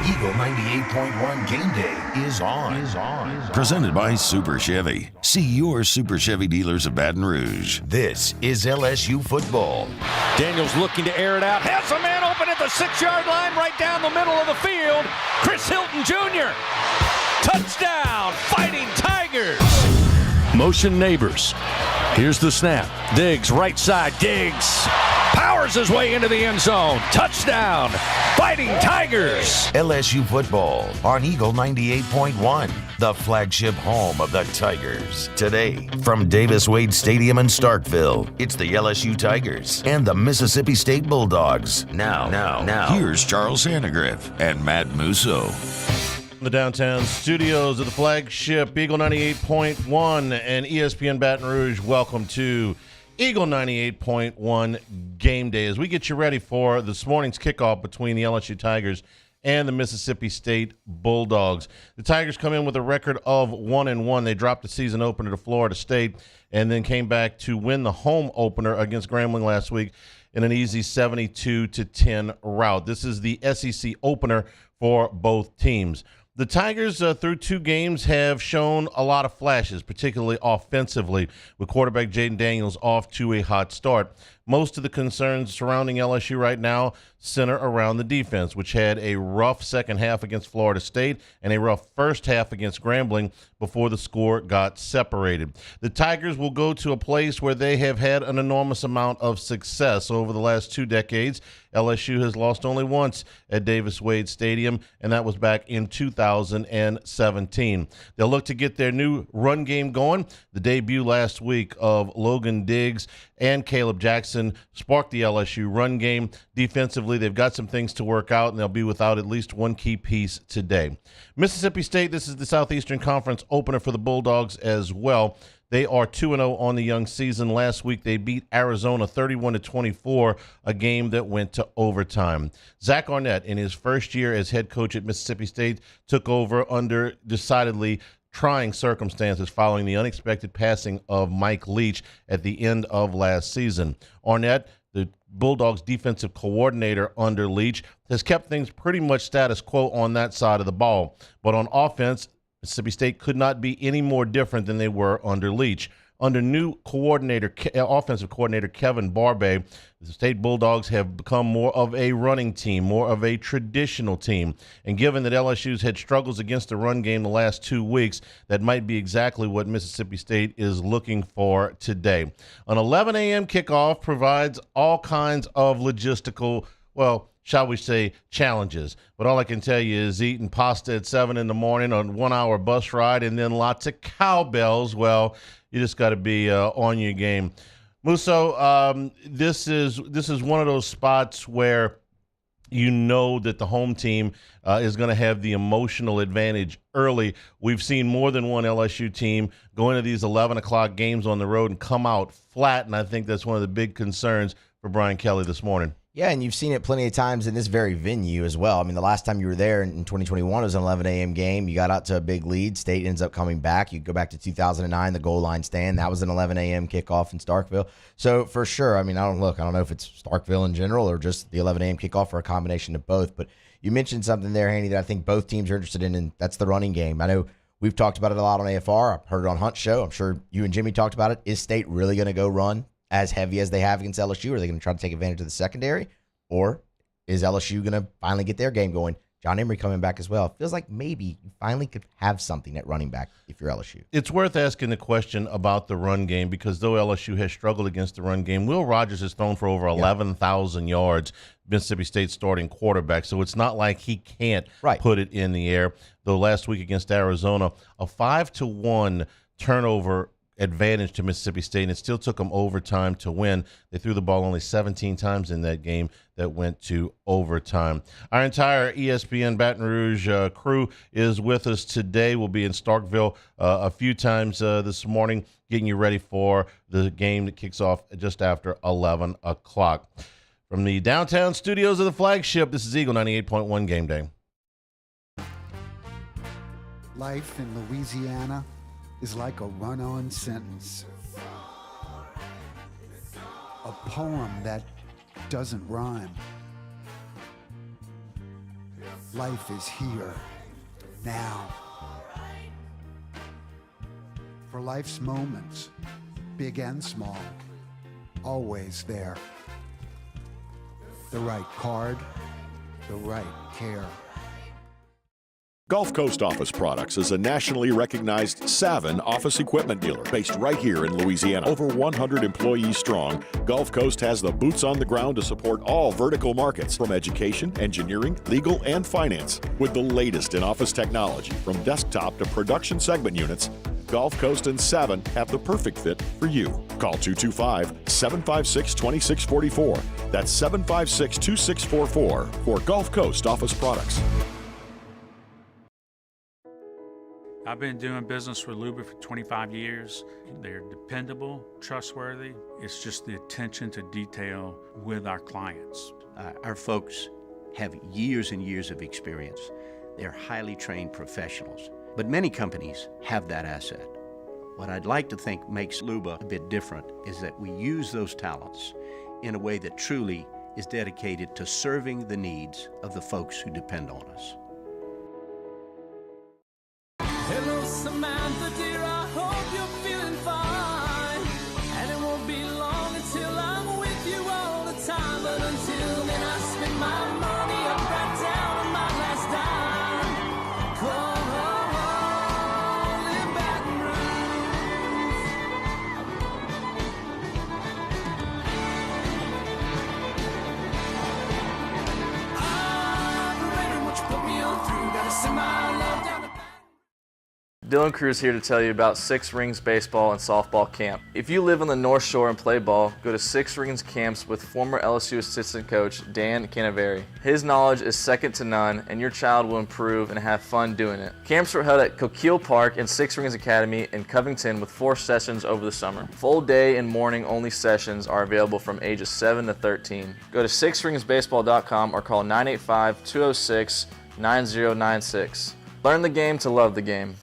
Eagle 98.1 Game Day is on. Presented by Super Chevy. See your Super Chevy dealers of Baton Rouge. This is LSU football. Daniels looking to air it out. Has a man open at the 6-yard line right down the middle of the field. Chris Hilton Jr. Touchdown, Fighting Tigers. Motion neighbors. Here's the snap. Diggs, right side. Diggs powers his way into the end zone. Touchdown, Fighting Tigers. LSU football on Eagle 98.1, the flagship home of the Tigers. Today, from Davis-Wade Stadium in Starkville, it's the LSU Tigers and the Mississippi State Bulldogs. Now, here's Charles Sandegriff and Matt Musso. The downtown studios of the flagship Eagle 98.1 and ESPN Baton Rouge. Welcome to Eagle 98.1 Game Day as we get you ready for this morning's kickoff between the LSU Tigers and the Mississippi State Bulldogs. The Tigers come in with a record of 1-1. They dropped the season opener to Florida State and then came back to win the home opener against Grambling last week in an easy 72-10 rout. This is the SEC opener for both teams. The Tigers, through 2 games, have shown a lot of flashes, particularly offensively, with quarterback Jaden Daniels off to a hot start. Most of the concerns surrounding LSU right now center around the defense, which had a rough second half against Florida State and a rough first half against Grambling before the score got separated. The Tigers will go to a place where they have had an enormous amount of success over the last 2 decades. LSU has lost only once at Davis-Wade Stadium, and that was back in 2017. They'll look to get their new run game going. The debut last week of Logan Diggs and Caleb Jackson sparked the LSU run game. Defensively, they've got some things to work out, and they'll be without at least one key piece today. Mississippi State, this is the Southeastern Conference opener for the Bulldogs as well. They are 2-0 on the young season. Last week, they beat Arizona 31-24, a game that went to overtime. Zach Arnett, in his first year as head coach at Mississippi State, took over under decidedly trying circumstances following the unexpected passing of Mike Leach at the end of last season. Arnett, the Bulldogs defensive coordinator under Leach, has kept things pretty much status quo on that side of the ball. But on offense, Mississippi State could not be any more different than they were under Leach. Under new offensive coordinator Kevin Barbay, the State Bulldogs have become more of a running team, more of a traditional team. And given that LSU's had struggles against the run game the last 2 weeks, that might be exactly what Mississippi State is looking for today. An 11 a.m. kickoff provides all kinds of logistical, shall we say, challenges. But all I can tell you is eating pasta at 7 in the morning on a 1-hour bus ride and then lots of cowbells. Well, you just got to be on your game. Musso, this is one of those spots where you know that the home team is going to have the emotional advantage early. We've seen more than one LSU team go into these 11 o'clock games on the road and come out flat, and I think that's one of the big concerns for Brian Kelly this morning. Yeah, and you've seen it plenty of times in this very venue as well. I mean, the last time you were there in 2021, it was an 11 a.m. game. You got out to a big lead. State ends up coming back. You go back to 2009, the goal line stand. That was an 11 a.m. kickoff in Starkville. So, for sure, I mean, I don't know if it's Starkville in general or just the 11 a.m. kickoff or a combination of both. But you mentioned something there, Haney, that I think both teams are interested in, and that's the running game. I know we've talked about it a lot on AFR. I've heard it on Hunt's show. I'm sure you and Jimmy talked about it. Is State really going to go run as heavy as they have against LSU? Or are they going to try to take advantage of the secondary? Or is LSU going to finally get their game going? John Emery coming back as well. It feels like maybe you finally could have something at running back if you're LSU. It's worth asking the question about the run game because though LSU has struggled against the run game, Will Rogers has thrown for over 11,000 yards, Mississippi State starting quarterback. So it's not like he can't put it in the air. Though last week against Arizona, a 5-1 turnover advantage to Mississippi State, and it still took them overtime to win. They threw the ball only 17 times in that game that went to overtime. Our entire ESPN Baton Rouge crew is with us today. We'll be in Starkville a few times this morning, getting you ready for the game that kicks off just after 11 o'clock. From the downtown studios of the flagship, this is Eagle 98.1 Game Day. Life in Louisiana is like a run-on sentence. A poem that doesn't rhyme. Life is here, now. For life's moments, big and small, always there. The right card, the right care. Gulf Coast Office Products is a nationally recognized Savin office equipment dealer based right here in Louisiana. Over 100 employees strong, Gulf Coast has the boots on the ground to support all vertical markets, from education, engineering, legal, and finance. With the latest in office technology, from desktop to production segment units, Gulf Coast and Savin have the perfect fit for you. Call 225-756-2644. That's 756-2644 for Gulf Coast Office Products. I've been doing business with Luba for 25 years. They're dependable, trustworthy. It's just the attention to detail with our clients. Our folks have years and years of experience. They're highly trained professionals. But many companies have that asset. What I'd like to think makes Luba a bit different is that we use those talents in a way that truly is dedicated to serving the needs of the folks who depend on us. Hello, Samantha, dear, I hope you're feeling fine. And it won't be long until I'm with you all the time. But until then, I spend my money up right down on my last dime. Come on, in Baton Rouge. I'm ready, what you put me on through. Gotta send my love down to Dylan Cruz here to tell you about Six Rings Baseball and Softball Camp. If you live on the North Shore and play ball, go to Six Rings Camps with former LSU assistant coach Dan Canaveri. His knowledge is second to none, and your child will improve and have fun doing it. Camps were held at Coquille Park and Six Rings Academy in Covington with 4 sessions over the summer. Full day and morning only sessions are available from ages 7 to 13. Go to sixringsbaseball.com or call 985-206-9096. Learn the game to love the game.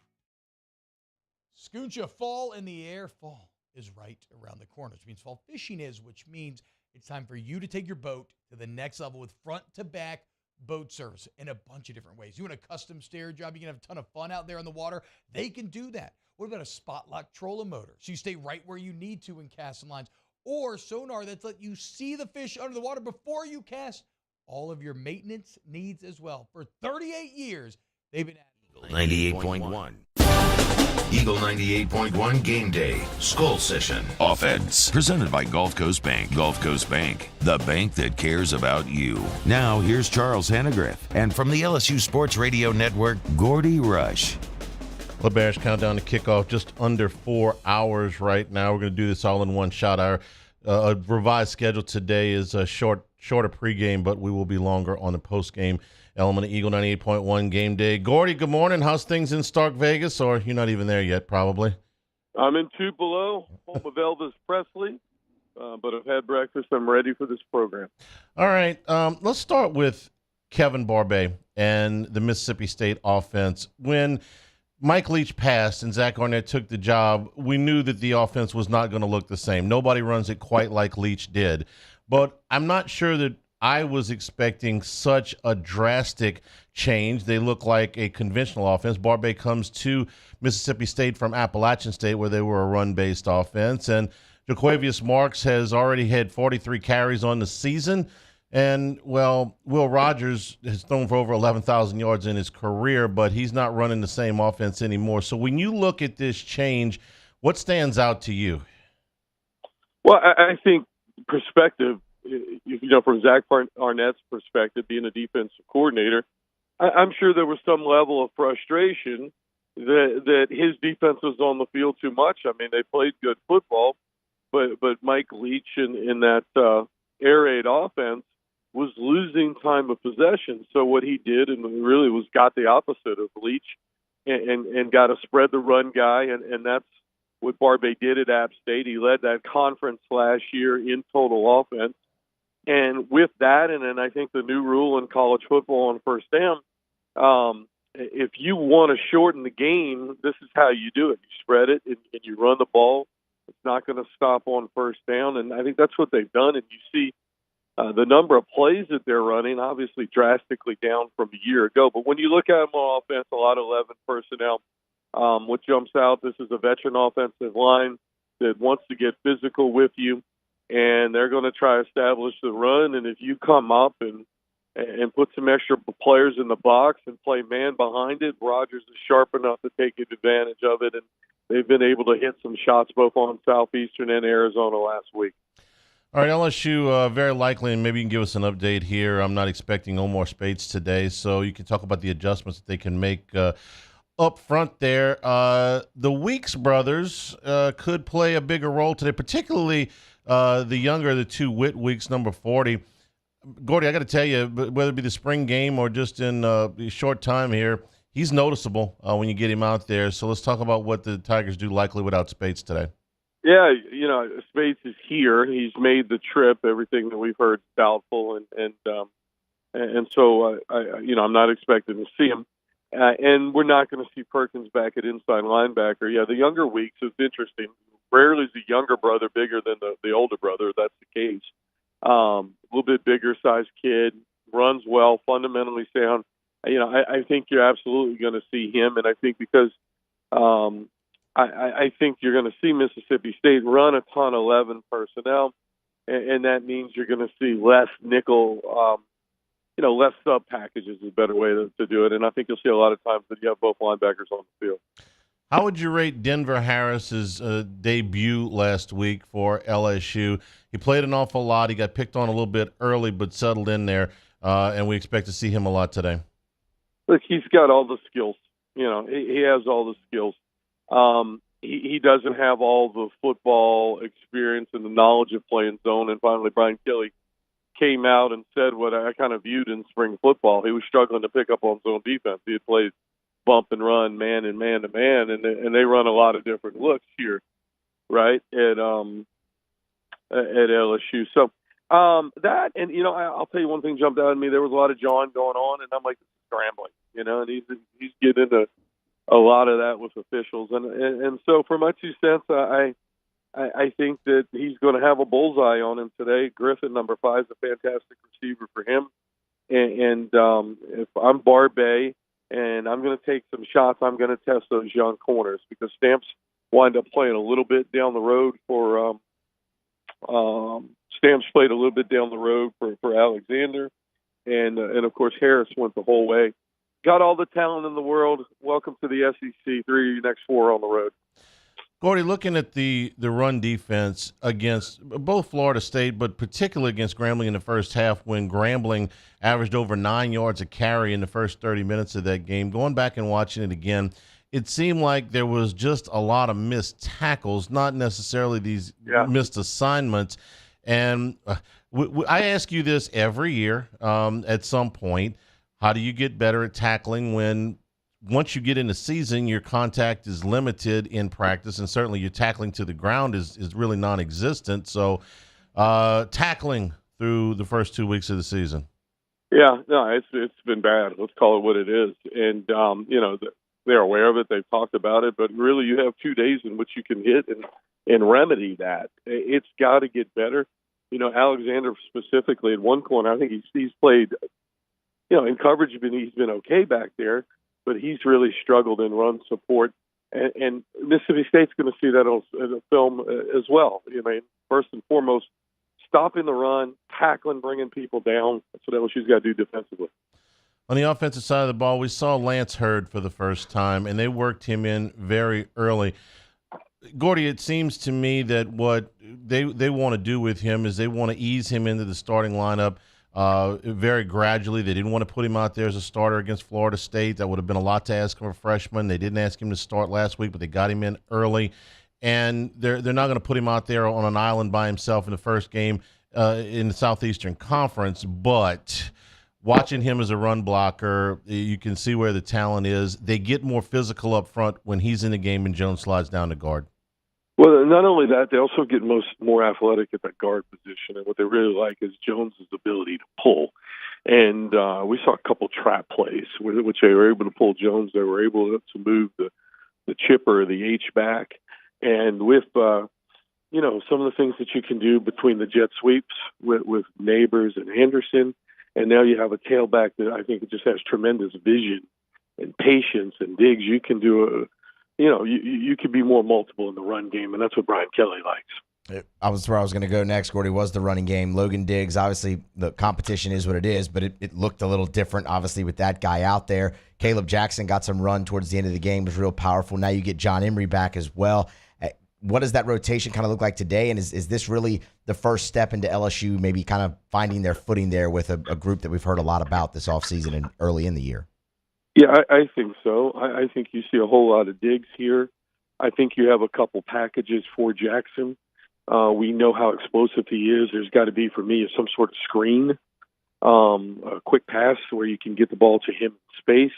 Scooncha, fall in the air. Fall is right around the corner, which means fall fishing is, which means it's time for you to take your boat to the next level with front-to-back boat service in a bunch of different ways. You want a custom stair job, you can have a ton of fun out there on the water. They can do that. What about a spot lock trolling motor? So you stay right where you need to in casting lines. Or sonar that's let you see the fish under the water before you cast. All of your maintenance needs as well. For 38 years, they've been at 98.1. Eagle 98.1 Game Day. Skull Session. Offense. Presented by Gulf Coast Bank. Gulf Coast Bank. The bank that cares about you. Now, here's Charles Hannegriff. And from the LSU Sports Radio Network, Gordy Rush. LeBear's countdown to kickoff, just under 4 hours right now. We're going to do this all in one shot. Our revised schedule today is a shorter pregame, but we will be longer on the postgame element of Eagle 98.1 Game Day. Gordy, good morning. How's things in Stark Vegas? Or you're not even there yet, probably. I'm in Tupelo, home of Elvis Presley, but I've had breakfast. I'm ready for this program. All right. Let's start with Kevin Barbay and the Mississippi State offense. When Mike Leach passed and Zach Arnett took the job, we knew that the offense was not going to look the same. Nobody runs it quite like Leach did. But I'm not sure that I was expecting such a drastic change. They look like a conventional offense. Barbay comes to Mississippi State from Appalachian State, where they were a run-based offense. And Jaquavius Marks has already had 43 carries on the season. And, well, Will Rogers has thrown for over 11,000 yards in his career, but he's not running the same offense anymore. So when you look at this change, what stands out to you? Well, I think perspective, from Zach Arnett's perspective, being a defensive coordinator, I'm sure there was some level of frustration that his defense was on the field too much. I mean, they played good football, but Mike Leach in that air raid offense was losing time of possession. So what he did, and really got the opposite of Leach, and got to spread the run guy, and that's what Barbay did at App State. He led that conference last year in total offense. And with that, and then I think the new rule in college football on first down, if you want to shorten the game, this is how you do it. You spread it and you run the ball. It's not going to stop on first down, and I think that's what they've done. And you see The number of plays that they're running, obviously drastically down from a year ago. But when you look at them on offense, a lot of 11 personnel. What jumps out, this is a veteran offensive line that wants to get physical with you, and they're going to try to establish the run. And if you come up and put some extra players in the box and play man behind it, Rodgers is sharp enough to take advantage of it, and they've been able to hit some shots both on Southeastern and Arizona last week. All right, LSU, very likely, and maybe you can give us an update here. I'm not expecting Omar Speights today, so you can talk about the adjustments that they can make up front there. The Weeks brothers could play a bigger role today, particularly the younger of the two, Whit Weeks, number 40. Gordy, I got to tell you, whether it be the spring game or just in a short time here, he's noticeable when you get him out there. So let's talk about what the Tigers do likely without Speights today. Yeah, Speights is here. He's made the trip. Everything that we've heard is doubtful, and so I'm not expecting to see him. And we're not going to see Perkins back at inside linebacker. Yeah, the younger Weeks is interesting. Rarely is the younger brother bigger than the older brother. That's the case. A little bit bigger sized kid, runs well, fundamentally sound. I think you're absolutely going to see him, and I think because I think you're going to see Mississippi State run a ton of 11 personnel, and that means you're going to see less nickel, less sub packages is a better way to do it. And I think you'll see a lot of times that you have both linebackers on the field. How would you rate Denver Harris's debut last week for LSU? He played an awful lot. He got picked on a little bit early, but settled in there, and we expect to see him a lot today. Look, he's got all the skills. He has all the skills. He doesn't have all the football experience and the knowledge of playing zone. And finally, Brian Kelly came out and said what I kind of viewed in spring football. He was struggling to pick up on zone defense. He had played bump and run, man and man to man, and they run a lot of different looks here, right, at LSU. So that, and I'll tell you one thing jumped out at me. There was a lot of jawing going on, and I'm like, scrambling, and he's getting into a lot of that with officials, and so for my 2 cents, I think that he's going to have a bullseye on him today. Griffin, number 5, is a fantastic receiver for him, and if I'm Barbay and I'm going to take some shots, I'm going to test those young corners because Stamps wind up playing a little bit down the road for Stamps played a little bit down the road for Alexander, and of course Harris went the whole way. Got all the talent in the world. Welcome to the SEC. 3 of your next 4 on the road. Gordy, looking at the run defense against both Florida State, but particularly against Grambling in the first half when Grambling averaged over 9 yards a carry in the first 30 minutes of that game, going back and watching it again, it seemed like there was just a lot of missed tackles, not necessarily these missed assignments. And I ask you this every year at some point. How do you get better at tackling when once you get in the season, your contact is limited in practice, and certainly your tackling to the ground is really non-existent. So tackling through the first 2 weeks of the season. Yeah, no, it's been bad. Let's call it what it is. And, they're aware of it. They've talked about it. But really you have 2 days in which you can hit and remedy that. It's got to get better. Alexander specifically at one corner, I think he's played, in coverage, he's been okay back there. But he's really struggled in run support, and Mississippi State's going to see that on film as well. First and foremost, stopping the run, tackling, bringing people down. That's what LSU's got to do defensively. On the offensive side of the ball, we saw Lance Hurd for the first time, and they worked him in very early. Gordy, it seems to me that what they want to do with him is they want to ease him into the starting lineup very gradually. They didn't want to put him out there as a starter against Florida State. That would have been a lot to ask of a freshman. They didn't ask him to start last week, but they got him in early. And they're not going to put him out there on an island by himself in the first game in the Southeastern Conference. But watching him as a run blocker, you can see where the talent is. They get more physical up front when he's in the game and Jones slides down to guard. Well, not only that, they also get more athletic at that guard position, and what they really like is Jones's ability to pull. And we saw a couple trap plays, which they were able to pull Jones. They were able to move the chipper, the H back, and with some of the things that you can do between the jet sweeps with Neighbors and Anderson, and now you have a tailback that I think just has tremendous vision and patience and Diggs. You can do you could be more multiple in the run game, and that's what Brian Kelly likes. I was where I was going to go next, Gordy, was the running game. Logan Diggs, obviously the competition is what it is, but it looked a little different, obviously, with that guy out there. Caleb Jackson got some run towards the end of the game, was real powerful. Now you get John Emery back as well. What does that rotation kind of look like today, and is this really the first step into LSU maybe kind of finding their footing there with a group that we've heard a lot about this offseason and early in the year? Yeah, I think so. I think you see a whole lot of Diggs here. I think you have a couple packages for Jackson. We know how explosive he is. There's got to be, for me, some sort of screen, a quick pass where you can get the ball to him in space.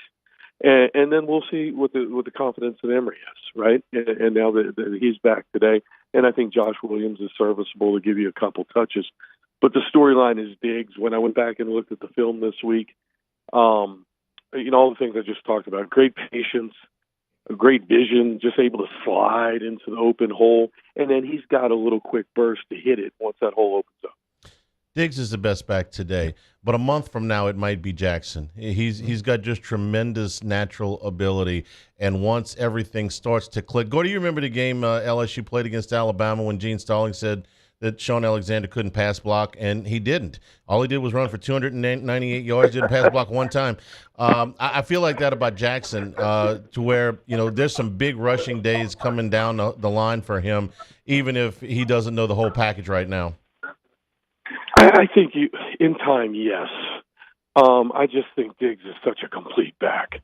And then we'll see what the confidence that Emery has, right? And now that he's back today, and I think Josh Williams is serviceable to give you a couple touches. But the storyline is Diggs. When I went back and looked at the film this week, all the things I just talked about, great patience, a great vision, just able to slide into the open hole, and then he's got a little quick burst to hit it once that hole opens up. Diggs is the best back today, but a month from now it might be Jackson. He's got just tremendous natural ability, and once everything starts to click. Gordy, you remember the game LSU played against Alabama when Gene Stallings said that Sean Alexander couldn't pass block, and he didn't. All he did was run for 298 yards, didn't pass block one time. I feel like that about Jackson, to where there's some big rushing days coming down the line for him, even if he doesn't know the whole package right now. I think in time, yes. I just think Diggs is such a complete back.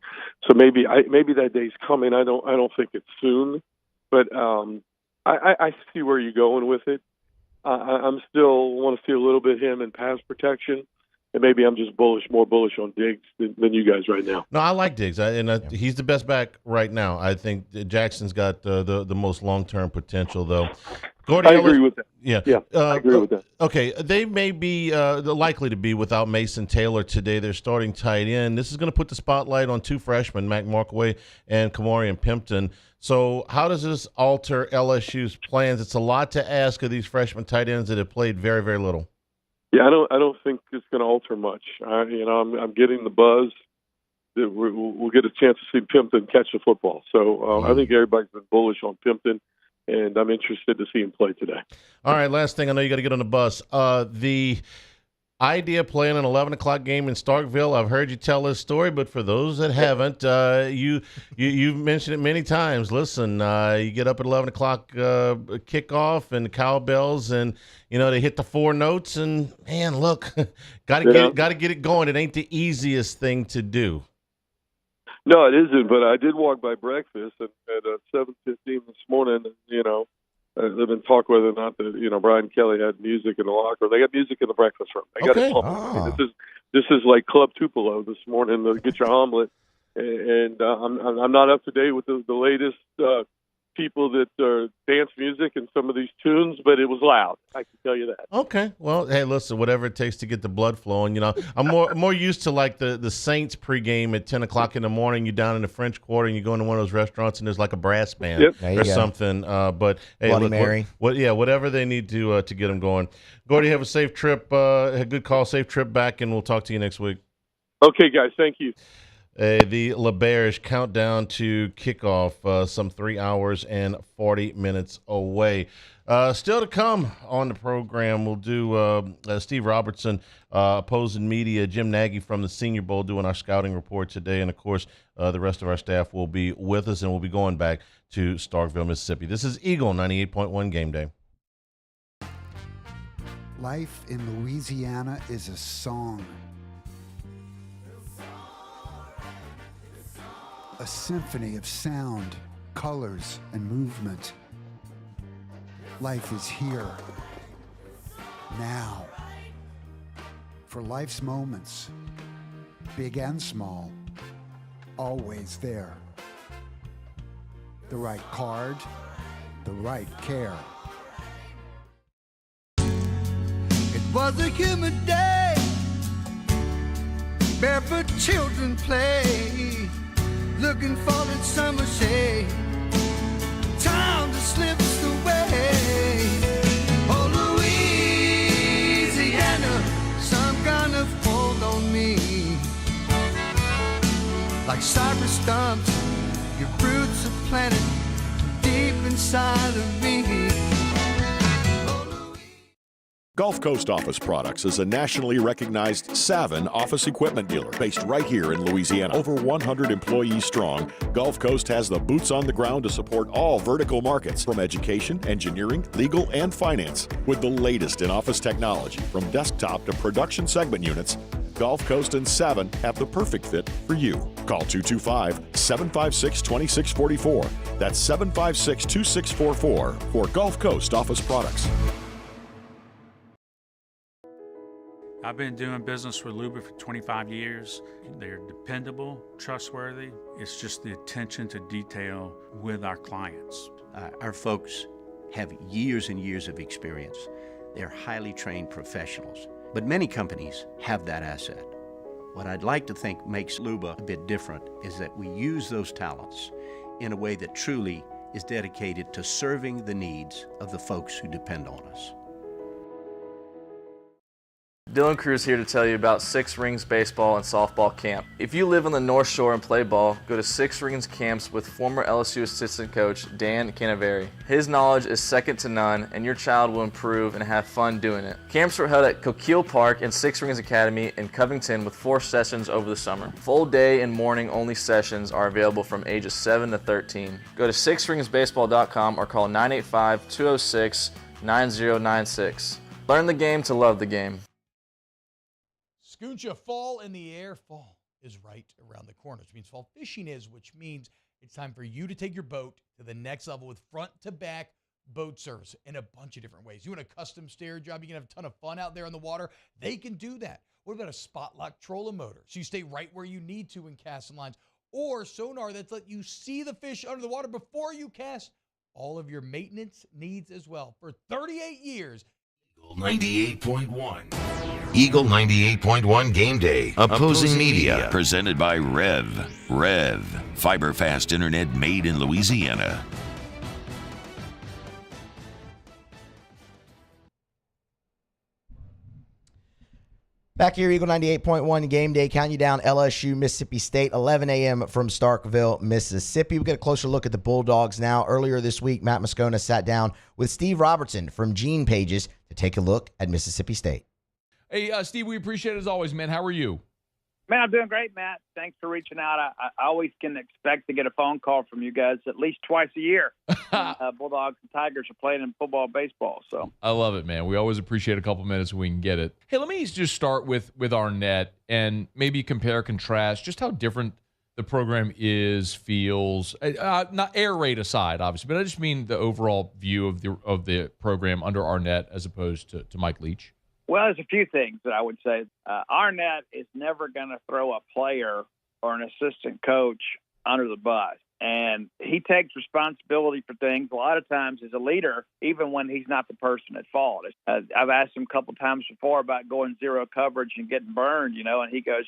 So maybe that day's coming. I don't think it's soon, but I see where you're going with it. I'm still want to see a little bit of him in pass protection, and maybe I'm just more bullish on Diggs than you guys right now. No, I like Diggs, he's the best back right now. I think Jackson's got the most long-term potential, though. Gordy, I agree with that. Yeah, I agree with that. Okay, they may be likely to be without Mason Taylor today. They're starting tight end. This is going to put the spotlight on two freshmen, Mac Markaway and Kamarian Pimpton. So how does this alter LSU's plans? It's a lot to ask of these freshman tight ends that have played very, very little. Yeah, I don't think it's going to alter much. I'm getting the buzz that we'll get a chance to see Pimpton catch the football. So I think everybody's been bullish on Pimpton, and I'm interested to see him play today. All right, last thing. I know you got to get on the bus. The idea of playing an 11 o'clock game in Starkville, I've heard you tell this story, but for those that haven't, you've mentioned it many times. Listen, you get up at 11 o'clock kickoff and the cowbells, and they hit the four notes, and man, look, got to get it going. It ain't the easiest thing to do. No, it isn't. But I did walk by breakfast at 7:15 this morning. They've been talking whether or not that Brian Kelly had music in the locker room. They got music in the breakfast room. They got it pumping. This is like Club Tupelo this morning to get your omelet. And I'm not up to date with the latest people that dance music and some of these tunes, but it was loud. I can tell you that. Okay. Well, hey, listen, whatever it takes to get the blood flowing. I'm more used to like the Saints pregame at 10 o'clock in the morning. You're down in the French Quarter and you go into one of those restaurants and there's like a brass band or something. But hey, Bloody Mary. Whatever they need to get them going. Gordy, have a safe trip. A good call, safe trip back, and we'll talk to you next week. Okay, guys. Thank you. The LeBears countdown to kickoff, some 3 hours and 40 minutes away. Still to come on the program, we'll do Steve Robertson, opposing media, Jim Nagy from the Senior Bowl doing our scouting report today. And, of course, the rest of our staff will be with us, and we'll be going back to Starkville, Mississippi. This is Eagle 98.1 Game Day. Life in Louisiana is a song. A symphony of sound, colors, and movement. Life is here, now. For life's moments, big and small, always there. The right card, the right care. It was a humid day, barefoot children play, looking for that summer shade. Time just slips away. like cypress stumps. Your roots are planted deep inside of me. Gulf Coast Office Products is a nationally recognized Savin office equipment dealer based right here in Louisiana. Over 100 employees strong, Gulf Coast has the boots on the ground to support all vertical markets, from education, engineering, legal, and finance. With the latest in office technology, from desktop to production segment units, Gulf Coast and Savin have the perfect fit for you. Call 225-756-2644. That's 756-2644 for Gulf Coast Office Products. I've been doing business with Luba for 25 years. They're dependable, trustworthy. It's just the attention to detail with our clients. Our folks have years and years of experience. They're highly trained professionals. But many companies have that asset. What I'd like to think makes Luba a bit different is that we use those talents in a way that truly is dedicated to serving the needs of the folks who depend on us. Dylan Cruz here to tell you about Six Rings Baseball and Softball Camp. If you live on the North Shore and play ball, go to Six Rings Camps with former LSU assistant coach Dan Canaveri. His knowledge is second to none, and your child will improve and have fun doing it. Camps were held at Coquille Park and Six Rings Academy in Covington with 4 sessions over the summer. Full day and morning only sessions are available from ages 7 to 13. Go to sixringsbaseball.com or call 985-206-9096. Learn the game to love the game. Scooncha, fall in the air. Fall is right around the corner, which means fall fishing is, which means it's time for you to take your boat to the next level with front-to-back boat service in a bunch of different ways. You want a custom stair job, you can have a ton of fun out there on the water, they can do that. What about a spot lock trolling motor? So you stay right where you need to in casting lines, or sonar that's let you see the fish under the water before you cast. All of your maintenance needs as well. For 38 years, 98.1. Eagle 98.1 Game Day. Opposing Media. Presented by Rev. Fiber fast internet made in Louisiana. Back here, Eagle 98.1 Game Day, counting you down, LSU, Mississippi State, 11 a.m. from Starkville, Mississippi. We get a closer look at the Bulldogs now. Earlier this week, Matt Moscona sat down with Steve Robertson from Gene Pages to take a look at Mississippi State. Hey, Steve, we appreciate it as always, man. How are you? Man, I'm doing great, Matt. Thanks for reaching out. I always can expect to get a phone call from you guys at least twice a year. Bulldogs and Tigers are playing in football and baseball. So I love it, man. We always appreciate a couple minutes when we can get it. Hey, let me just start with Arnett and maybe compare, contrast just how different the program is, feels. Not air raid aside, obviously, but I just mean the overall view of the program under Arnett as opposed to Mike Leach. Well, there's a few things that I would say. Arnett is never going to throw a player or an assistant coach under the bus. And he takes responsibility for things a lot of times as a leader, even when he's not the person at fault. I've asked him a couple times before about going zero coverage and getting burned, and he goes,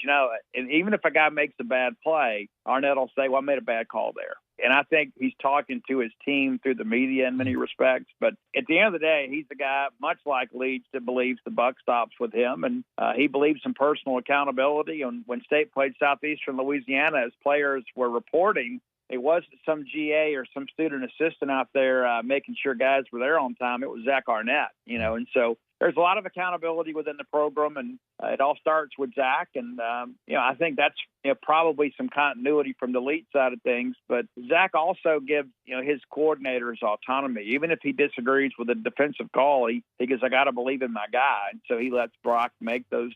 and even if a guy makes a bad play, Arnett will say, well, I made a bad call there. And I think he's talking to his team through the media in many respects. But at the end of the day, he's the guy, much like Leach, that believes the buck stops with him. And he believes in personal accountability. And when State played Southeastern Louisiana, as players were reporting, it wasn't some GA or some student assistant out there making sure guys were there on time. It was Zach Arnett, and so there's a lot of accountability within the program, and it all starts with Zach. And, I think that's probably some continuity from the elite side of things. But Zach also gives, his coordinators autonomy. Even if he disagrees with a defensive call, he goes, I got to believe in my guy. And so he lets Brock make those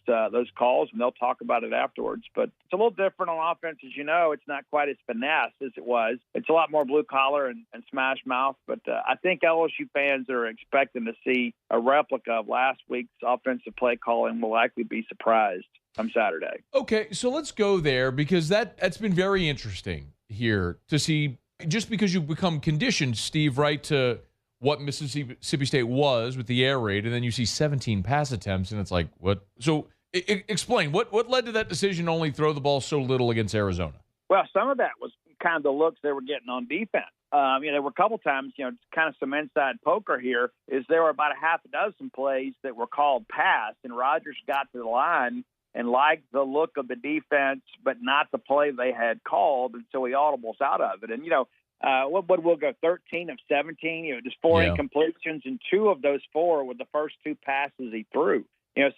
calls, and they'll talk about it afterwards. But it's a little different on offense. As you know, it's not quite as finesse as it was. It's a lot more blue collar and smash mouth. But I think LSU fans are expecting to see a replica of last week's offensive play calling will likely be surprised on Saturday. Okay, so let's go there because that's been very interesting here to see, just because you become conditioned, Steve, right, to what Mississippi State was with the air raid, and then you see 17 pass attempts, and it's like, what? So explain, what led to that decision to only throw the ball so little against Arizona? Well, some of that was kind of the looks they were getting on defense. There were a couple times, kind of some inside poker here, is there were about a half a dozen plays that were called pass, and Rodgers got to the line and liked the look of the defense, but not the play they had called, and so he audibles out of it. And, what we'll go 13 of 17, just 4 incompletions, and 2 of those 4 were the first 2 passes he threw.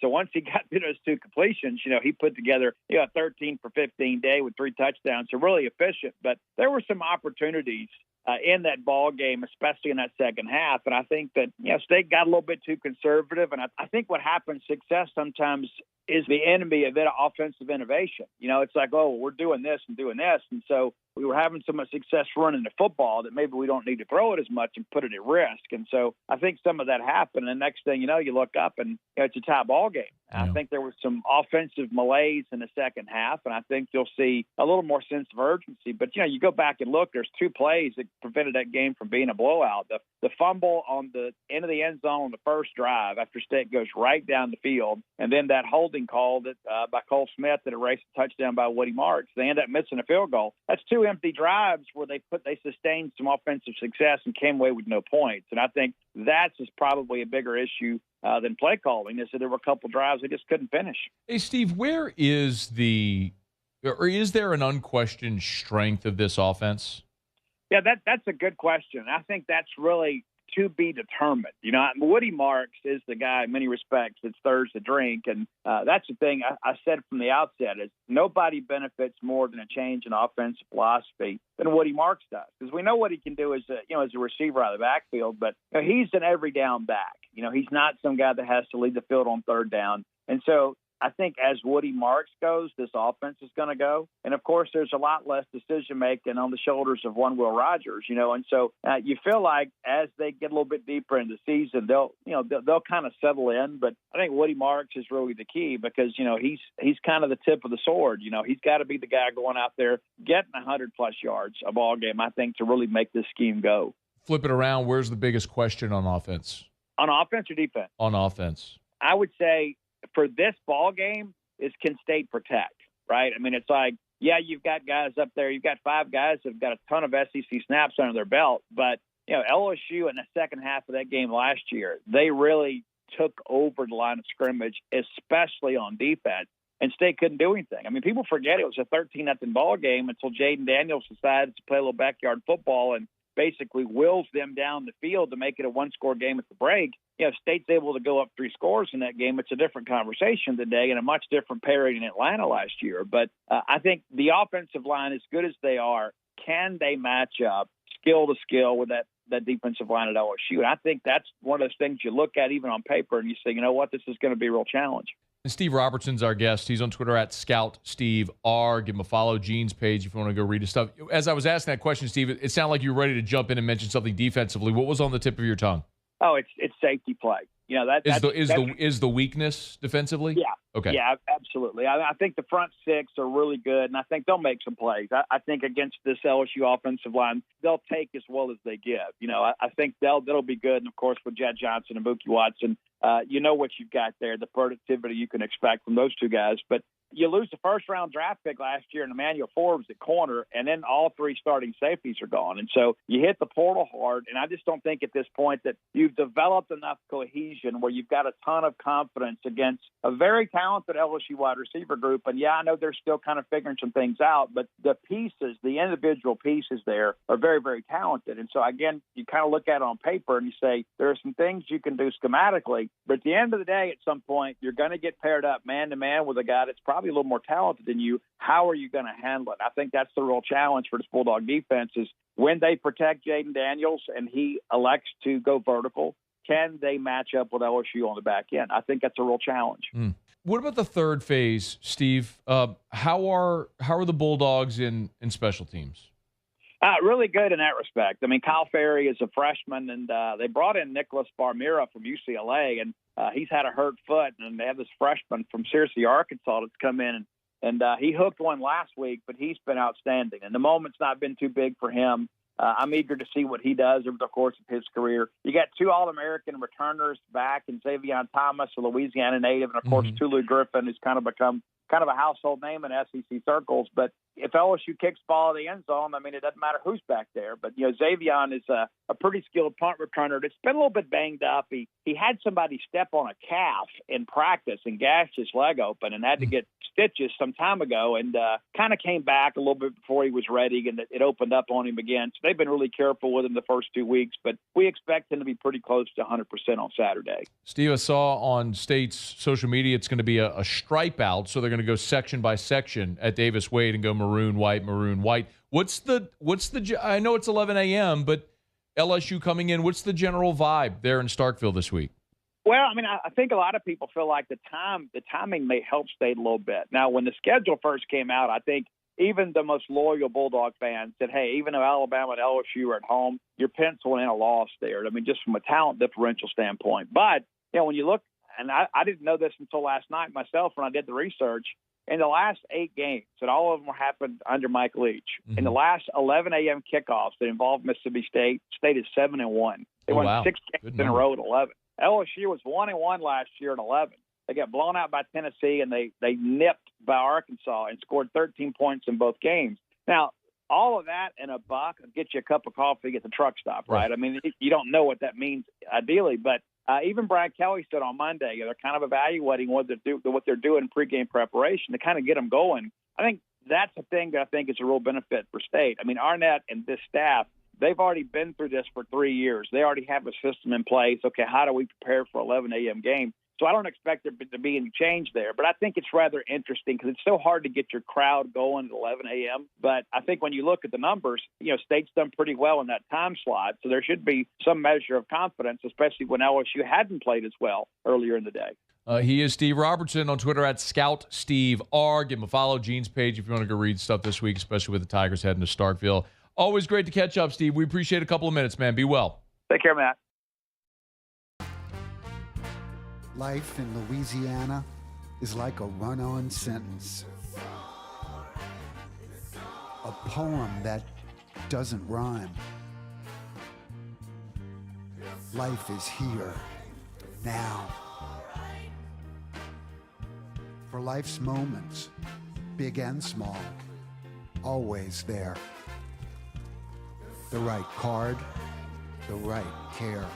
So once he got to those 2 completions, he put together, a 13 for 15 day with 3 touchdowns. So really efficient. But there were some opportunities in that ball game, especially in that second half. And I think that, State got a little bit too conservative. And I think what happens, success sometimes is the enemy of offensive innovation. It's like, oh, we're doing this and doing this. And so we were having so much success running the football that maybe we don't need to throw it as much and put it at risk. And so I think some of that happened. And the next thing you know, you look up and it's a tie ball game. Yeah. I think there was some offensive malaise in the second half, and I think you'll see a little more sense of urgency. But, you go back and look, there's 2 plays that prevented that game from being a blowout. The fumble on the end of the end zone on the first drive after State goes right down the field, and then that holding call that by Cole Smith that erased a touchdown by Woody Marks. They end up missing a field goal. That's 2 empty drives where they sustained some offensive success and came away with no points. And I think that's probably a bigger issue than play calling, is that there were a couple drives they just couldn't finish. Hey, Steve, where is is there an unquestioned strength of this offense? Yeah, that's a good question. I think that's really to be determined. Woody Marks is the guy in many respects that stirs the drink, and that's the thing I said from the outset is nobody benefits more than a change in offensive philosophy than Woody Marks does, because we know what he can do as a receiver out of the backfield, but he's an every down back. He's not some guy that has to lead the field on third down, and so I think as Woody Marks goes, this offense is going to go. And, of course, there's a lot less decision-making on the shoulders of one Will Rogers, and so you feel like as they get a little bit deeper into the season, they'll kind of settle in. But I think Woody Marks is really the key because, he's kind of the tip of the sword. He's got to be the guy going out there getting 100-plus yards a ball game, I think, to really make this scheme go. Flip it around. Where's the biggest question on offense? On offense or defense? On offense. I would say for this ball game is can State protect, right? I mean, it's like, yeah, you've got guys up there. You've got 5 guys that have got a ton of SEC snaps under their belt. But, LSU in the second half of that game last year, they really took over the line of scrimmage, especially on defense. And State couldn't do anything. I mean, people forget it was a 13-0 ball game until Jaden Daniels decided to play a little backyard football and basically wills them down the field to make it a 1-score game at the break. State's able to go up 3 scores in that game. It's a different conversation today and a much different parity in Atlanta last year. But I think the offensive line, as good as they are, can they match up skill to skill with that defensive line at LSU? And I think that's one of those things you look at even on paper and you say, you know what, this is going to be a real challenge. And Steve Robertson's our guest. He's on Twitter at ScoutSteveR. Give him a follow. Gene's page if you want to go read his stuff. As I was asking that question, Steve, it sounded like you were ready to jump in and mention something defensively. What was on the tip of your tongue? Oh, it's safety play. Is the weakness defensively? Yeah. Okay. Yeah, absolutely. I think the front 6 are really good, and I think they'll make some plays. I think against this LSU offensive line, they'll take as well as they give. I think that'll be good. And, of course, with Jett Johnson and Mookie Watson, what you've got there, the productivity you can expect from those 2 guys. But you lose the first-round draft pick last year in Emmanuel Forbes at corner, and then all 3 starting safeties are gone. And so you hit the portal hard, and I just don't think at this point that you've developed enough cohesion where you've got a ton of confidence against a very talented LSU wide receiver group. And, yeah, I know they're still kind of figuring some things out, but the pieces, the individual pieces there are very, very talented. And so, again, you kind of look at it on paper and you say there are some things you can do schematically, but at the end of the day, at some point, you're going to get paired up man-to-man with a guy that's probably a little more talented than you. How are you going to handle it? I think that's the real challenge for this Bulldog defense is when they protect Jaden Daniels and he elects to go vertical, can they match up with LSU on the back end? I think that's a real challenge. What about the third phase, Steve? How are the Bulldogs in special teams? Really good in that respect. I mean, Kyle Ferry is a freshman, and they brought in Nicholas Barmira from UCLA, and he's had a hurt foot, and they have this freshman from Searcy, Arkansas that's come in, and he hooked one last week, but he's been outstanding. And the moment's not been too big for him. I'm eager to see what he does over the course of his career. You got 2 All-American returners back in Xavier Thomas, a Louisiana native, and, of course, Tulu Griffin, who's kind of become kind of a household name in SEC circles. But, if LSU kicks the ball in the end zone, I mean, it doesn't matter who's back there. But, Xavion is a pretty skilled punt returner that's been a little bit banged up. He had somebody step on a calf in practice and gashed his leg open and had to get stitches some time ago, and kind of came back a little bit before he was ready, and it opened up on him again. So they've been really careful with him the first 2 weeks, but we expect him to be pretty close to 100% on Saturday. Steve, I saw on State's social media it's going to be a stripe out, so they're going to go section by section at Davis Wade and go maroon, white, maroon, white. What's the? I know it's 11 a.m., but LSU coming in, what's the general vibe there in Starkville this week? Well, I mean, I think a lot of people feel like the timing may help State a little bit. Now, when the schedule first came out, I think even the most loyal Bulldog fans said, hey, even though Alabama and LSU are at home, you're penciling in a loss there. I mean, just from a talent differential standpoint. But, when you look, and I didn't know this until last night myself when I did the research, in the last 8 games, and all of them happened under Mike Leach, in the last 11 a.m. kickoffs that involved Mississippi State, State is 7-1. They won 6 games in a row at 11. LSU was 1-1 last year at 11. They got blown out by Tennessee, and they nipped by Arkansas and scored 13 points in both games. Now, all of that in a buck will get you a cup of coffee at the truck stop, right? I mean, you don't know what that means ideally, but even Brian Kelly said on Monday, they're kind of evaluating what they're doing in pregame preparation to kind of get them going. I think that's a thing that I think is a real benefit for State. I mean, Arnett and this staff, they've already been through this for 3 years. They already have a system in place. Okay, how do we prepare for 11 a.m. game? So I don't expect there to be any change there. But I think it's rather interesting because it's so hard to get your crowd going at 11 a.m. But I think when you look at the numbers, State's done pretty well in that time slot. So there should be some measure of confidence, especially when LSU hadn't played as well earlier in the day. He is Steve Robertson on Twitter at ScoutSteveR. Give him a follow. Gene's page if you want to go read stuff this week, especially with the Tigers heading to Starkville. Always great to catch up, Steve. We appreciate a couple of minutes, man. Be well. Take care, Matt. Life in Louisiana is like a run-on sentence. A poem that doesn't rhyme. Life is here, now. For life's moments, big and small, always there. The right card, the right care.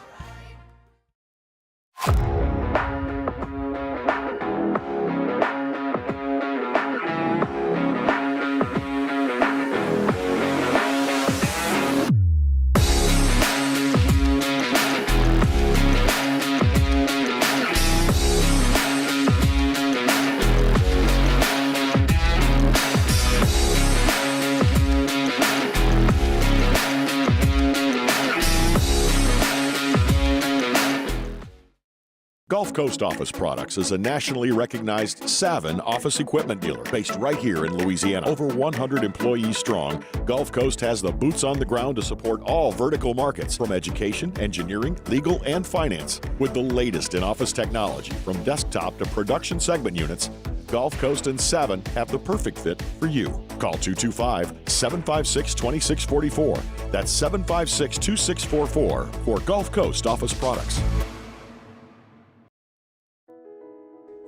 Gulf Coast Office Products is a nationally recognized Savin office equipment dealer based right here in Louisiana. Over 100 employees strong, Gulf Coast has the boots on the ground to support all vertical markets from education, engineering, legal, and finance. With the latest in office technology from desktop to production segment units, Gulf Coast and Savin have the perfect fit for you. Call 225-756-2644. That's 756-2644 for Gulf Coast Office Products.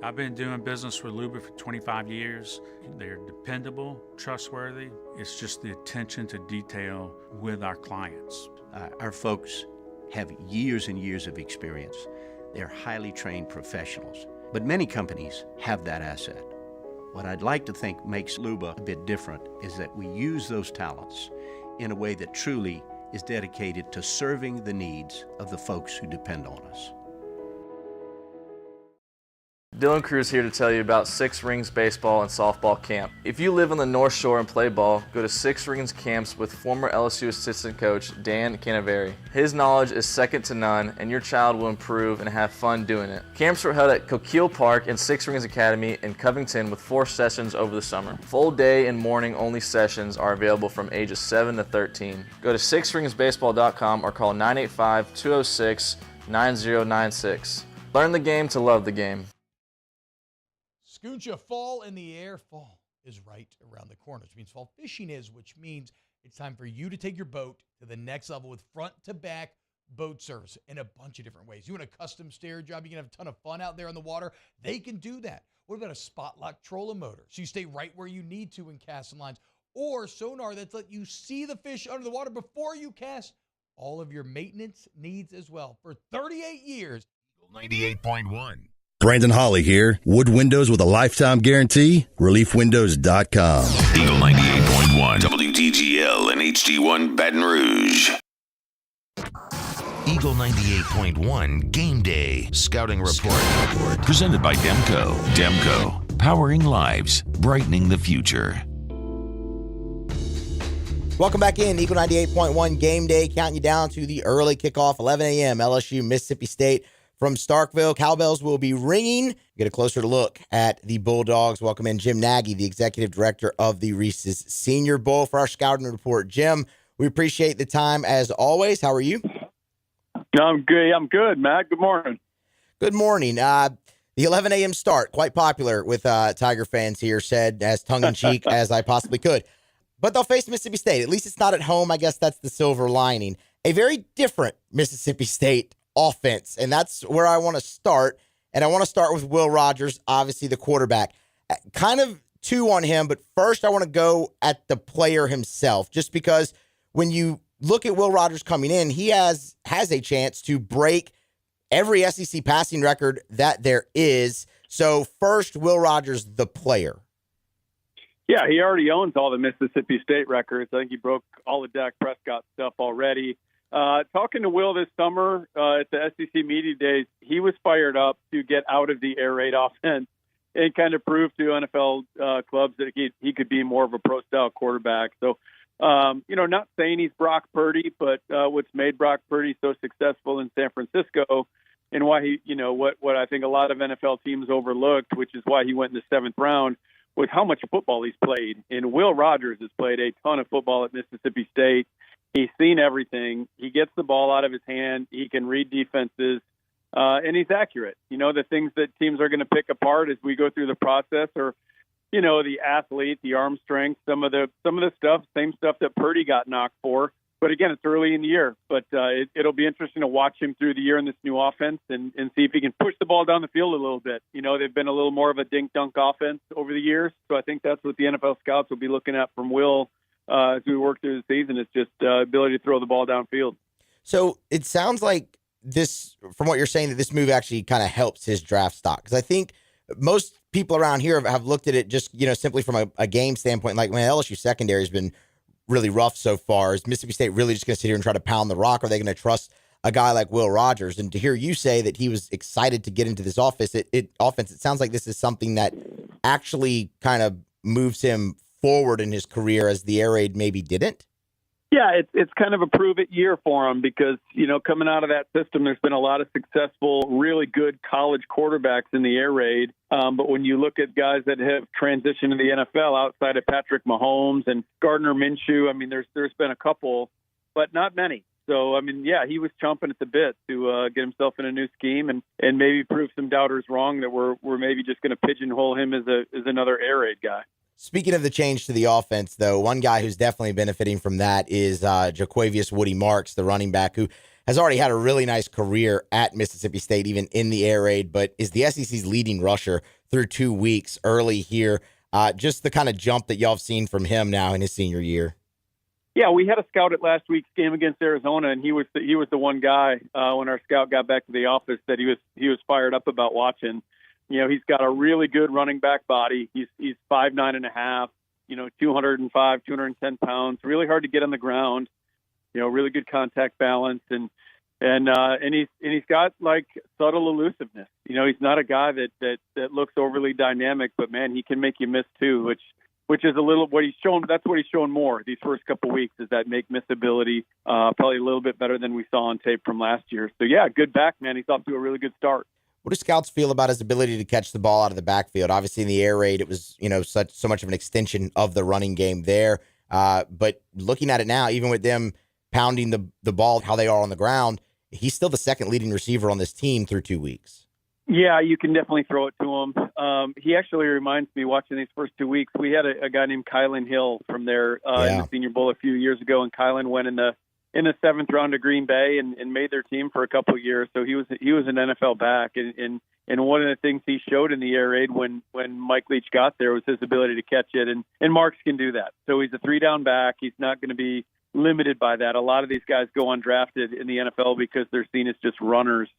I've been doing business with Luba for 25 years. They're dependable, trustworthy. It's just the attention to detail with our clients. Our folks have years and years of experience. They're highly trained professionals. But many companies have that asset. What I'd like to think makes Luba a bit different is that we use those talents in a way that truly is dedicated to serving the needs of the folks who depend on us. Dylan Cruz here to tell you about Six Rings Baseball and Softball Camp. If you live on the North Shore and play ball, go to Six Rings Camps with former LSU assistant coach Dan Canaveri. His knowledge is second to none, and your child will improve and have fun doing it. Camps were held at Coquille Park and Six Rings Academy in Covington with 4 sessions over the summer. Full day and morning only sessions are available from ages 7 to 13. Go to sixringsbaseball.com or call 985-206-9096. Learn the game to love the game. Scooncha, fall in the air. Fall is right around the corner, which means fall fishing is, which means it's time for you to take your boat to the next level with front-to-back boat service in a bunch of different ways. You want a custom stair job, you can have a ton of fun out there on the water. They can do that. What about a spot lock trolling motor? So you stay right where you need to in casting lines. or sonar that's let you see the fish under the water before you cast. All of your maintenance needs as well. For 38 years. 98.1. Brandon Hawley here. Wood windows with a lifetime guarantee. ReliefWindows.com. Eagle 98.1. WTGL and HD1 Baton Rouge. Eagle 98.1 Game Day Scouting Report. Presented by Demco. Demco. Powering lives. Brightening the future. Welcome back in. Eagle 98.1 Game Day, counting you down to the early kickoff, 11 a.m. LSU, Mississippi State from Starkville. Cowbells will be ringing. Get a closer look at the Bulldogs. Welcome in Jim Nagy, the executive director of the Reese's Senior Bowl, for our scouting report. Jim, we appreciate the time as always. How are you? I'm good, Matt. Good morning. Good morning. The 11 a.m. start, quite popular with Tiger fans here, said as tongue-in-cheek as I possibly could. But they'll face Mississippi State. At least it's not at home. I guess that's the silver lining. A very different Mississippi State offense, and that's where I want to start. And I want to start with Will Rogers, obviously the quarterback. Kind of two on him, but first I want to go at the player himself, just because when you look at Will Rogers coming in, he has a chance to break every SEC passing record that there is. So first, Will Rogers, the player. Yeah, he already owns all the Mississippi State records. I think he broke all the Dak Prescott stuff already. Talking to Will this summer at the SEC Media Days, he was fired up to get out of the air raid offense and kind of prove to NFL clubs that he could be more of a pro-style quarterback. So, not saying he's Brock Purdy, but what's made Brock Purdy so successful in San Francisco and why he, what I think a lot of NFL teams overlooked, which is why he went in the 7th round, was how much football he's played. And Will Rogers has played a ton of football at Mississippi State. He's seen everything. He gets the ball out of his hand. He can read defenses, and he's accurate. The things that teams are going to pick apart as we go through the process are, the athlete, the arm strength, some of the stuff, same stuff that Purdy got knocked for. But again, it's early in the year. But it'll be interesting to watch him through the year in this new offense and see if he can push the ball down the field a little bit. They've been a little more of a dink-dunk offense over the years. So I think that's what the NFL scouts will be looking at from Will as we work through the season. It's just ability to throw the ball downfield. So it sounds like this, from what you're saying, that this move actually kind of helps his draft stock. Because I think most people around here have looked at it just, simply from a game standpoint. Like, man, LSU secondary has been really rough so far. Is Mississippi State really just going to sit here and try to pound the rock? Or are they going to trust a guy like Will Rogers? And to hear you say that he was excited to get into this offense, it sounds like this is something that actually kind of moves him forward in his career, as the air raid maybe didn't. Yeah, it's kind of a prove-it year for him because, coming out of that system, there's been a lot of successful, really good college quarterbacks in the air raid. But when you look at guys that have transitioned to the NFL outside of Patrick Mahomes and Gardner Minshew, there's been a couple, but not many. So, he was chomping at the bit to get himself in a new scheme and maybe prove some doubters wrong that we're maybe just going to pigeonhole him as another air raid guy. Speaking of the change to the offense, though, one guy who's definitely benefiting from that is Jaquavius Woody Marks, the running back, who has already had a really nice career at Mississippi State, even in the air raid, but is the SEC's leading rusher through 2 weeks early here. Just the kind of jump that y'all have seen from him now in his senior year. Yeah, we had a scout at last week's game against Arizona, and he was the one guy when our scout got back to the office that he was fired up about watching. He's got a really good running back body. He's 5'9.5", 205, 210 pounds. Really hard to get on the ground. Really good contact balance, and he's got like subtle elusiveness. He's not a guy that looks overly dynamic, but man, he can make you miss too, which is a little what he's shown. That's what he's shown more these first couple weeks, is that make miss ability. Probably a little bit better than we saw on tape from last year. So yeah, good back, man. He's off to a really good start. What do scouts feel about his ability to catch the ball out of the backfield? Obviously, in the air raid, it was so much of an extension of the running game there. But looking at it now, even with them pounding the ball how they are on the ground, he's still the second leading receiver on this team through 2 weeks. Yeah, you can definitely throw it to him. He actually reminds me, watching these first 2 weeks, we had a guy named Kylan Hill from there in the Senior Bowl a few years ago, and Kylan went in the in the 7th round to Green Bay and made their team for a couple of years. So he was an NFL back, and one of the things he showed in the air raid when Mike Leach got there was his ability to catch it, and Marks can do that. So he's a 3-down back. He's not going to be limited by that. A lot of these guys go undrafted in the NFL because they're seen as just runners.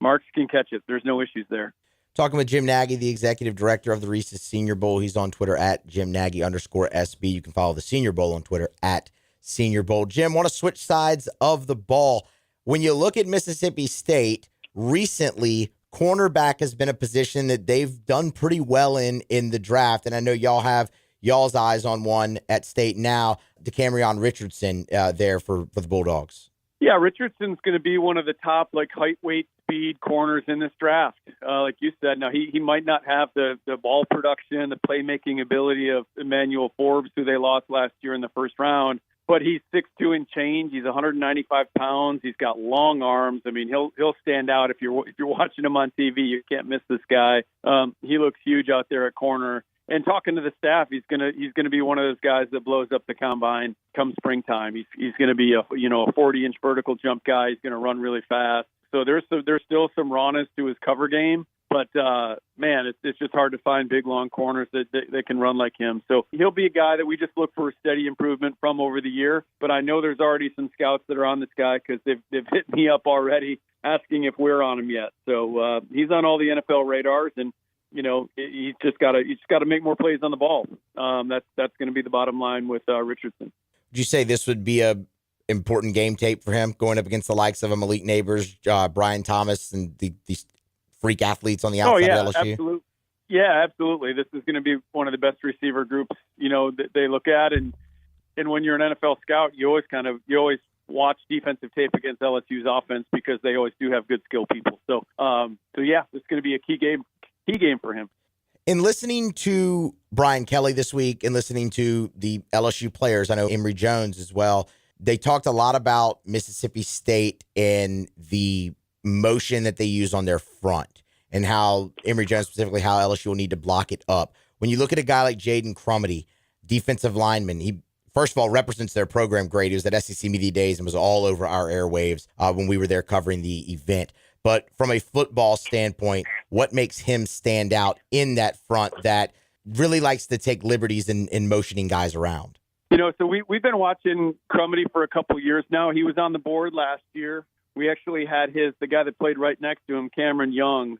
Marks can catch it. There's no issues there. Talking with Jim Nagy, the executive director of the Reese's Senior Bowl. He's on Twitter at JimNagy_SB. You can follow the Senior Bowl on Twitter at Senior Bowl. Jim, want to switch sides of the ball. When you look at Mississippi State, recently, cornerback has been a position that they've done pretty well in the draft. And I know y'all have y'all's eyes on one at State now, DeCamerion Richardson there for the Bulldogs. Yeah, Richardson's going to be one of the top height, weight, speed corners in this draft. Like you said, now he might not have the ball production, the playmaking ability of Emmanuel Forbes, who they lost last year in the first round, but he's 6'2" and change. He's 195 pounds. He's got long arms. I mean, he'll stand out if you're watching him on TV. You can't miss this guy. He looks huge out there at corner. And talking to the staff, he's gonna be one of those guys that blows up the combine come springtime. He's gonna be a 40-inch vertical jump guy. He's gonna run really fast. So there's still some rawness to his cover game, but man, it's just hard to find big long corners that can run like him. So he'll be a guy that we just look for steady improvement from over the year. But I know there's already some scouts that are on this guy because they've hit me up already asking if we're on him yet. So he's on all the NFL radars, and he's just got to make more plays on the ball. That's going to be the bottom line with Richardson. Would you say this would be a important game tape for him going up against the likes of Malik Neighbors, Brian Thomas, and these freak athletes on the outside of LSU? Absolutely. Yeah, absolutely. This is going to be one of the best receiver groups, that they look at. And when you're an NFL scout, you always watch defensive tape against LSU's offense because they always do have good skill people. So yeah, it's going to be a key game for him. In listening to Brian Kelly this week and listening to the LSU players, I know Emory Jones as well, they talked a lot about Mississippi State and the motion that they use on their front and how Emory Jones specifically, how LSU will need to block it up. When you look at a guy like Jaden Crumedy, defensive lineman, he first of all represents their program great. He was at SEC Media Days and was all over our airwaves when we were there covering the event. But from a football standpoint, what makes him stand out in that front that really likes to take liberties in motioning guys around? So we've been watching Crumedy for a couple of years now. He was on the board last year. We actually had the guy that played right next to him, Cameron Young,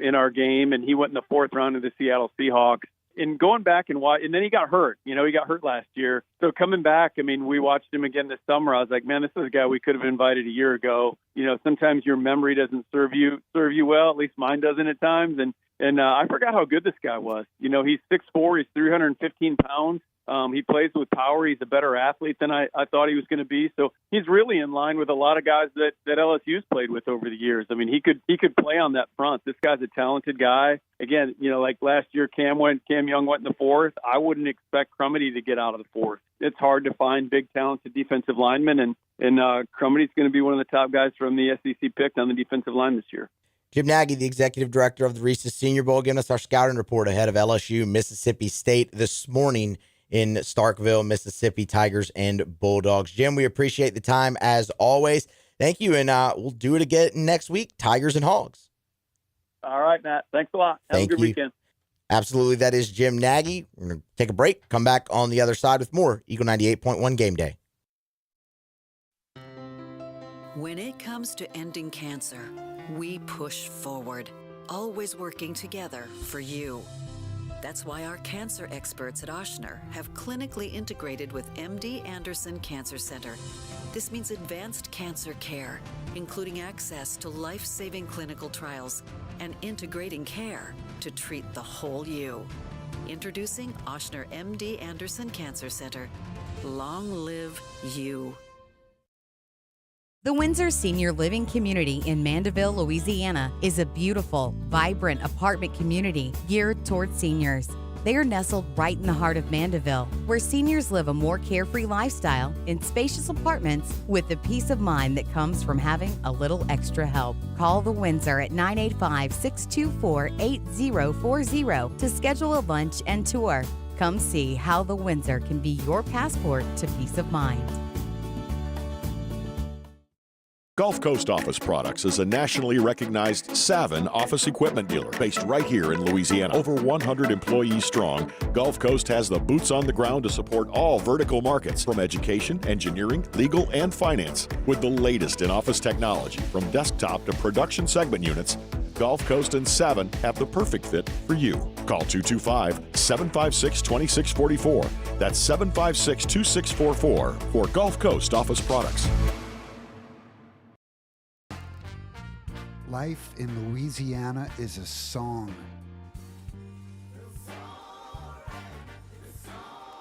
in our game, and he went in the 4th round of the Seattle Seahawks. And going back and then he got hurt. He got hurt last year. So coming back, we watched him again this summer. I was like, man, this is a guy we could have invited a year ago. Sometimes your memory doesn't serve you well. At least mine doesn't at times. And I forgot how good this guy was. He's 6'4", he's 315 pounds. He plays with power. He's a better athlete than I thought he was going to be. So he's really in line with a lot of guys that LSU's played with over the years. He could play on that front. This guy's a talented guy. Again, like last year, Cam Young went in the 4th. I wouldn't expect Crumedy to get out of the 4th. It's hard to find big, talented defensive linemen, and Crumedy's going to be one of the top guys from the SEC picked on the defensive line this year. Jim Nagy, the executive director of the Reese's Senior Bowl, giving us our scouting report ahead of LSU, Mississippi State this morning in Starkville, Mississippi, Tigers and Bulldogs. Jim, we appreciate the time as always. Thank you, and we'll do it again next week, Tigers and Hogs. All right, Matt. Thanks a lot. Have a good weekend. Absolutely. That is Jim Nagy. We're going to take a break, come back on the other side with more Eagle 98.1 Game Day. When it comes to ending cancer, we push forward, always working together for you. That's why our cancer experts at Ochsner have clinically integrated with MD Anderson Cancer Center. This means advanced cancer care, including access to life-saving clinical trials and integrating care to treat the whole you. Introducing Ochsner MD Anderson Cancer Center. Long live you. The Windsor Senior Living Community in Mandeville, Louisiana is a beautiful, vibrant apartment community geared towards seniors. They are nestled right in the heart of Mandeville, where seniors live a more carefree lifestyle in spacious apartments with the peace of mind that comes from having a little extra help. Call the Windsor at 985-624-8040 to schedule a lunch and tour. Come see how the Windsor can be your passport to peace of mind. Gulf Coast Office Products is a nationally recognized Savin office equipment dealer based right here in Louisiana. Over 100 employees strong, Gulf Coast has the boots on the ground to support all vertical markets, from education, engineering, legal, and finance. With the latest in office technology, from desktop to production segment units, Gulf Coast and Savin have the perfect fit for you. Call 225-756-2644. That's 756-2644 for Gulf Coast Office Products. Life in Louisiana is a song.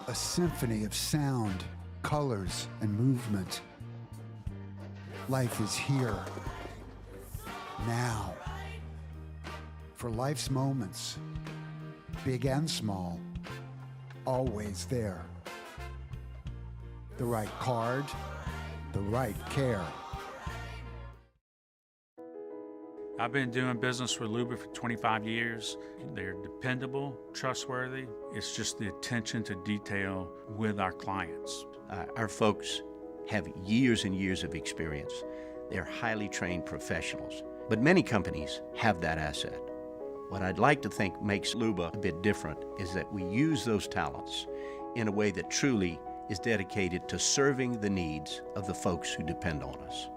A symphony of sound, colors, and movement. Life is here, now. For life's moments, big and small, always there. The right card, the right care. I've been doing business with Luba for 25 years. They're dependable, trustworthy. It's just the attention to detail with our clients. Our folks have years and years of experience. They're highly trained professionals. But many companies have that asset. What I'd like to think makes Luba a bit different is that we use those talents in a way that truly is dedicated to serving the needs of the folks who depend on us.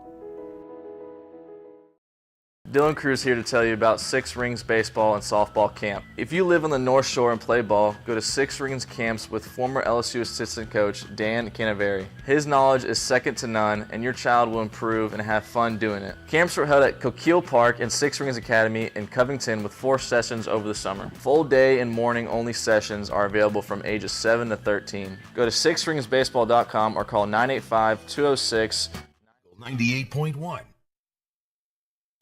Dylan Cruz here to tell you about Six Rings Baseball and Softball Camp. If you live on the North Shore and play ball, go to Six Rings Camps with former LSU assistant coach Dan Canaveri. His knowledge is second to none, and your child will improve and have fun doing it. Camps were held at Coquille Park and Six Rings Academy in Covington with 4 sessions over the summer. Full day and morning only sessions are available from ages 7 to 13. Go to sixringsbaseball.com or call 985-206 98.1.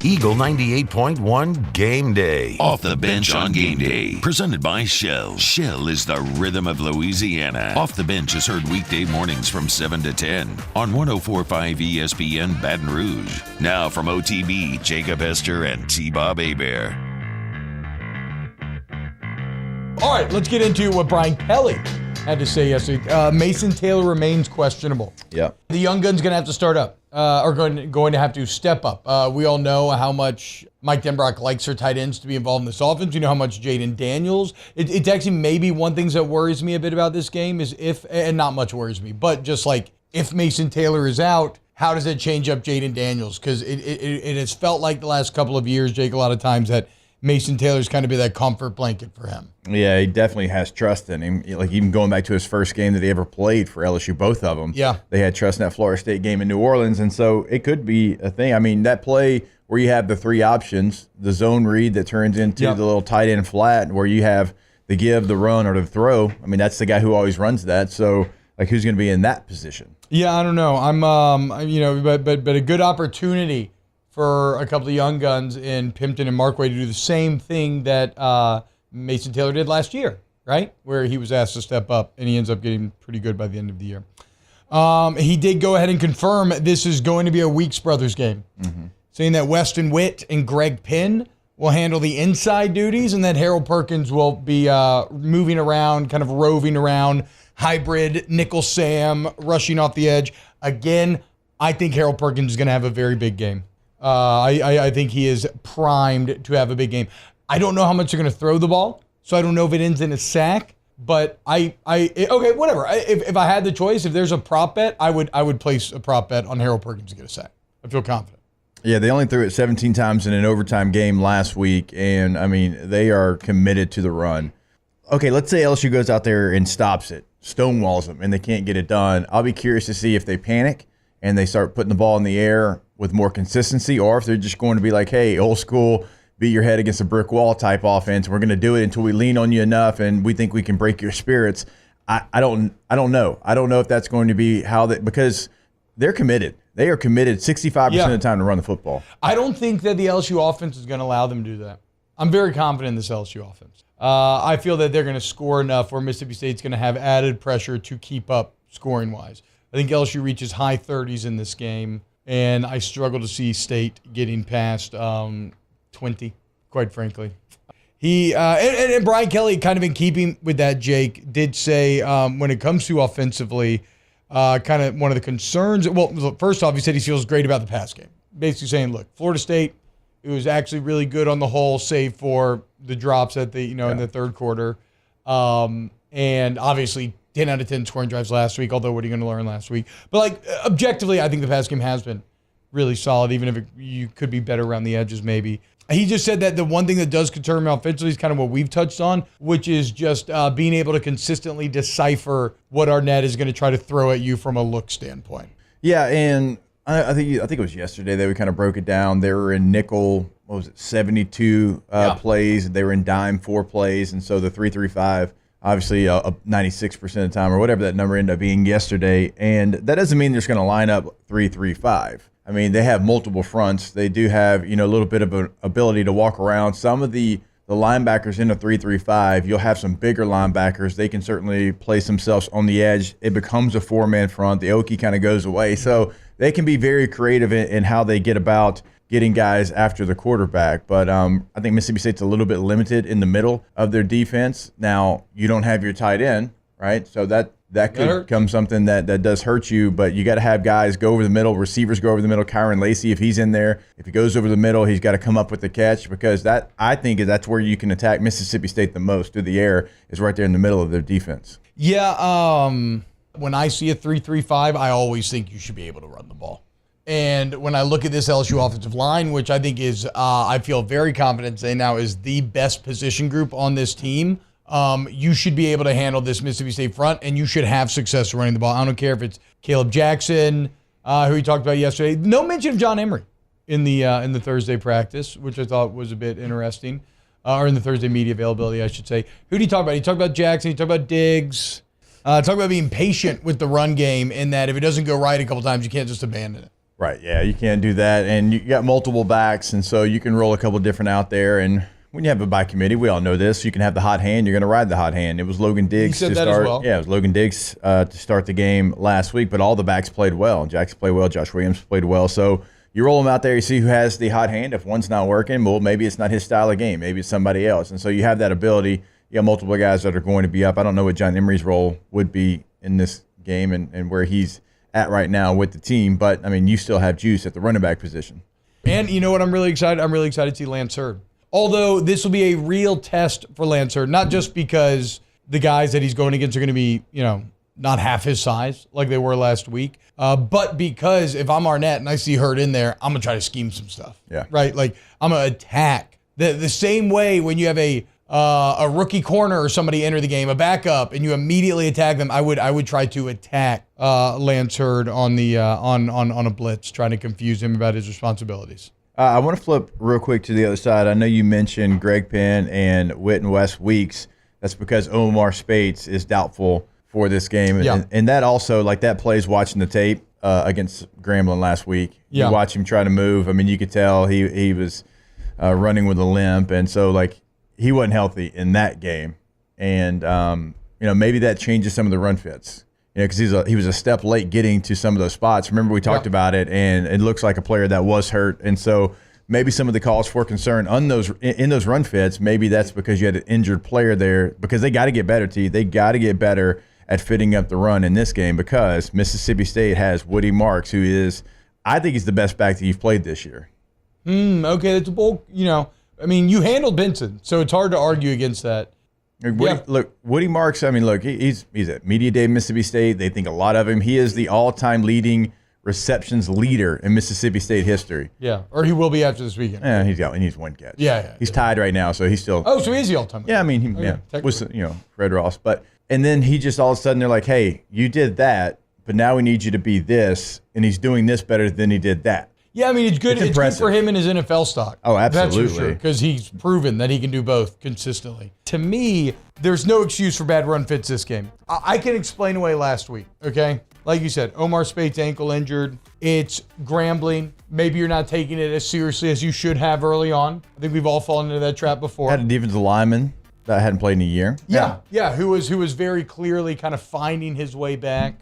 Eagle 98.1 Game Day. Off the bench on Game Day. Presented by Shell. Shell is the rhythm of Louisiana. Off the Bench is heard weekday mornings from 7 to 10 on 104.5 ESPN Baton Rouge. Now from OTB, Jacob Hester and T-Bob Hebert. All right, let's get into what Brian Kelly had to say yesterday. Mason Taylor remains questionable. Yeah. The young gun's going to have to start up, or going to have to step up. We all know how much Mike Denbrock likes her tight ends to be involved in this offense. You know how much Jaden Daniels. It's actually maybe one thing that worries me a bit about this game is and not much worries me, but just like if Mason Taylor is out, how does it change up Jaden Daniels? Because it has felt like the last couple of years, Jake, a lot of times that Mason Taylor's kind of be that comfort blanket for him. Yeah, he definitely has trust in him. Like even going back to his first game that he ever played for LSU, both of them. Yeah. They had trust in that Florida State game in New Orleans, and so it could be a thing. I mean, that play where you have the 3 options, the zone read that turns into the little tight end flat, where you have the give, the run, or the throw. I mean, that's the guy who always runs that. So, like, who's going to be in that position? Yeah, I don't know. I'm, but a good opportunity for a couple of young guns in Pimpton and Markway to do the same thing that Mason Taylor did last year, right? Where he was asked to step up, and he ends up getting pretty good by the end of the year. He did go ahead and confirm this is going to be a Weeks Brothers game, saying that Weston Witt and Greg Penn will handle the inside duties, and that Harold Perkins will be moving around, kind of roving around, hybrid, nickel Sam, rushing off the edge. Again, I think Harold Perkins is going to have a very big game. I think he is primed to have a big game. I don't know how much they're going to throw the ball, so I don't know if it ends in a sack. But okay, whatever. If I had the choice, if there's a prop bet, I would place a prop bet on Harold Perkins to get a sack. I feel confident. Yeah, they only threw it 17 times in an overtime game last week, and I mean they are committed to the run. Okay, let's say LSU goes out there and stops it, stonewalls them, and they can't get it done. I'll be curious to see if they panic and they start putting the ball in the air with more consistency, or if they're just going to be like, hey, old school, beat your head against a brick wall type offense. We're going to do it until we lean on you enough and we think we can break your spirits. I don't know. I don't know if that's going to be how that, because they're committed. They are committed 65% of the time to run the football. I don't think that the LSU offense is going to allow them to do that. I'm very confident in this LSU offense. I feel that they're going to score enough where Mississippi State's going to have added pressure to keep up scoring-wise. I think LSU reaches high 30s in this game, and I struggle to see State getting past 20, quite frankly. And Brian Kelly, kind of in keeping with that, Jake, did say when it comes to offensively, kind of one of the concerns. Well, first off, he said he feels great about the pass game. basically saying, look, Florida State, it was actually really good on the whole, save for the drops at the in the third quarter. And obviously 10 out of 10 scoring drives last week, although what are you going to learn last week? But like objectively, I think the pass game has been really solid, even if you could be better around the edges maybe. He just said that the one thing that does concern him offensively is kind of what we've touched on, which is just being able to consistently decipher what Arnett is going to try to throw at you from a look standpoint. Yeah, and I think it was yesterday that we kind of broke it down. They were in nickel, 72 plays. They were in dime 4 plays, and so the 3-3-5, obviously 96% of the time or whatever that number ended up being yesterday. And that doesn't mean they're just going to line up 3-3-5. I mean, they have multiple fronts. They do have, a little bit of an ability to walk around. Some of the linebackers in a 3-3-5, you'll have some bigger linebackers. They can certainly place themselves on the edge. It becomes a 4-man front. The Okie kind of goes away. So they can be very creative in how they get about getting guys after the quarterback. But I think Mississippi State's a little bit limited in the middle of their defense. Now, you don't have your tight end, right? So that could become something that does hurt you, but you got to have guys go over the middle, receivers go over the middle. Kyron Lacey, if he's in there, if he goes over the middle, he's got to come up with the catch, because I think that's where you can attack Mississippi State the most through the air, is right there in the middle of their defense. Yeah, when I see a 3-3-5, I always think you should be able to run the ball. And when I look at this LSU offensive line, which I think is, I feel very confident saying now is the best position group on this team, you should be able to handle this Mississippi State front, and you should have success running the ball. I don't care if it's Caleb Jackson, who we talked about yesterday. No mention of John Emery in the Thursday practice, which I thought was a bit interesting, or in the Thursday media availability, I should say. Who did he talk about? He talked about Jackson. He talked about Diggs. Talk about being patient with the run game, in that if it doesn't go right a couple times, you can't just abandon it. Right, yeah, you can't do that. And you got multiple backs, and so you can roll a couple different out there. And when you have a bye committee, we all know this, you can have the hot hand, you're going to ride the hot hand. It was Logan Diggs to start. As well. Yeah, it was Logan Diggs to start the game last week, but all the backs played well. Jackson played well, Josh Williams played well. So you roll them out there, you see who has the hot hand. If one's not working, well, maybe it's not his style of game. Maybe it's somebody else. And so you have that ability. You got multiple guys that are going to be up. I don't know what John Emery's role would be in this game and where he's at right now with the team, but I mean, you still have juice at the running back position. And you know what? I'm really excited to see Lance Hurd. Although this will be a real test for Lance Hurd, not just because the guys that he's going against are going to be, not half his size like they were last week, but because if I'm Arnett and I see Hurd in there, I'm gonna try to scheme some stuff. Yeah. Right. Like I'm gonna attack the same way when you have a rookie corner or somebody enter the game, a backup, and you immediately attack them. I would try to attack Lance Hurd on the on a blitz, trying to confuse him about his responsibilities. I want to flip real quick to the other side. I know you mentioned Greg Penn and Whit and Wes Weeks. That's because Omar Spates is doubtful for this game, and that also, like, that plays watching the tape against Grambling last week. You watch him try to move. I mean, you could tell he was running with a limp, and so like, he wasn't healthy in that game, and maybe that changes some of the run fits. Because he was a step late getting to some of those spots. Remember, we talked about it, and it looks like a player that was hurt, and so maybe some of the calls for concern on in those run fits. Maybe that's because you had an injured player there, because they got to get better. They got to get better at fitting up the run in this game, because Mississippi State has Woody Marks, who is, I think, he's the best back that you've played this year. Okay, that's a bold. I mean, you handled Benson, so it's hard to argue against that. Woody Marks, I mean, look, he's at Media Day Mississippi State. They think a lot of him. He is the all-time leading receptions leader in Mississippi State history. Yeah, or he will be after this weekend. Yeah, he's one catch. Yeah. He's tied right now, so he's still. Oh, so he is the all-time. Yeah, I mean, was Fred Ross, and then he just all of a sudden they're like, hey, you did that, but now we need you to be this, and he's doing this better than he did that. Yeah, I mean, it's good for him and his NFL stock. Oh, absolutely. That's for sure, because he's proven that he can do both consistently. To me, there's no excuse for bad run fits this game. I can explain away last week, okay? Like you said, Omar Spates ankle injured. It's Grambling. Maybe you're not taking it as seriously as you should have early on. I think we've all fallen into that trap before. Had a defensive lineman that hadn't played in a year. Yeah, who was very clearly kind of finding his way back.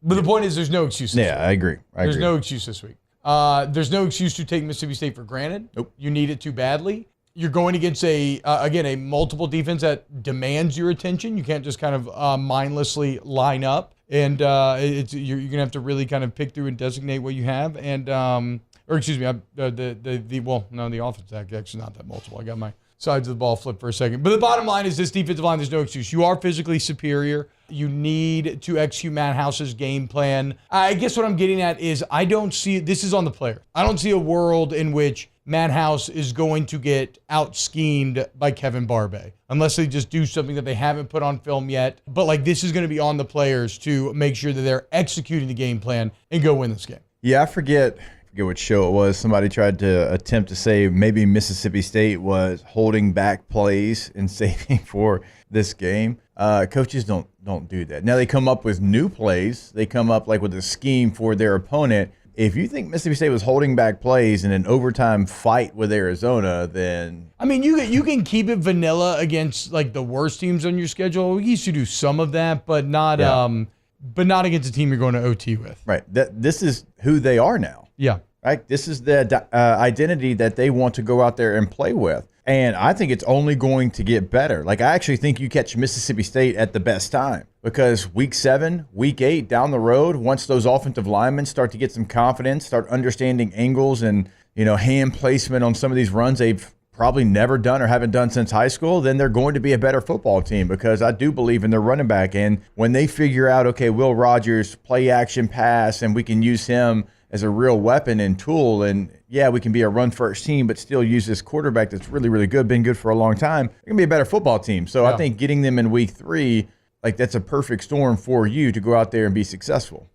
But the point is, there's no excuse this week. I agree. There's no excuse this week. There's no excuse to take Mississippi State for granted. Nope. You need it too badly. You're going against a multiple defense that demands your attention. You can't just kind of mindlessly line up, and you're going to have to really kind of pick through and designate what you have. And Or excuse me, the offense actually not that multiple. I got my sides of the ball flipped for a second. But the bottom line is this defensive line, there's no excuse. You are physically superior. You need to execute Matt House's game plan. I guess what I'm getting at is I don't see, this is on the player. I don't see a world in which Matt House is going to get out-schemed by Kevin Barbay unless they just do something that they haven't put on film yet. But like this is going to be on the players to make sure that they're executing the game plan and go win this game. Yeah, I forget what show it was. Somebody tried to attempt to say maybe Mississippi State was holding back plays and saving for this game. Coaches don't do that. Now they come up with new plays. They come up like with a scheme for their opponent. If you think Mississippi State was holding back plays in an overtime fight with Arizona, then I mean, you can keep it vanilla against like the worst teams on your schedule. We used to do some of that, but not against a team you're going to OT with. Right. This is who they are now. Yeah. Right. This is the identity that they want to go out there and play with. And I think it's only going to get better. Like, I actually think you catch Mississippi State at the best time because week 7, week 8 down the road, once those offensive linemen start to get some confidence, start understanding angles and, hand placement on some of these runs they've probably never done or haven't done since high school, then they're going to be a better football team because I do believe in their running back. And when they figure out, okay, Will Rogers, play action pass, and we can use him as a real weapon and tool, and yeah, we can be a run-first team, but still use this quarterback that's really, really good, been good for a long time, they're going to be a better football team. So I think getting them in week 3, like that's a perfect storm for you to go out there and be successful.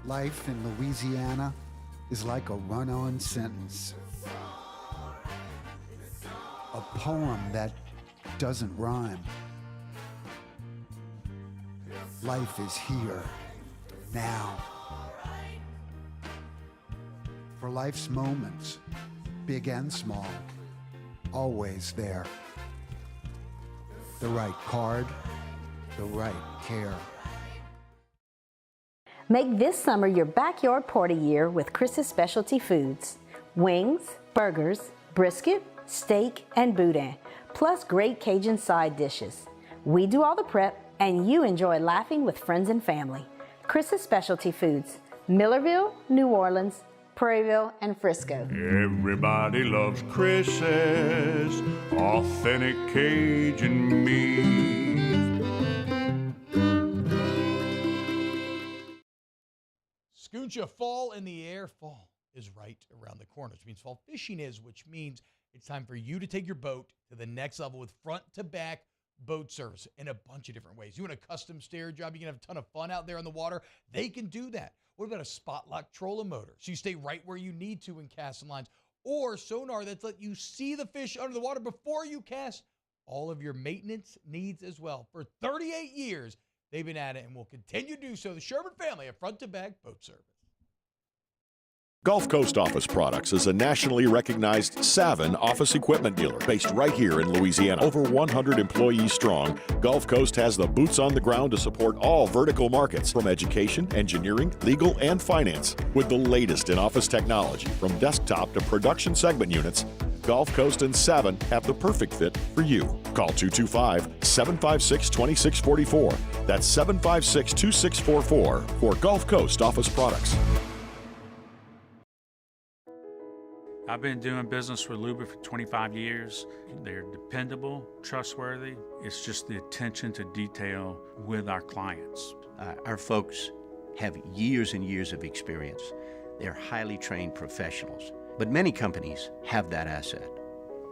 Life in Louisiana is like a run-on sentence. A poem that doesn't rhyme. Life is here, now. For life's moments, big and small, always there. The right card, the right care. Make this summer your backyard party year with Chris's Specialty Foods. Wings, burgers, brisket, steak, and boudin, plus great Cajun side dishes. We do all the prep, and you enjoy laughing with friends and family. Chris's Specialty Foods, Millerville, New Orleans, Prairieville, and Frisco. Everybody loves Chris's authentic Cajun meat. Scooncha fall in the air. Fall is right around the corner, which means fall fishing is, which means it's time for you to take your boat to the next level with front-to-back boat service in a bunch of different ways. You want a custom stair job, you can have a ton of fun out there on the water. They can do that. What about a spot lock trolling motor? So you stay right where you need to in casting lines. Or sonar that's let you see the fish under the water before you cast. All of your maintenance needs as well. For 38 years, they've been at it and will continue to do so. The Sherman family of front-to-back boat service. Gulf Coast Office Products is a nationally recognized Savin office equipment dealer based right here in Louisiana. Over 100 employees strong, Gulf Coast has the boots on the ground to support all vertical markets from education, engineering, legal, and finance. With the latest in office technology from desktop to production segment units, Gulf Coast and Savin have the perfect fit for you. Call 225-756-2644. That's 756-2644 for Gulf Coast Office Products. I've been doing business with Luba for 25 years. They're dependable, trustworthy. It's just the attention to detail with our clients. Our folks have years and years of experience. They're highly trained professionals. But many companies have that asset.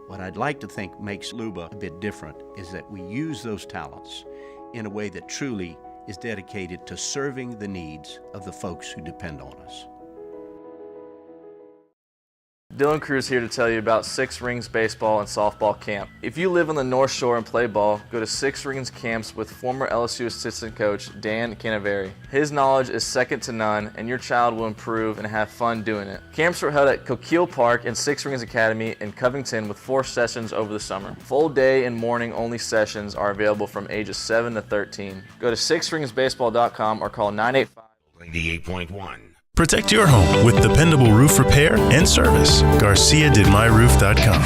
What I'd like to think makes Luba a bit different is that we use those talents in a way that truly is dedicated to serving the needs of the folks who depend on us. Dylan Cruz here to tell you about Six Rings Baseball and Softball Camp. If you live on the North Shore and play ball, go to Six Rings Camps with former LSU assistant coach Dan Canaveri. His knowledge is second to none, and your child will improve and have fun doing it. Camps were held at Coquille Park and Six Rings Academy in Covington with 4 sessions over the summer. Full day and morning only sessions are available from ages 7 to 13. Go to sixringsbaseball.com or call 985-98.1. Protect your home with dependable roof repair and service. GarciaDidMyRoof.com.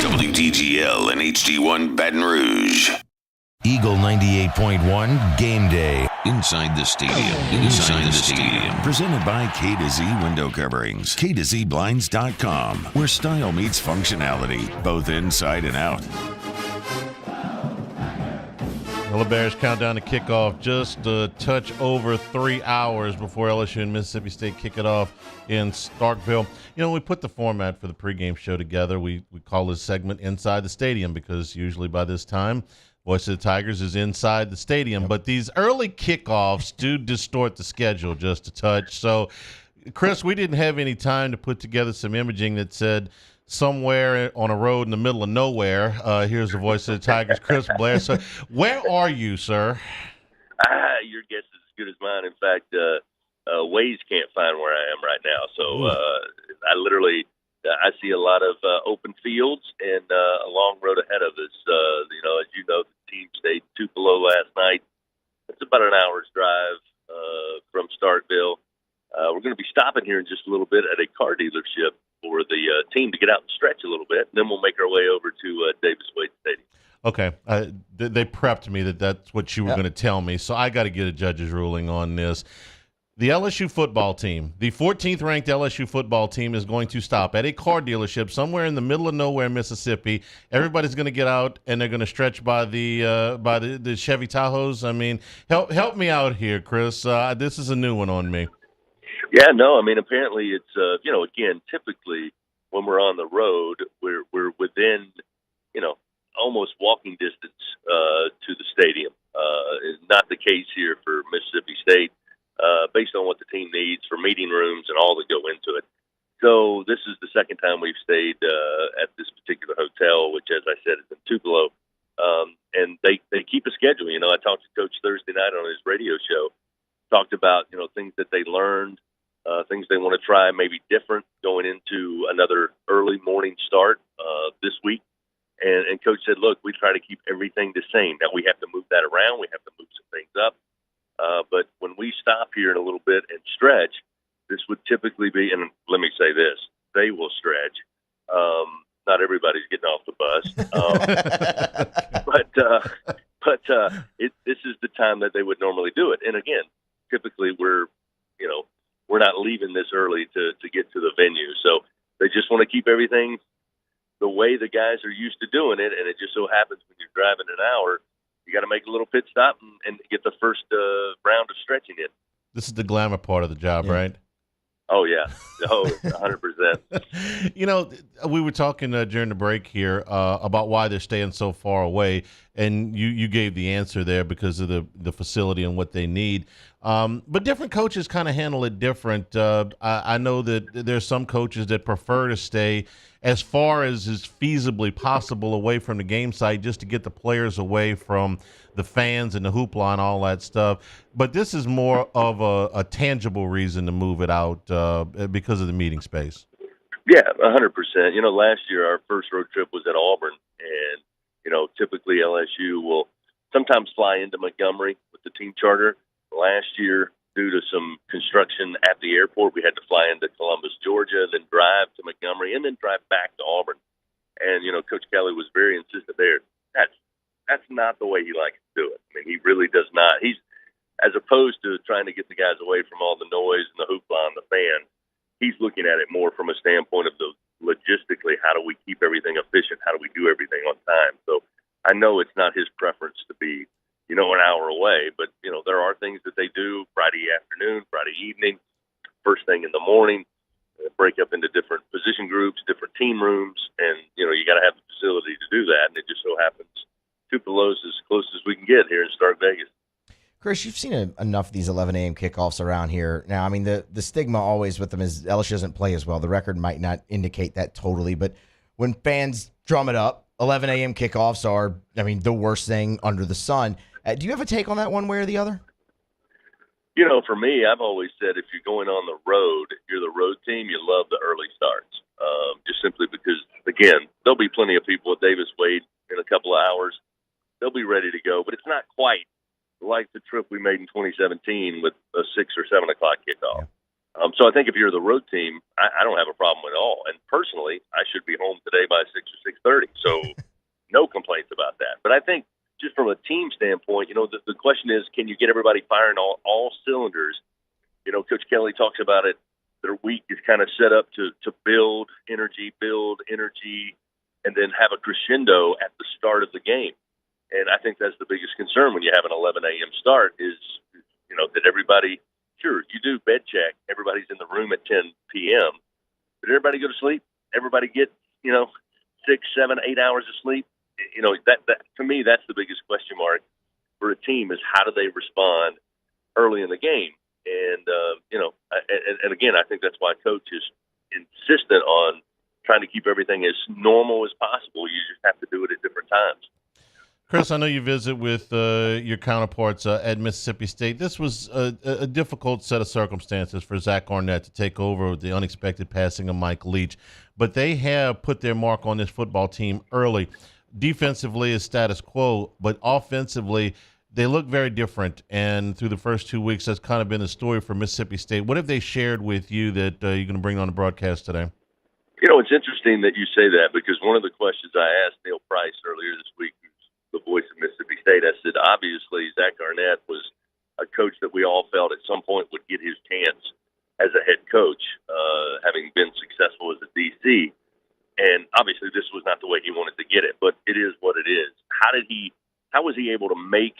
WTGL and HD1 Baton Rouge. Eagle 98.1 Game Day. Inside the stadium. Inside the stadium. Presented by K to Z Window Coverings. K to Z Blinds.com, where style meets functionality, both inside and out. Well, the Bears count down to kickoff just a touch over 3 hours before LSU and Mississippi State kick it off in Starkville. You know, we put the format for the pregame show together. We call this segment Inside the Stadium because usually by this time, Voice of the Tigers is inside the stadium. But these early kickoffs do distort the schedule just a touch. So, Chris, we didn't have any time to put together some imaging that said somewhere on a road in the middle of nowhere. Here's the Voice of the Tigers, Chris Blair. So, where are you, sir? Your guess is as good as mine. In fact, Waze can't find where I am right now. So I literally I see a lot of open fields and a long road ahead of us. As you know, the team stayed Tupelo last night. It's about an hour's drive from Starkville. We're going to be stopping here in just a little bit at a car dealership for the team to get out and stretch a little bit. And then we'll make our way over to Davis Wade Stadium. Okay. They prepped me that's what you were going to tell me, so I got to get a judge's ruling on this. The LSU football team, the 14th ranked LSU football team, is going to stop at a car dealership somewhere in the middle of nowhere, Mississippi. Everybody's going to get out and they're going to stretch by the Chevy Tahoes. I mean, help me out here, Chris. This is a new one on me. Yeah, no, I mean, apparently it's again, typically when we're on the road, we're within almost walking distance to the stadium. It's not the case here for Mississippi State. Based on what the team needs for meeting rooms and all that go into it. So this is the second time we've stayed at this particular hotel, which, as I said, is in Tupelo. And they keep a schedule. I talked to Coach Thursday night on his radio show, talked about, things that they learned, things they want to try maybe different going into another early morning start this week. And Coach said, look, we try to keep everything the same. Now, we have to move that around. We have to move some things up. But when we stop here in a little bit and stretch, this would typically be, and let me say this, they will stretch. Not everybody's getting off the bus. This is the time that they would normally do it. And again, typically we're not leaving this early to get to the venue. So they just want to keep everything the way the guys are used to doing it. And it just so happens when you're driving an hour, you got to make a little pit stop and get the first round of stretching in. This is the glamour part of the job, right? Oh, yeah. Oh, 100%. We were talking during the break here about why they're staying so far away, and you gave the answer there because of the facility and what they need. But different coaches kind of handle it different. I know that there's some coaches that prefer to stay as far as is feasibly possible away from the game site just to get the players away from the fans and the hoopla and all that stuff. But this is more of a tangible reason to move it out because of the meeting space. Yeah, 100%. Last year our first road trip was at Auburn, and, typically LSU will sometimes fly into Montgomery with the team charter. Last year, due to some construction at the airport, we had to fly into Columbus, Georgia, then drive to Montgomery, and then drive back to Auburn. And, Coach Kelly was very insistent there. That's not the way he likes to do it. I mean, he really does not. He's, as opposed to trying to get the guys away from all the noise and the hoopla and the fan, he's looking at it more from a standpoint of the logistically, how do we keep everything efficient? How do we do everything on time? So I know it's not his preference to be, an hour away, but, there are things that they do Friday afternoon, Friday evening, first thing in the morning, break up into different position groups, different team rooms, and, you got to have the facility to do that. And it just so happens Tupelo's as close as we can get here in Stark Vegas. Chris, you've seen enough of these 11 a.m. kickoffs around here. Now, I mean, the stigma always with them is LSU doesn't play as well. The record might not indicate that totally, but when fans drum it up, 11 a.m. kickoffs are, the worst thing under the sun. Do you have a take on that one way or the other? For me, I've always said if you're going on the road, if you're the road team, you love the early starts. Just simply because, again, there'll be plenty of people at Davis Wade in a couple of hours. They'll be ready to go, but it's not quite like the trip we made in 2017 with a 6 or 7 o'clock kickoff. Yeah. So I think if you're the road team, I don't have a problem at all. And personally, I should be home today by 6 or 6:30. So no complaints about that. But I think just from a team standpoint, the question is, can you get everybody firing all cylinders? Coach Kelly talks about it. Their week is kind of set up to build energy, and then have a crescendo at the start of the game. And I think that's the biggest concern when you have an 11 a.m. start is, that everybody, sure, you do bed check. Everybody's in the room at 10 p.m. Did everybody go to sleep? Everybody get, 6, 7, 8 hours of sleep? That to me, that's the biggest question mark for a team is how do they respond early in the game? And, and again, I think that's why Coach is insistent on trying to keep everything as normal as possible. You just have to do it at different times. Chris, I know you visit with your counterparts at Mississippi State. This was a difficult set of circumstances for Zach Arnett to take over with the unexpected passing of Mike Leach. But they have put their mark on this football team early. Defensively is status quo, but offensively they look very different. And through the first 2 weeks, that's kind of been the story for Mississippi State. What have they shared with you that you're going to bring on the broadcast today? It's interesting that you say that because one of the questions I asked Neil Price earlier this week, the voice of Mississippi State, I said, obviously, Zach Arnett was a coach that we all felt at some point would get his chance as a head coach, having been successful as a DC. And obviously, this was not the way he wanted to get it, but it is what it is. How was he able to make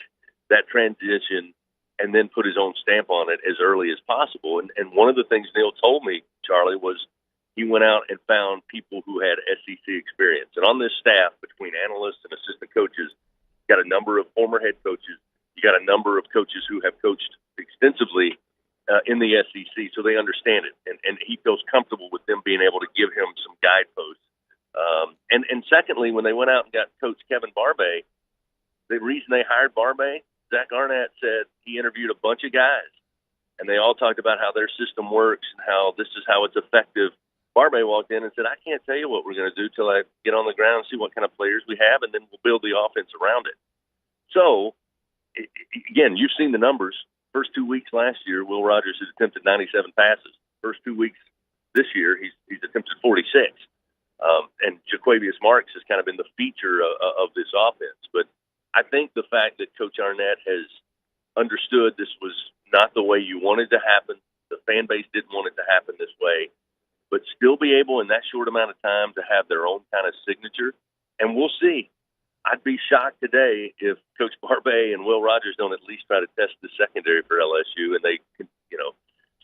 that transition and then put his own stamp on it as early as possible? And one of the things Neil told me, Charlie, was he went out and found people who had SEC experience. And on this staff, between analysts and assistant coaches, you got a number of former head coaches. You got a number of coaches who have coached extensively in the SEC, so they understand it. And he feels comfortable with them being able to give him some guideposts. And secondly, when they went out and got Coach Kevin Barbay, the reason they hired Barbay, Zach Arnett said he interviewed a bunch of guys, and they all talked about how their system works and how this is how it's effective. Barbay walked in and said, I can't tell you what we're going to do till I get on the ground and see what kind of players we have, and then we'll build the offense around it. So, again, you've seen the numbers. First 2 weeks last year, Will Rogers has attempted 97 passes. First 2 weeks this year, he's attempted 46. And Jaquavius Marks has kind of been the feature of this offense. But I think the fact that Coach Arnett has understood this was not the way you wanted to happen, the fan base didn't want it to happen this way, but still be able in that short amount of time to have their own kind of signature. And we'll see. I'd be shocked today if Coach Barbay and Will Rogers don't at least try to test the secondary for LSU, and they can,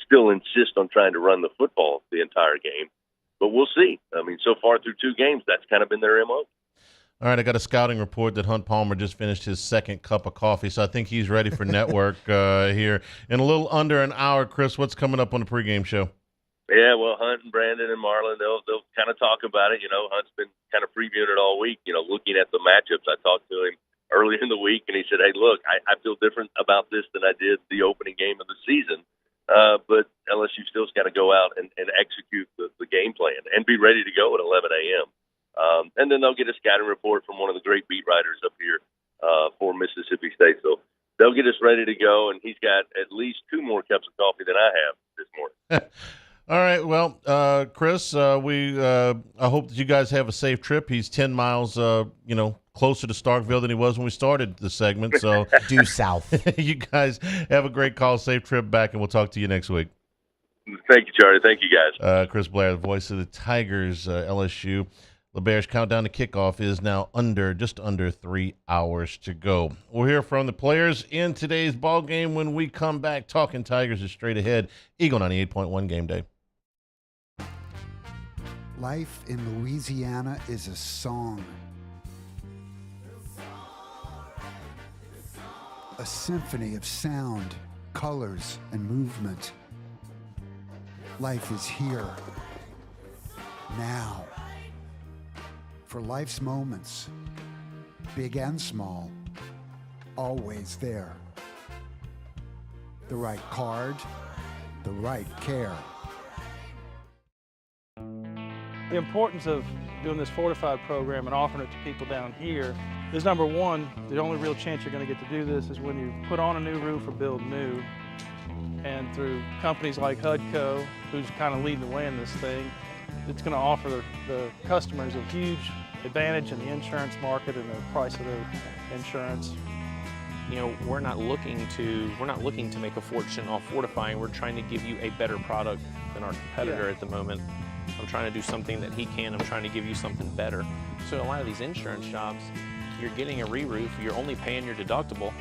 still insist on trying to run the football the entire game. But we'll see. I mean, so far through 2 games, that's kind of been their MO. All right, I got a scouting report that Hunt Palmer just finished his second cup of coffee, so I think he's ready for network here. In a little under an hour, Chris, what's coming up on the pregame show? Yeah, well, Hunt and Brandon and Marlon, they'll kind of talk about it. Hunt's been kind of previewing it all week, looking at the matchups. I talked to him early in the week, and he said, hey, look, I feel different about this than I did the opening game of the season. But LSU still's got to go out and execute the game plan and be ready to go at 11 a.m. And then they'll get a scouting report from one of the great beat writers up here for Mississippi State. So they'll get us ready to go, and he's got at least 2 more cups of coffee than I have this morning. All right, well, Chris, I hope that you guys have a safe trip. He's 10 miles, closer to Starkville than he was when we started the segment. So due south. You guys have a great call, safe trip back, and we'll talk to you next week. Thank you, Charlie. Thank you, guys. Chris Blair, the voice of the Tigers, LSU. LeBear's countdown to kickoff is now just under 3 hours to go. We'll hear from the players in today's ball game when we come back. Talking Tigers is straight ahead. Eagle 98.1 Game Day. Life in Louisiana is a song. A symphony of sound, colors, and movement. Life is here, now. For life's moments, big and small, always there. The right card, the right care. The importance of doing this fortified program and offering it to people down here is, number one, the only real chance you're going to get to do this is when you put on a new roof or build new. And through companies like HUDCO, who's kind of leading the way in this thing, it's going to offer the customers a huge advantage in the insurance market and the price of their insurance. You know, we're not looking to make a fortune off fortifying. We're trying to give you a better product than our competitor at the moment. I'm trying to do something that he can. I'm trying to give you something better. So a lot of these insurance shops, you're getting a re-roof, you're only paying your deductible.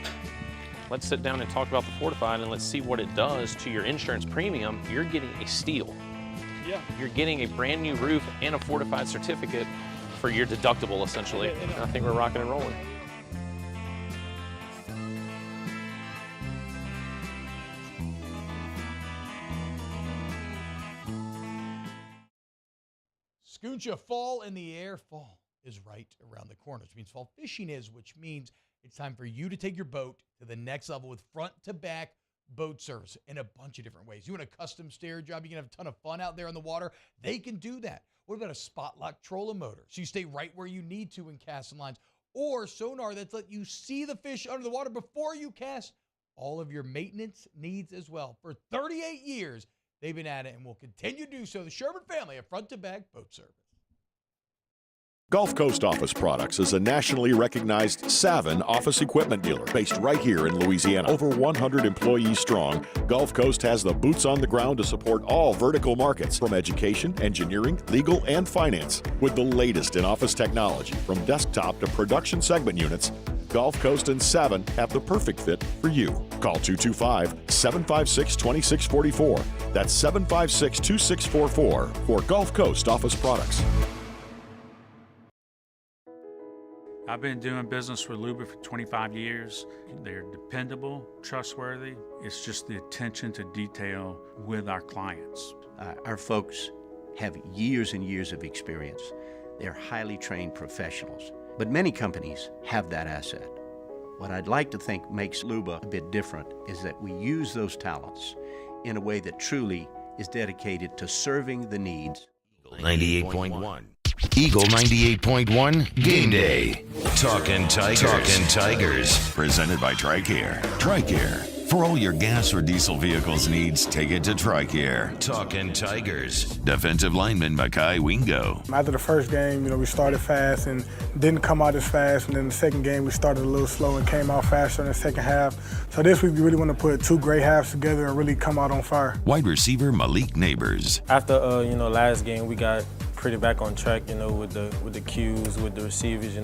Let's sit down and talk about the fortified and let's see what it does to your insurance premium. You're getting a steal. Yeah. You're getting a brand new roof and a fortified certificate for your deductible, essentially. I think we're rocking and rolling. Scooncha, fall in the air. Fall is right around the corner, which means fall fishing is, which means it's time for you to take your boat to the next level with front-to-back boat service in a bunch of different ways. You want a custom stair job, you can have a ton of fun out there on the water. They can do that. What about a spot lock trolling motor? So you stay right where you need to in casting lines. Or sonar that's let you see the fish under the water before you cast. All of your maintenance needs as well. For 38 years, they've been at it and will continue to do so. The Sherman family of front-to-back boat service. Gulf Coast Office Products is a nationally recognized Savin office equipment dealer based right here in Louisiana. Over 100 employees strong, Gulf Coast has the boots on the ground to support all vertical markets from education, engineering, legal, and finance. With the latest in office technology from desktop to production segment units, Gulf Coast and Savin have the perfect fit for you. Call 225-756-2644. That's 756-2644 for Gulf Coast Office Products. I've been doing business with Luba for 25 years. They're dependable, trustworthy. It's just the attention to detail with our clients. Our folks have years and years of experience. They're highly trained professionals. But many companies have that asset. What I'd like to think makes Luba a bit different is that we use those talents in a way that truly is dedicated to serving the needs. 98.1. Eagle 98.1 Game Day. Talkin' Tigers. Talkin' Tigers. Presented by TRICARE. TRICARE. For all your gas or diesel vehicles needs, take it to TRICARE. Talkin' Tigers. Defensive lineman Makai Wingo. After the first game, we started fast and didn't come out as fast. And then the second game, we started a little slow and came out faster in the second half. So this week, we really want to put two great halves together and really come out on fire. Wide receiver Malik Neighbors. After last game, we got pretty back on track, with the cues, with the receivers,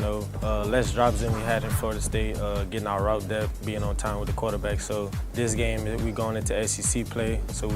less drops than we had in Florida State, getting our route depth, being on time with the quarterback. So this game, we going into SEC play. So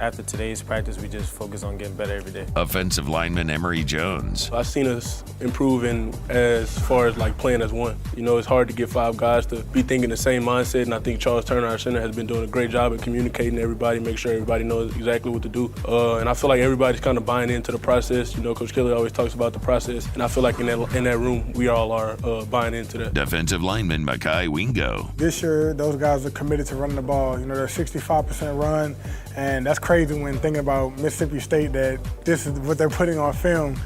after today's practice, we just focus on getting better every day. Offensive lineman Emory Jones. I've seen us improving as far as playing as one. It's hard to get five guys to be thinking the same mindset, and I think Charles Turner, our center, has been doing a great job at communicating to everybody, make sure everybody knows exactly what to do. And I feel like everybody's kind of buying into the process. Coach Kelly always talks about the process, and I feel like in that room, we all are buying into that. Defensive lineman Makai Wingo. This year, those guys are committed to running the ball. They're 65% run, and that's crazy when thinking about Mississippi State that this is what they're putting on film.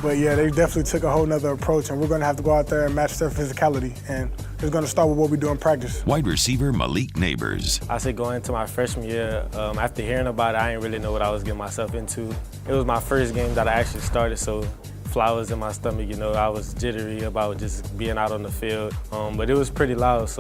But yeah, they definitely took a whole nother approach, and we're going to have to go out there and match their physicality. And it's going to start with what we do in practice. Wide receiver Malik Neighbors. I said going into my freshman year, after hearing about it, I didn't really know what I was getting myself into. It was my first game that I actually started, so flowers in my stomach, I was jittery about just being out on the field. But it was pretty loud,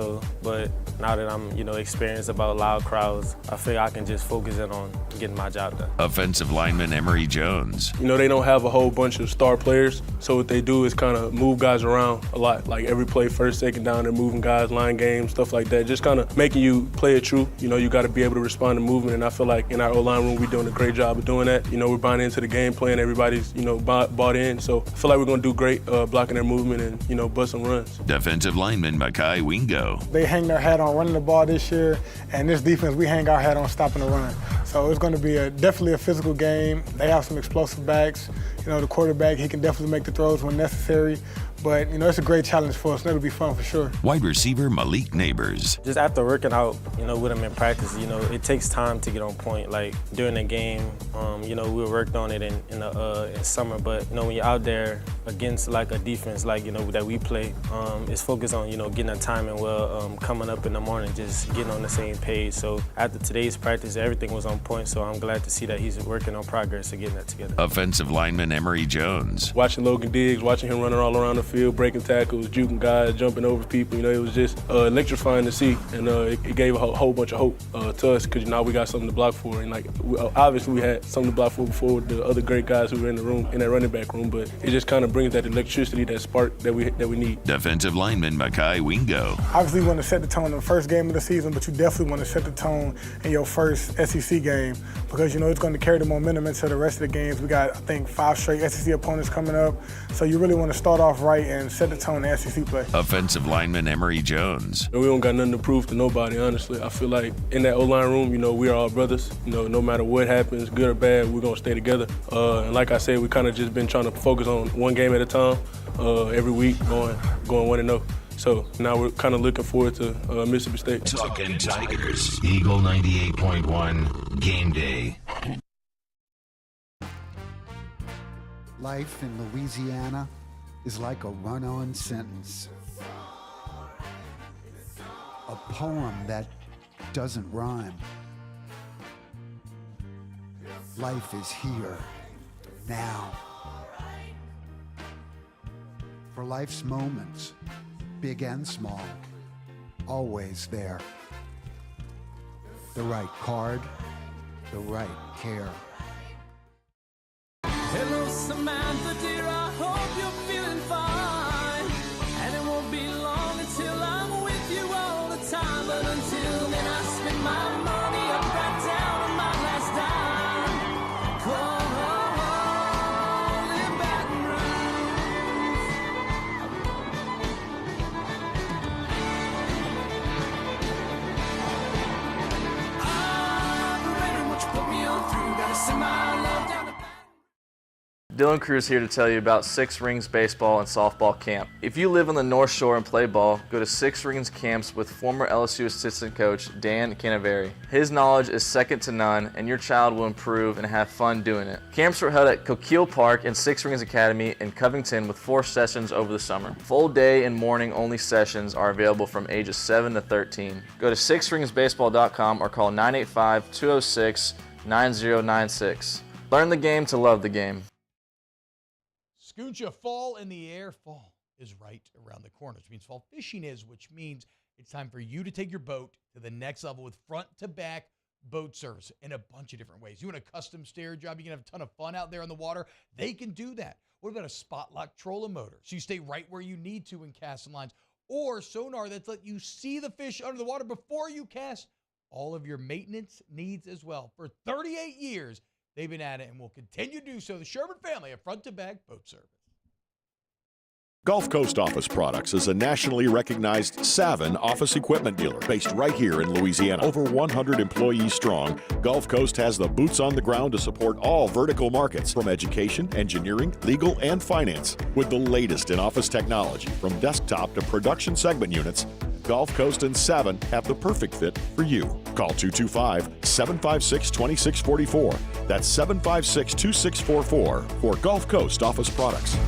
but now that I'm, experienced about loud crowds, I feel I can just focus in on getting my job done. Offensive lineman Emory Jones. They don't have a whole bunch of star players, so what they do is kind of move guys around a lot. Like every play, first, second down, they're moving guys, line games, stuff like that. Just kind of making you play it true. You got to be able to respond to movement, and I feel like in our O-line room, we're doing a great job of doing that. We're buying into the game plan. Everybody's, bought in. So I feel like we're going to do great blocking their movement and, bust some runs. Defensive lineman Makai Wingo. They hang their hat on running the ball this year, and this defense, we hang our hat on stopping the run. So it's going to be definitely a physical game. They have some explosive backs. The quarterback, he can definitely make the throws when necessary. But, it's a great challenge for us, and it'll be fun for sure. Wide receiver Malik Neighbors. Just after working out, with him in practice, it takes time to get on point. Like during the game, we worked on it in summer, but when you're out there against like a defense like that we play, it's focused on getting that timing well, coming up in the morning, just getting on the same page. So after today's practice, everything was on point. So I'm glad to see that he's working on progress and getting that together. Offensive lineman Emory Jones. Watching Logan Diggs, watching him running all around the field, breaking tackles, juking guys, jumping over people, it was just electrifying to see, and it gave a whole bunch of hope to us because now we got something to block for, and obviously we had something to block for before with the other great guys who were in the room, in that running back room, but it just kind of brings that electricity, that spark that we need. Defensive lineman Makai Wingo. Obviously, you want to set the tone in the first game of the season, but you definitely want to set the tone in your first SEC game because it's going to carry the momentum into the rest of the games. We got, I think, 5 straight SEC opponents coming up, so you really want to start off right and set the tone in SEC play. Offensive lineman Emory Jones. We don't got nothing to prove to nobody, honestly. I feel like in that O-line room, we are all brothers. No matter what happens, good or bad, we're going to stay together. And like I said, we kind of just been trying to focus on one game at a time every week, going 1-0. So now we're kind of looking forward to Mississippi State. Talking Tigers. Eagle 98.1 Game Day. Life in Louisiana is like a run-on sentence. A poem that doesn't rhyme. Life is here, now. For life's moments, big and small, always there. The right card, the right care. Hello, Samantha, dear, I hope you're feeling fine. And it won't be long until I'm with you all the time. But until then, I spend my money up right down on my last dime. Come on, in Baton Rouge. I'm ready what you put me on through. Gotta send my love down to Dylan Cruz here to tell you about Six Rings Baseball and Softball Camp. If you live on the North Shore and play ball, go to Six Rings Camps with former LSU assistant coach Dan Canaveri. His knowledge is second to none, and your child will improve and have fun doing it. Camps are held at Coquille Park and Six Rings Academy in Covington with 4 sessions over the summer. Full day and morning only sessions are available from ages 7 to 13. Go to sixringsbaseball.com or call 985-206-9096. Learn the game to love the game. Scooncha, fall in the air. Fall is right around the corner, which means fall fishing is, which means it's time for you to take your boat to the next level with front-to-back boat service in a bunch of different ways. You want a custom stair job, you can have a ton of fun out there on the water, they can do that. What about a spot lock trolling motor? So you stay right where you need to in casting lines, or sonar that's let you see the fish under the water before you cast. All of your maintenance needs as well. For 38 years, they've been at it and will continue to do so. The Sherman family of front-to-back boat service. Gulf Coast Office Products is a nationally recognized Savin office equipment dealer based right here in Louisiana. Over 100 employees strong, Gulf Coast has the boots on the ground to support all vertical markets from education, engineering, legal, and finance. With the latest in office technology from desktop to production segment units, Gulf Coast and Savin have the perfect fit for you. Call 225-756-2644. That's 756-2644 for Gulf Coast Office Products.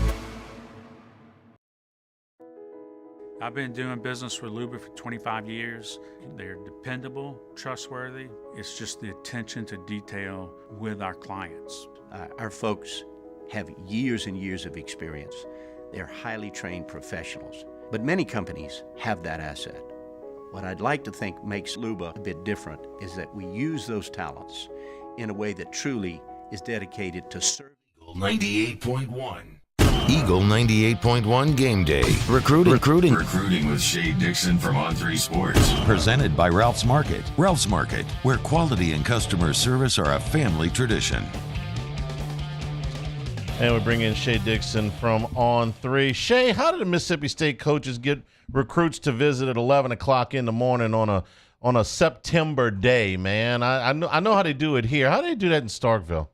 I've been doing business with Luba for 25 years. They're dependable, trustworthy. It's just the attention to detail with our clients. Our folks have years and years of experience. They're highly trained professionals. But many companies have that asset. What I'd like to think makes Luba a bit different is that we use those talents in a way that truly is dedicated to serving. 98.1. Eagle 98.1 Game Day. Recruiting with Shay Dixon from On3 Sports. Presented by Ralph's Market. Ralph's Market, where quality and customer service are a family tradition. And we bring in Shay Dixon from On3. Shay, how did the Mississippi State coaches get recruits to visit at 11 o'clock in the morning on a September day, man? I know how they do it here. How do they do that in Starkville?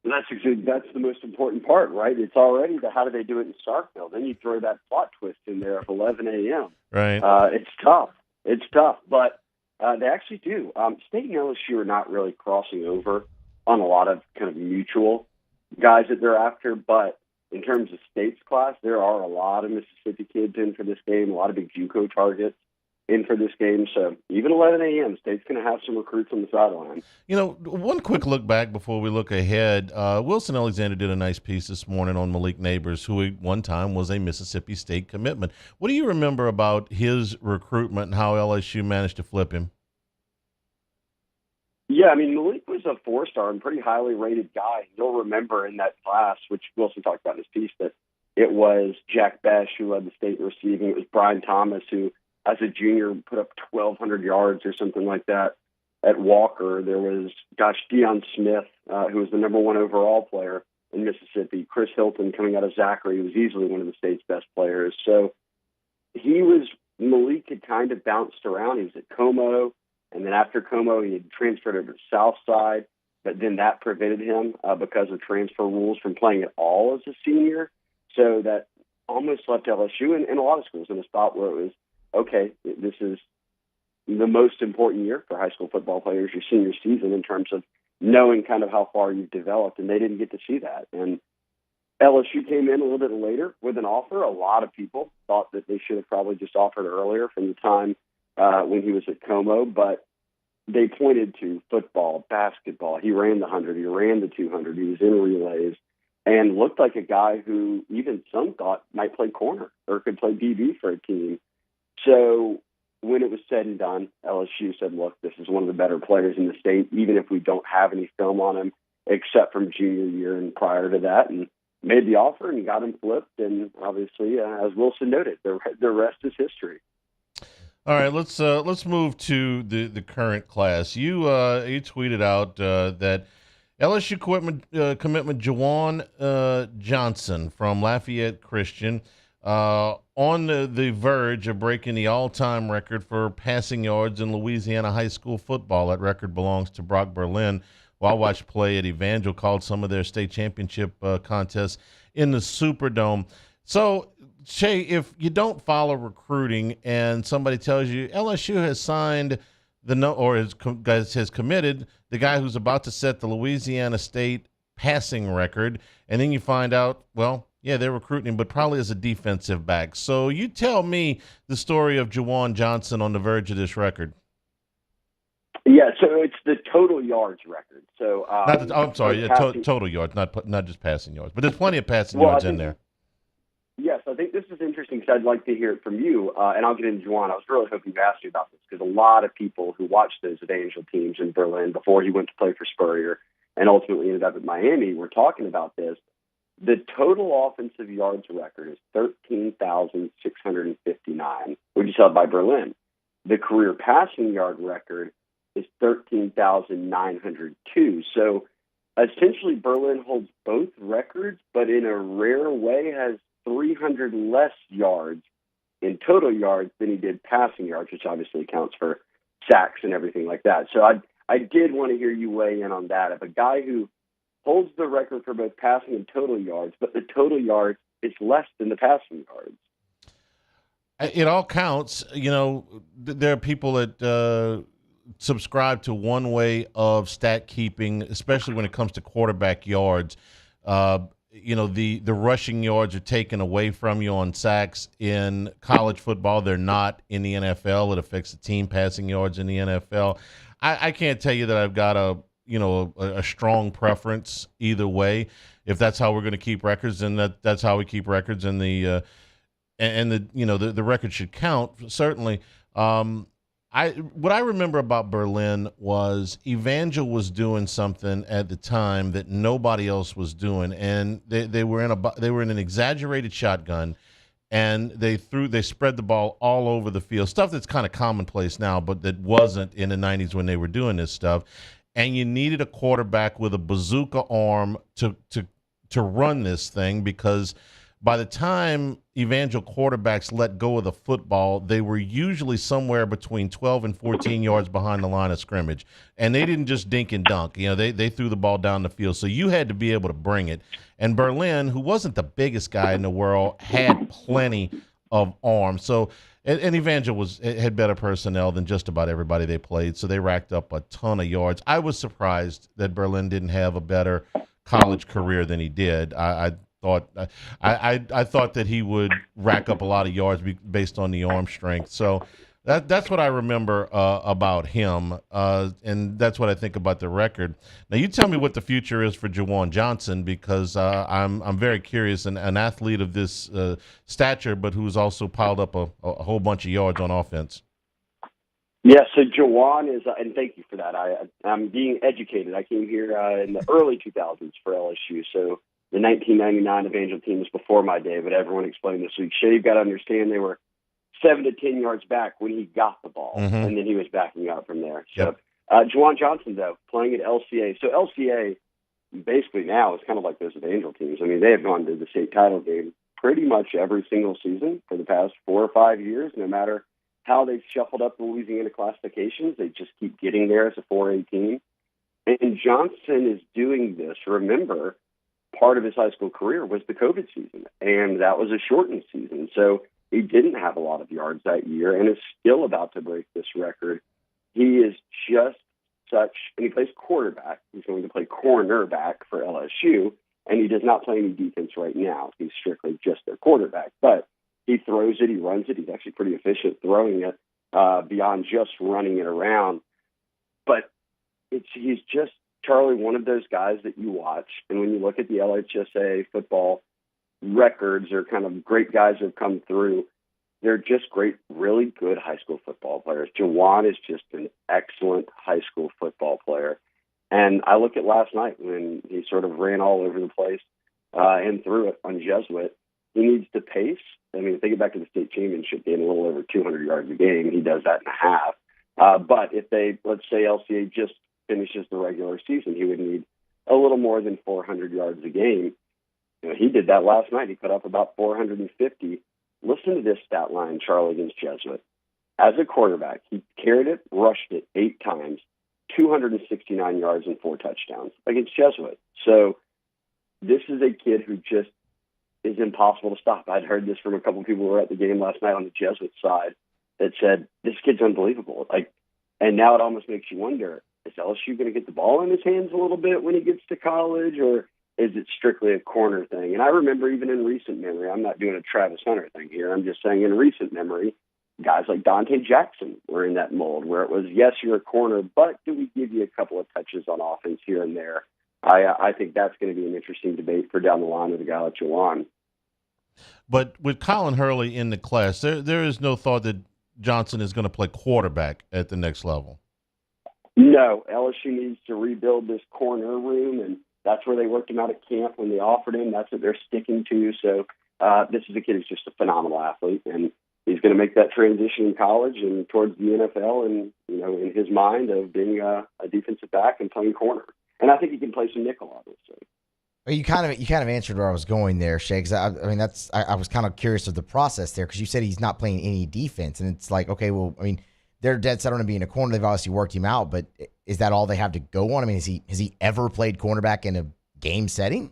That's the most important part, right? It's already the how do they do it in Starkville. Then you throw that plot twist in there of 11 a.m. Right. It's tough. It's tough, but they actually do. State and LSU are not really crossing over on a lot of kind of mutual guys that they're after, but in terms of State's class, there are a lot of Mississippi kids in for this game, a lot of big JUCO targets in for this game. So even 11 a.m., State's going to have some recruits on the sideline. You know, one quick look back before we look ahead. Wilson Alexander did a nice piece this morning on Malik Neighbors, who at one time was a Mississippi State commitment. What do you remember about his recruitment and how LSU managed to flip him? Yeah, I mean, Malik was a four-star and pretty highly rated guy. You'll remember in that class, which Wilson talked about in his piece, that it was Jack Besh who led the state in receiving. It was Brian Thomas who, as a junior, put up 1,200 yards or something like that at Walker. There was, Dion Smith, who was the number one overall player in Mississippi. Chris Hilton coming out of Zachary, who was easily one of the state's best players. So Malik had kind of bounced around. He was at Como. And then after Como, he had transferred over to Southside, but then that prevented him because of transfer rules from playing at all as a senior. So that almost left LSU and a lot of schools in a spot where it was, okay, this is the most important year for high school football players, your senior season, in terms of knowing kind of how far you've developed, and they didn't get to see that. And LSU came in a little bit later with an offer. A lot of people thought that they should have probably just offered earlier from the time when he was at Como, but they pointed to football, basketball. He ran the 100, he ran the 200, he was in relays, and looked like a guy who even some thought might play corner or could play DB for a team. So when it was said and done, LSU said, look, this is one of the better players in the state, even if we don't have any film on him, except from junior year and prior to that, and made the offer and got him flipped. And obviously, as Wilson noted, the rest is history. All right, let's move to the current class. You tweeted out that LSU commitment Juwan Johnson from Lafayette Christian on the verge of breaking the all-time record for passing yards in Louisiana high school football. That record belongs to Brock Berlin, who I watched play at Evangel, called some of their state championship contests in the Superdome. So, Shay, if you don't follow recruiting and somebody tells you LSU has signed has committed the guy who's about to set the Louisiana State passing record, and then you find out, well, yeah, they're recruiting him, but probably as a defensive back. So you tell me the story of Juwan Johnson on the verge of this record. Yeah, so it's the total yards record. So total yards, not just passing yards, but there's plenty of passing yards in there. Yes, I think this is interesting because I'd like to hear it from you, and I'll get into Juwan. I was really hoping to ask you about this because a lot of people who watched those Evangel teams in Berlin before he went to play for Spurrier and ultimately ended up at Miami were talking about this. The total offensive yards record is 13,659, which is held by Berlin. The career passing yard record is 13,902. So essentially Berlin holds both records, but in a rare way has 300 less yards in total yards than he did passing yards, which obviously accounts for sacks and everything like that. So I did want to hear you weigh in on that. If a guy who holds the record for both passing and total yards, but the total yards is less than the passing yards. It all counts. You know, there are people that subscribe to one way of stat keeping, especially when it comes to quarterback yards. The rushing yards are taken away from you on sacks in college football. They're not in the NFL. It affects the team passing yards in the NFL. I can't tell you that I've got a strong preference either way. If that's how we're going to keep records, then that's how we keep records, and the record should count certainly. What I remember about Berlin was Evangel was doing something at the time that nobody else was doing, and they were in an exaggerated shotgun, and they spread the ball all over the field. Stuff that's kind of commonplace now, but that wasn't in the 90s when they were doing this stuff. And you needed a quarterback with a bazooka arm to run this thing because by the time Evangel quarterbacks let go of the football, they were usually somewhere between 12 and 14 yards behind the line of scrimmage. And they didn't just dink and dunk. You know, they threw the ball down the field. So you had to be able to bring it. And Berlin, who wasn't the biggest guy in the world, had plenty of arms. So and Evangel had better personnel than just about everybody they played. So they racked up a ton of yards. I was surprised that Berlin didn't have a better college career than he did. I thought that he would rack up a lot of yards based on the arm strength. So that's what I remember about him, and that's what I think about the record. Now, you tell me what the future is for Juwan Johnson, because I'm very curious. An athlete of this stature, but who's also piled up a whole bunch of yards on offense. Yeah, so Juwan is, and thank you for that. I'm being educated. I came here in the early 2000s for LSU, so the 1999 Evangel team was before my day, but everyone explained this week. Shay, you've got to understand they were 7 to 10 yards back when he got the ball, and then he was backing up from there. So Juwan Johnson, though, playing at LCA. So LCA basically now is kind of like those Evangel teams. I mean, they have gone to the state title game pretty much every single season for the past 4 or 5 years, no matter how they've shuffled up the Louisiana classifications. They just keep getting there as a 4A team. And Johnson is doing this. Remember, part of his high school career was the COVID season, and that was a shortened season. So he didn't have a lot of yards that year and is still about to break this record. He is just such, and he plays quarterback. He's going to play cornerback for LSU, and he does not play any defense right now. He's strictly just their quarterback. But he throws it, he runs it. He's actually pretty efficient throwing it beyond just running it around. But he's just, Charlie, one of those guys that you watch, and when you look at the LHSA football records or kind of great guys who have come through, they're just great, really good high school football players. Juwan is just an excellent high school football player. And I look at last night when he sort of ran all over the place and threw it on Jesuit. He needs to pace. I mean, think back to the state championship game, a little over 200 yards a game. He does that in a half. But if they, let's say LCA just finishes the regular season, he would need a little more than 400 yards a game. You know, he did that last night. He put up about 450. Listen to this stat line, Charlie, against Jesuit. As a quarterback, he carried it, rushed it 8 times, 269 yards and 4 touchdowns against Jesuit. So this is a kid who just is impossible to stop. I'd heard this from a couple of people who were at the game last night on the Jesuit side that said, this kid's unbelievable. And now it almost makes you wonder, is LSU going to get the ball in his hands a little bit when he gets to college, or is it strictly a corner thing? And I remember even in recent memory, I'm not doing a Travis Hunter thing here, I'm just saying in recent memory, guys like Dante Jackson were in that mold where it was, yes, you're a corner, but do we give you a couple of touches on offense here and there? I think that's going to be an interesting debate for down the line with a guy like Juwan. But with Colin Hurley in the class, there is no thought that Johnson is going to play quarterback at the next level. No, LSU needs to rebuild this corner room, and that's where they worked him out at camp when they offered him. That's what they're sticking to. So this is a kid who's just a phenomenal athlete, and he's going to make that transition in college and towards the NFL, and you know, in his mind of being a defensive back and playing corner. And I think he can play some nickel, obviously. You kind of answered where I was going there, Shay. Because I was kind of curious of the process there, because you said he's not playing any defense, and it's like, okay, well, I mean, they're dead set on him being a corner. They've obviously worked him out, but is that all they have to go on? I mean, has he ever played cornerback in a game setting?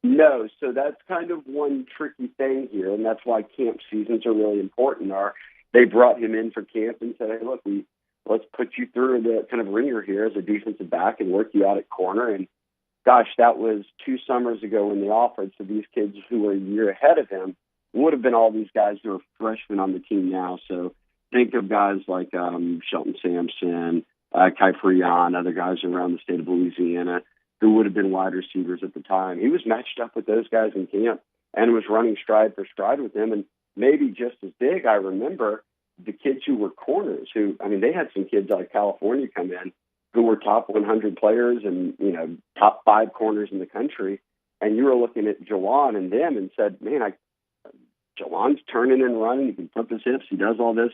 No, so that's kind of one tricky thing here, and that's why camp seasons are really important. They brought him in for camp and said, hey, look, let's put you through the kind of ringer here as a defensive back and work you out at corner. And gosh, that was 2 summers ago when they offered. So these kids who were a year ahead of him would have been all these guys who are freshmen on the team now. So think of guys like Shelton Sampson, Kai Freon, other guys around the state of Louisiana who would have been wide receivers at the time. He was matched up with those guys in camp and was running stride for stride with them, and maybe just as big. I remember the kids who were corners who, I mean, they had some kids out of California come in who were top 100 players and, you know, top 5 corners in the country. And you were looking at Juwan and them and said, man, Juwan's turning and running. He can flip his hips. He does all this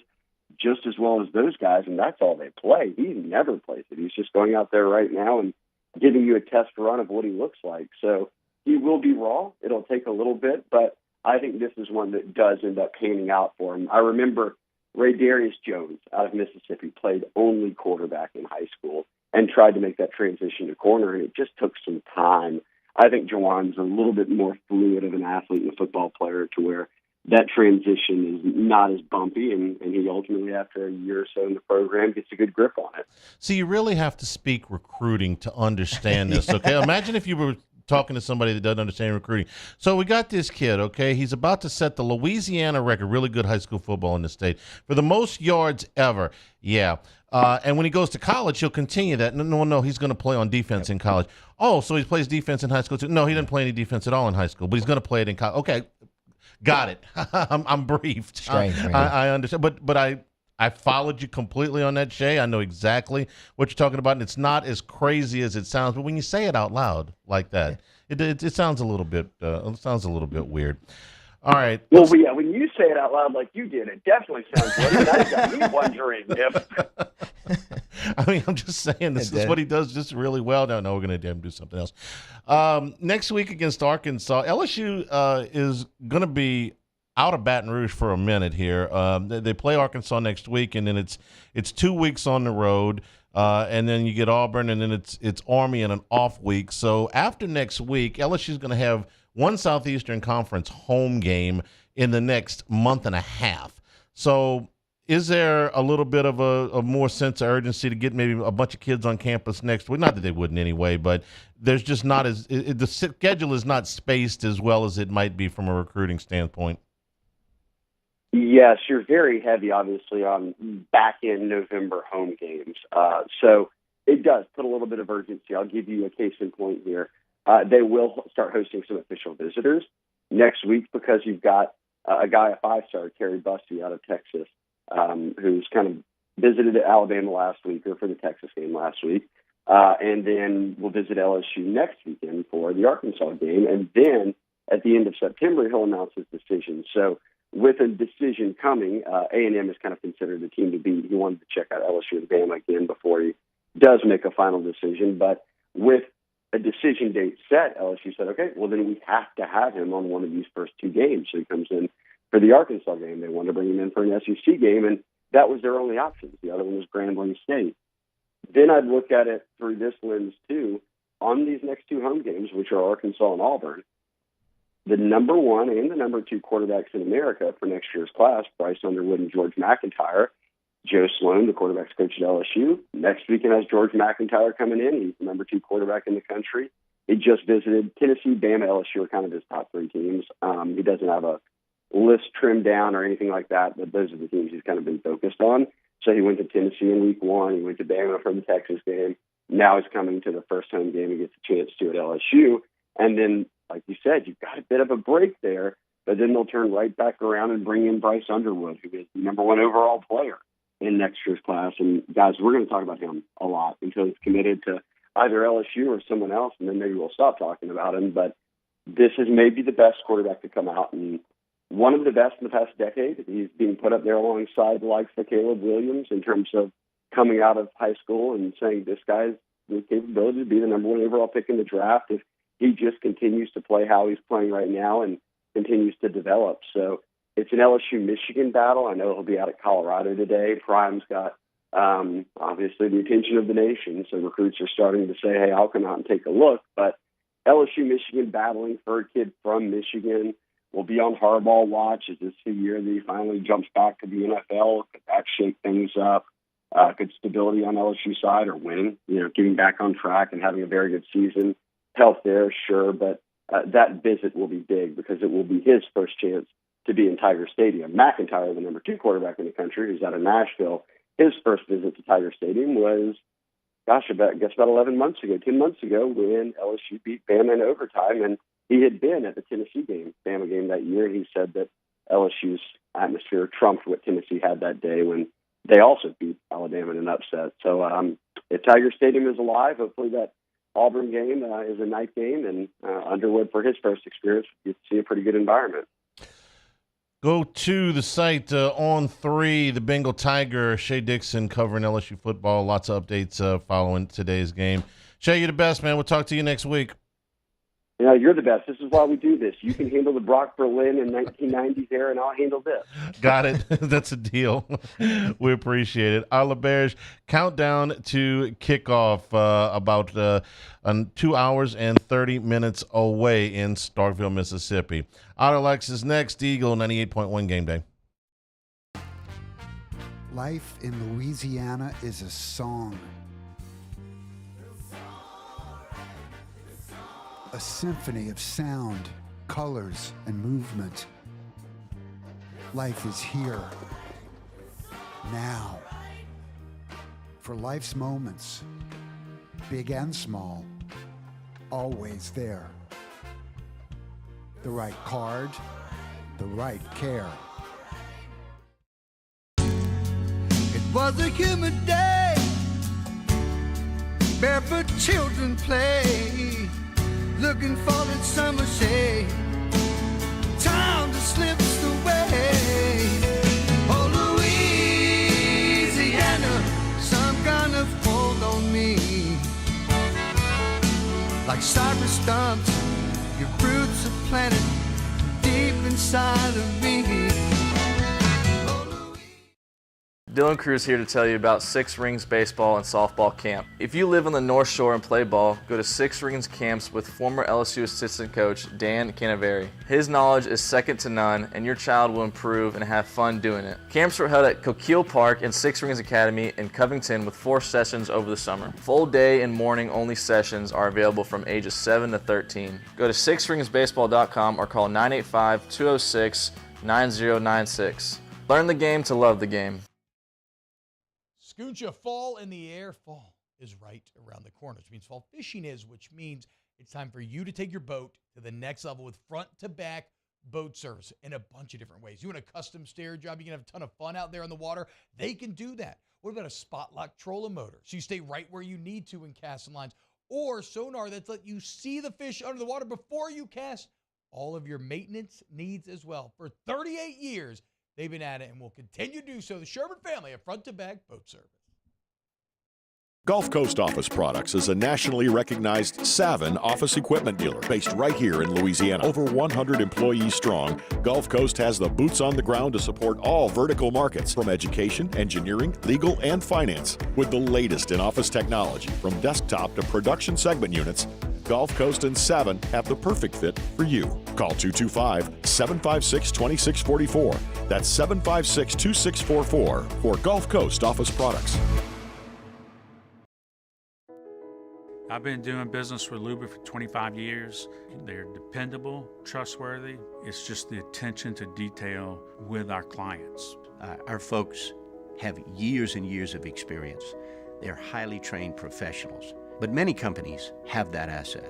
just as well as those guys, and that's all they play. He never plays it. He's just going out there right now and giving you a test run of what he looks like. So he will be raw. It'll take a little bit, but I think this is one that does end up panning out for him. I remember Ray Darius Jones out of Mississippi played only quarterback in high school and tried to make that transition to corner, and it just took some time. I think Jawan's a little bit more fluid of an athlete and a football player to where that transition is not as bumpy, and he ultimately, after a year or so in the program, gets a good grip on it. So you really have to speak recruiting to understand this, okay? Imagine if you were talking to somebody that doesn't understand recruiting. So we got this kid, okay? He's about to set the Louisiana record, really good high school football in the state, for the most yards ever. Yeah. And when he goes to college, he'll continue that. No, he's going to play on defense in college. Oh, so he plays defense in high school too? No, he didn't play any defense at all in high school, but he's going to play it in college. Okay, got it. I'm briefed. Strange, I understand, but I followed you completely on that, Shay. I know exactly what you're talking about, and it's not as crazy as it sounds. But when you say it out loud like that, it sounds a little bit weird. All right. Well, yeah, when you say it out loud like you did, it definitely sounds weird. That got me wondering if. I mean, I'm just saying this is what he does just really well. No, we're going to have him do something else. Next week against Arkansas, LSU is going to be out of Baton Rouge for a minute here. They play Arkansas next week, and then it's 2 weeks on the road, and then you get Auburn, and then it's Army and an off week. So after next week, LSU is going to have one Southeastern Conference home game in the next month and a half. So is there a little bit of a more sense of urgency to get maybe a bunch of kids on campus next week? Not that they wouldn't anyway, but there's just not the schedule is not spaced as well as it might be from a recruiting standpoint. Yes, you're very heavy, obviously, on back-end November home games. So it does put a little bit of urgency. I'll give you a case in point here. They will start hosting some official visitors next week because you've got a guy, a five-star, Terry Bussey out of Texas, who's kind of visited Alabama last week or for the Texas game last week, and then will visit LSU next weekend for the Arkansas game. And then at the end of September, he'll announce his decision. So with a decision coming, A&M is kind of considered the team to beat. He wanted to check out LSU and Bama again before he does make a final decision. But with a decision date set, LSU said, okay, well, then we have to have him on one of these first two games. So he comes in for the Arkansas game. They wanted to bring him in for an SEC game, and that was their only option. The other one was Grambling State. Then I'd look at it through this lens, too. On these next two home games, which are Arkansas and Auburn, the number one and the number two quarterbacks in America for next year's class, Bryce Underwood and George McIntyre. Joe Sloan, the quarterback's coach at LSU. Next weekend has George McIntyre coming in. He's the number two quarterback in the country. He just visited Tennessee, Bama, LSU are kind of his top three teams. He doesn't have a list trimmed down or anything like that, but those are the teams he's kind of been focused on. So he went to Tennessee in week one. He went to Bama for the Texas game. Now he's coming to the first home game and gets a chance to at LSU. And then, like you said, you've got a bit of a break there, but then they'll turn right back around and bring in Bryce Underwood, who is the number one overall player in next year's class. And guys, we're going to talk about him a lot until he's committed to either LSU or someone else, and then maybe we'll stop talking about him. But this is maybe the best quarterback to come out, and one of the best in the past decade. He's being put up there alongside the likes of Caleb Williams in terms of coming out of high school and saying this guy's the capability to be the number one overall pick in the draft if he just continues to play how he's playing right now and continues to develop. So it's an LSU-Michigan battle. I know he'll be out at Colorado today. Prime's got, obviously, the attention of the nation, so recruits are starting to say, hey, I'll come out and take a look. But LSU-Michigan battling for a kid from Michigan will be on Harbaugh watch. Is this the year that he finally jumps back to the NFL? Could that shake things up? Could stability on LSU side or winning, getting back on track and having a very good season, health there, sure, but that visit will be big because it will be his first chance to be in Tiger Stadium. McIntyre, the number two quarterback in the country, who's out of Nashville, his first visit to Tiger Stadium was, I guess about 10 months ago, when LSU beat Bama in overtime, and he had been at the Tennessee game, Bama game that year, and he said that LSU's atmosphere trumped what Tennessee had that day when they also beat Alabama in an upset. So if Tiger Stadium is alive, hopefully that Auburn game is a night game, and Underwood, for his first experience, you see a pretty good environment. Go to the site on 3, the Bengal Tiger, Shea Dixon covering LSU football. Lots of updates following today's game. Shea, you're the best, man. We'll talk to you next week. You're the best. This is why we do this. You can handle the Brock Berlin in 1990s era, and I'll handle this. Got it. That's a deal. We appreciate it. LeBears, countdown to kickoff about 2 hours and 30 minutes away in Starkville, Mississippi. Alex is next. Eagle 98.1 Game Day. Life in Louisiana is a song. A symphony of sound, colors, and movement. Life is here, now. For life's moments, big and small, always there. The right card, the right care. It was a humid day, barefoot children play, looking for that summer shade. Time just slips away. Oh, Louisiana, some kind of hold on me. Like cypress stumps, your roots are planted deep inside of me. Dylan Cruz here to tell you about Six Rings Baseball and Softball Camp. If you live on the North Shore and play ball, go to Six Rings Camps with former LSU assistant coach Dan Canaveri. His knowledge is second to none, and your child will improve and have fun doing it. Camps were held at Coquille Park and Six Rings Academy in Covington with 4 sessions over the summer. Full day and morning only sessions are available from ages 7 to 13. Go to sixringsbaseball.com or call 985-206-9096. Learn the game to love the game. Scooncha, fall in the air. Fall is right around the corner, which means fall fishing is, which means it's time for you to take your boat to the next level with front-to-back boat service in a bunch of different ways. You want a custom stair job, you can have a ton of fun out there on the water. They can do that. What about a spot lock trolling motor? So you stay right where you need to in casting lines. Or sonar that's let you see the fish under the water before you cast. All of your maintenance needs as well. For 38 years, they've been at it and will continue to do so. The Sherman family of front-to-back boat service. Gulf Coast Office Products is a nationally recognized Savin office equipment dealer based right here in Louisiana. Over 100 employees strong, Gulf Coast has the boots on the ground to support all vertical markets, from education, engineering, legal, and finance. With the latest in office technology, from desktop to production segment units, Gulf Coast and Savin have the perfect fit for you. Call 225-756-2644. That's 756-2644 for Gulf Coast Office Products. I've been doing business with Luba for 25 years. They're dependable, trustworthy. It's just the attention to detail with our clients. Our folks have years and years of experience. They're highly trained professionals. But many companies have that asset.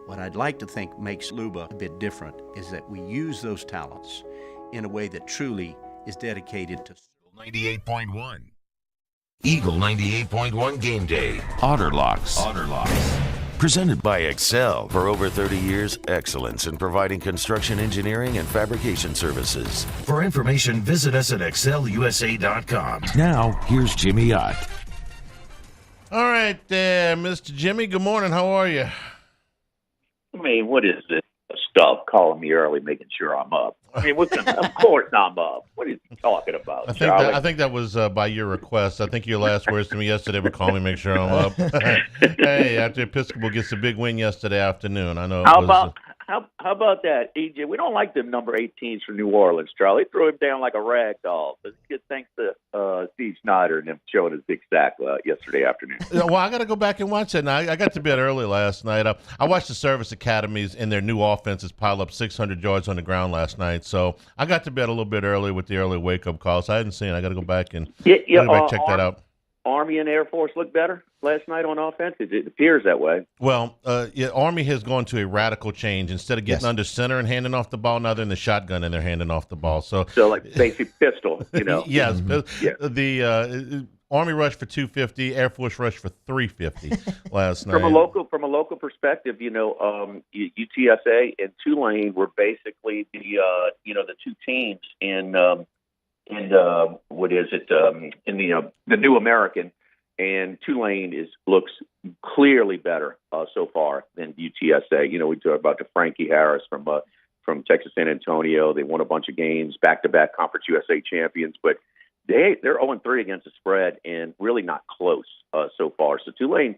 What I'd like to think makes Luba a bit different is that we use those talents in a way that truly is dedicated to 98.1. Eagle 98.1 Game Day. Otterlocks. Presented by Excel. For over 30 years, excellence in providing construction engineering and fabrication services. For information, visit us at excelusa.com. Now, here's Jimmy Ott. All right, Mr. Jimmy, good morning. How are you? I mean, what is this stuff calling me early, making sure I'm up? I mean, of course I'm up. What are you talking about, I think that was by your request. I think your last words to me yesterday were call me, make sure I'm up. Hey, after Episcopal gets a big win yesterday afternoon. I know. How about that, EJ? We don't like the number 18s from New Orleans, Charlie. They threw him down like a rag doll. But it's good thanks to Steve Snyder and him showing his big sack yesterday afternoon. Well, I got to go back and watch it. Now, I got to bed early last night. I watched the service academies and their new offenses pile up 600 yards on the ground last night. So I got to bed a little bit early with the early wake-up call. So I hadn't seen it. I got to go back and check that out. Army and Air Force looked better last night on offense. It appears that way. Well, Army has gone to a radical change. Instead of getting under center and handing off the ball, now they're in the shotgun and they're handing off the ball. So like basic pistol, you know. Yes. Mm-hmm. Yeah. The Army rushed for 250, Air Force rushed for 350 last night. From a local perspective, you know, UTSA and Tulane were basically the two teams in what is it in the New American, And Tulane looks clearly better so far than UTSA. We talked about the Frankie Harris from Texas San Antonio. They won a bunch of games, back-to-back Conference USA champions, but they're 0-3 against the spread and really not close so far. So Tulane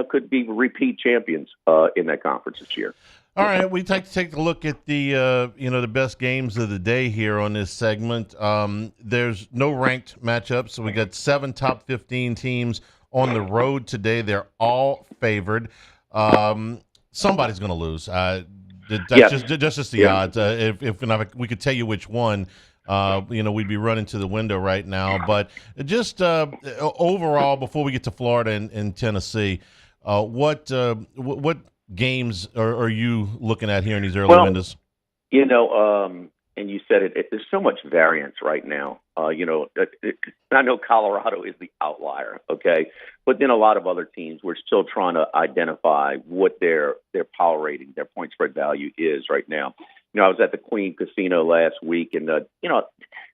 could be repeat champions in that conference this year. All right, we'd like to take a look at the the best games of the day here on this segment. There's no ranked matchups, so we got 7 top 15 teams on the road today. They're all favored. Somebody's going to lose. That's just the odds. If we could tell you which one, we'd be running to the window right now. But just overall, before we get to Florida and Tennessee, what games are you looking at here in these early windows? And you said it, there's so much variance right now. I know Colorado is the outlier, okay? But then a lot of other teams, we're still trying to identify what their power rating, their point spread value is right now. I was at the Queen Casino last week, and,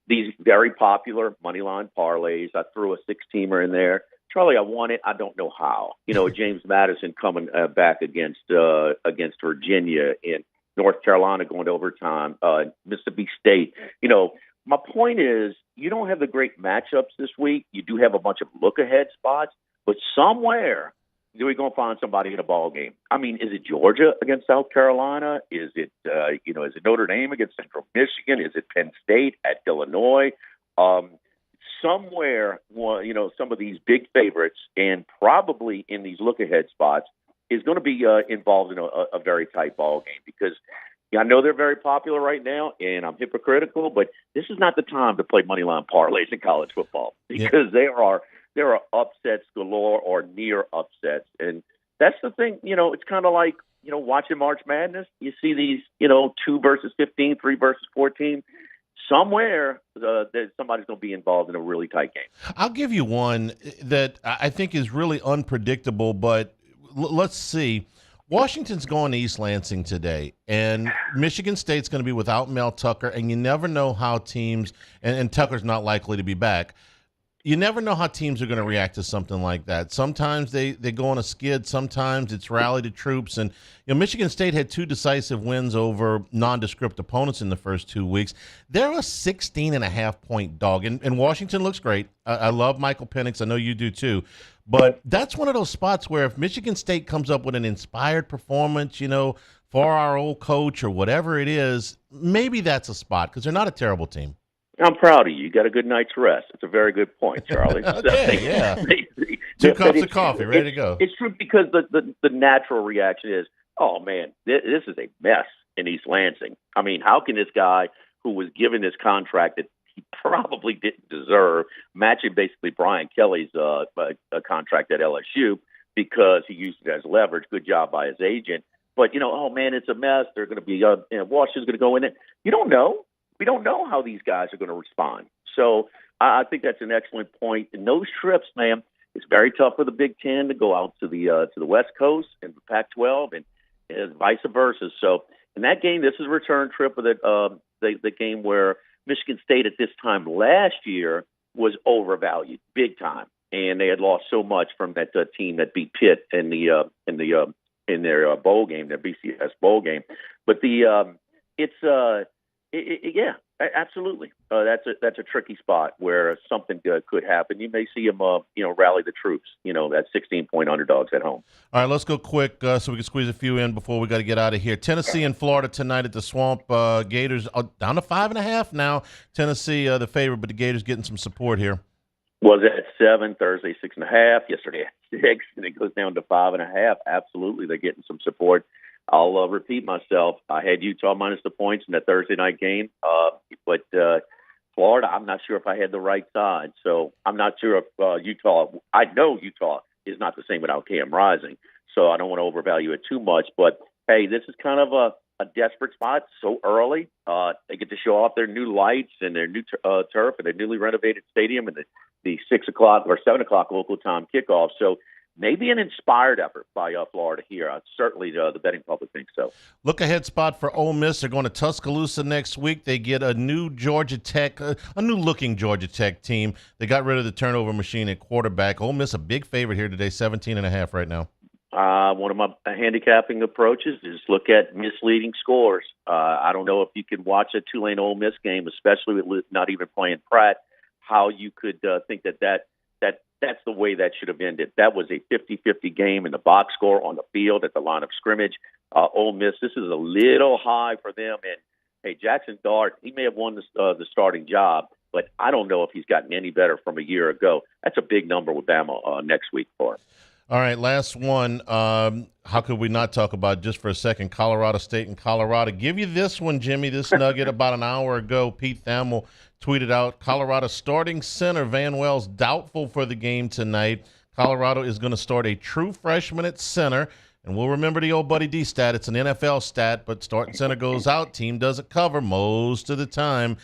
these very popular moneyline parlays, I threw a 6-teamer in there. Charlie, I won it. I don't know how. James Madison coming back against Virginia, in North Carolina going to overtime, Mississippi State. My point is, you don't have the great matchups this week. You do have a bunch of look-ahead spots, but somewhere we're going to find somebody in a ball game. I mean, is it Georgia against South Carolina? Is it is it Notre Dame against Central Michigan? Is it Penn State at Illinois? Somewhere, some of these big favorites, and probably in these look-ahead spots, is going to be involved in a very tight ball game, because I know they're very popular right now, and I'm hypocritical, but this is not the time to play moneyline parlays in college football, because there are upsets galore or near upsets, and that's the thing. It's kind of like watching March Madness. You see these 2 versus 15, 3 versus 14. Somewhere somebody's going to be involved in a really tight game. I'll give you one that I think is really unpredictable, but let's see. Washington's going to East Lansing today, and Michigan State's going to be without Mel Tucker, and you never know how teams – and Tucker's not likely to be back. You never know how teams are going to react to something like that. Sometimes they go on a skid. Sometimes it's rally to troops. And Michigan State had 2 decisive wins over nondescript opponents in the first 2 weeks. They're a 16.5-point dog, and Washington looks great. I love Michael Penix. I know you do too. But that's one of those spots where if Michigan State comes up with an inspired performance, for our old coach or whatever it is, maybe that's a spot, because they're not a terrible team. I'm proud of you. You got a good night's rest. It's a very good point, Charlie. Okay, yeah. 2 cups of coffee, ready to go. It's true, because the natural reaction is, oh, man, this is a mess in East Lansing. I mean, how can this guy who was given this contract that he probably didn't deserve, matching basically Brian Kelly's a contract at LSU because he used it as leverage? Good job by his agent. But, oh, man, it's a mess. They're going to be Washington's going to go in there. You don't know. We don't know how these guys are going to respond. So I think that's an excellent point. And those trips, man, it's very tough for the Big Ten to go out to the West Coast and the Pac-12 and vice versa. So in that game, this is a return trip of the game where Michigan State at this time last year was overvalued big time, and they had lost so much from that team that beat Pitt in their bowl game, their BCS bowl game. But yeah, absolutely. That's a tricky spot where something good could happen. You may see them, rally the troops. That 16-point underdogs at home. All right, let's go quick so we can squeeze a few in before we got to get out of here. Tennessee and Florida tonight at the Swamp. Gators down to 5.5 now. Tennessee the favorite, but the Gators getting some support here. Was at 7, Thursday 6.5, yesterday at 6, and it goes down to 5.5. Absolutely, they're getting some support. I'll repeat myself. I had Utah minus the points in that Thursday night game, but Florida, I'm not sure if I had the right side. So I'm not sure if Utah. I know Utah is not the same without Cam Rising, so I don't want to overvalue it too much. But hey, this is kind of a desperate spot so early. They get to show off their new lights and their new turf and their newly renovated stadium and the 6 o'clock or 7 o'clock local time kickoff. So maybe an inspired effort by Florida here. Certainly the betting public thinks so. Look ahead spot for Ole Miss. They're going to Tuscaloosa next week. They get a new Georgia Tech, a new-looking Georgia Tech team. They got rid of the turnover machine at quarterback. Ole Miss a big favorite here today, 17.5 right now. One of my handicapping approaches is look at misleading scores. I don't know if you can watch a Tulane Ole Miss game, especially with not even playing Pratt, how you could think that's the way that should have ended. That was a 50-50 game in the box score on the field at the line of scrimmage. Ole Miss, this is a little high for them. And, hey, Jackson Dart, he may have won the starting job, but I don't know if he's gotten any better from a year ago. That's a big number with Bama next week for him. All right, last one. How could we not talk about, just for a second, Colorado State and Colorado? Give you this one, Jimmy, this nugget. About an hour ago, Pete Thamel tweeted out, Colorado starting center Van Wells doubtful for the game tonight. Colorado is going to start a true freshman at center. And we'll remember the old Buddy D stat. It's an NFL stat, but starting center goes out. Team doesn't cover most of the time.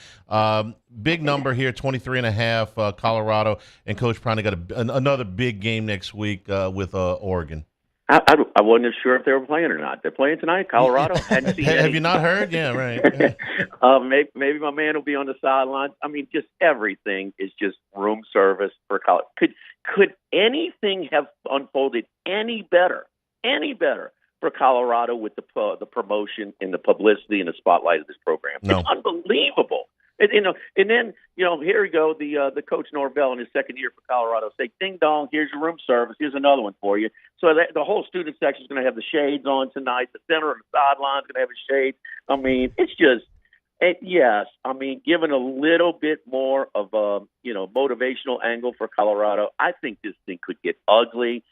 Big number here, 23.5, Colorado. And Coach Prime got another big game next week with Oregon. I wasn't sure if they were playing or not. They're playing tonight, Colorado. Hadn't seen Have you not heard? Yeah, right. Maybe my man will be on the sideline. I mean, just everything is just room service for college. Could anything have unfolded any better for Colorado with the promotion and the publicity and the spotlight of this program? No. It's unbelievable. And then here we go, the coach Norvell in his second year for Colorado say, ding dong, here's your room service, here's another one for you. So the whole student section is going to have the shades on tonight. The center and the sideline is going to have a shade. I mean, it's just, yes. I mean, given a little bit more of a motivational angle for Colorado, I think this thing could get ugly.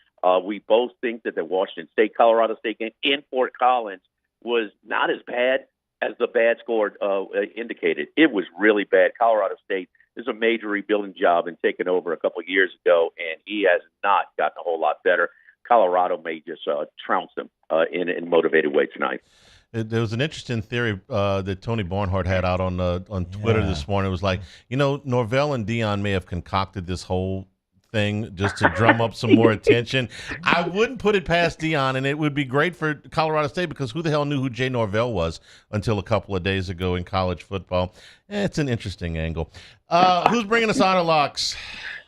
We both think that the Washington State-Colorado State game in Fort Collins was not as bad as the bad score indicated. It was really bad. Colorado State is a major rebuilding job and taken over a couple of years ago, and he has not gotten a whole lot better. Colorado may just trounce them in a motivated way tonight. There was an interesting theory that Tony Barnhart had out on Twitter this morning. It was like, Norvell and Dion may have concocted this whole thing just to drum up some more attention. I wouldn't put it past Dion, and it would be great for Colorado State because who the hell knew who Jay Norvell was until a couple of days ago in college football? It's an interesting angle. Who's bringing us Honor Locks?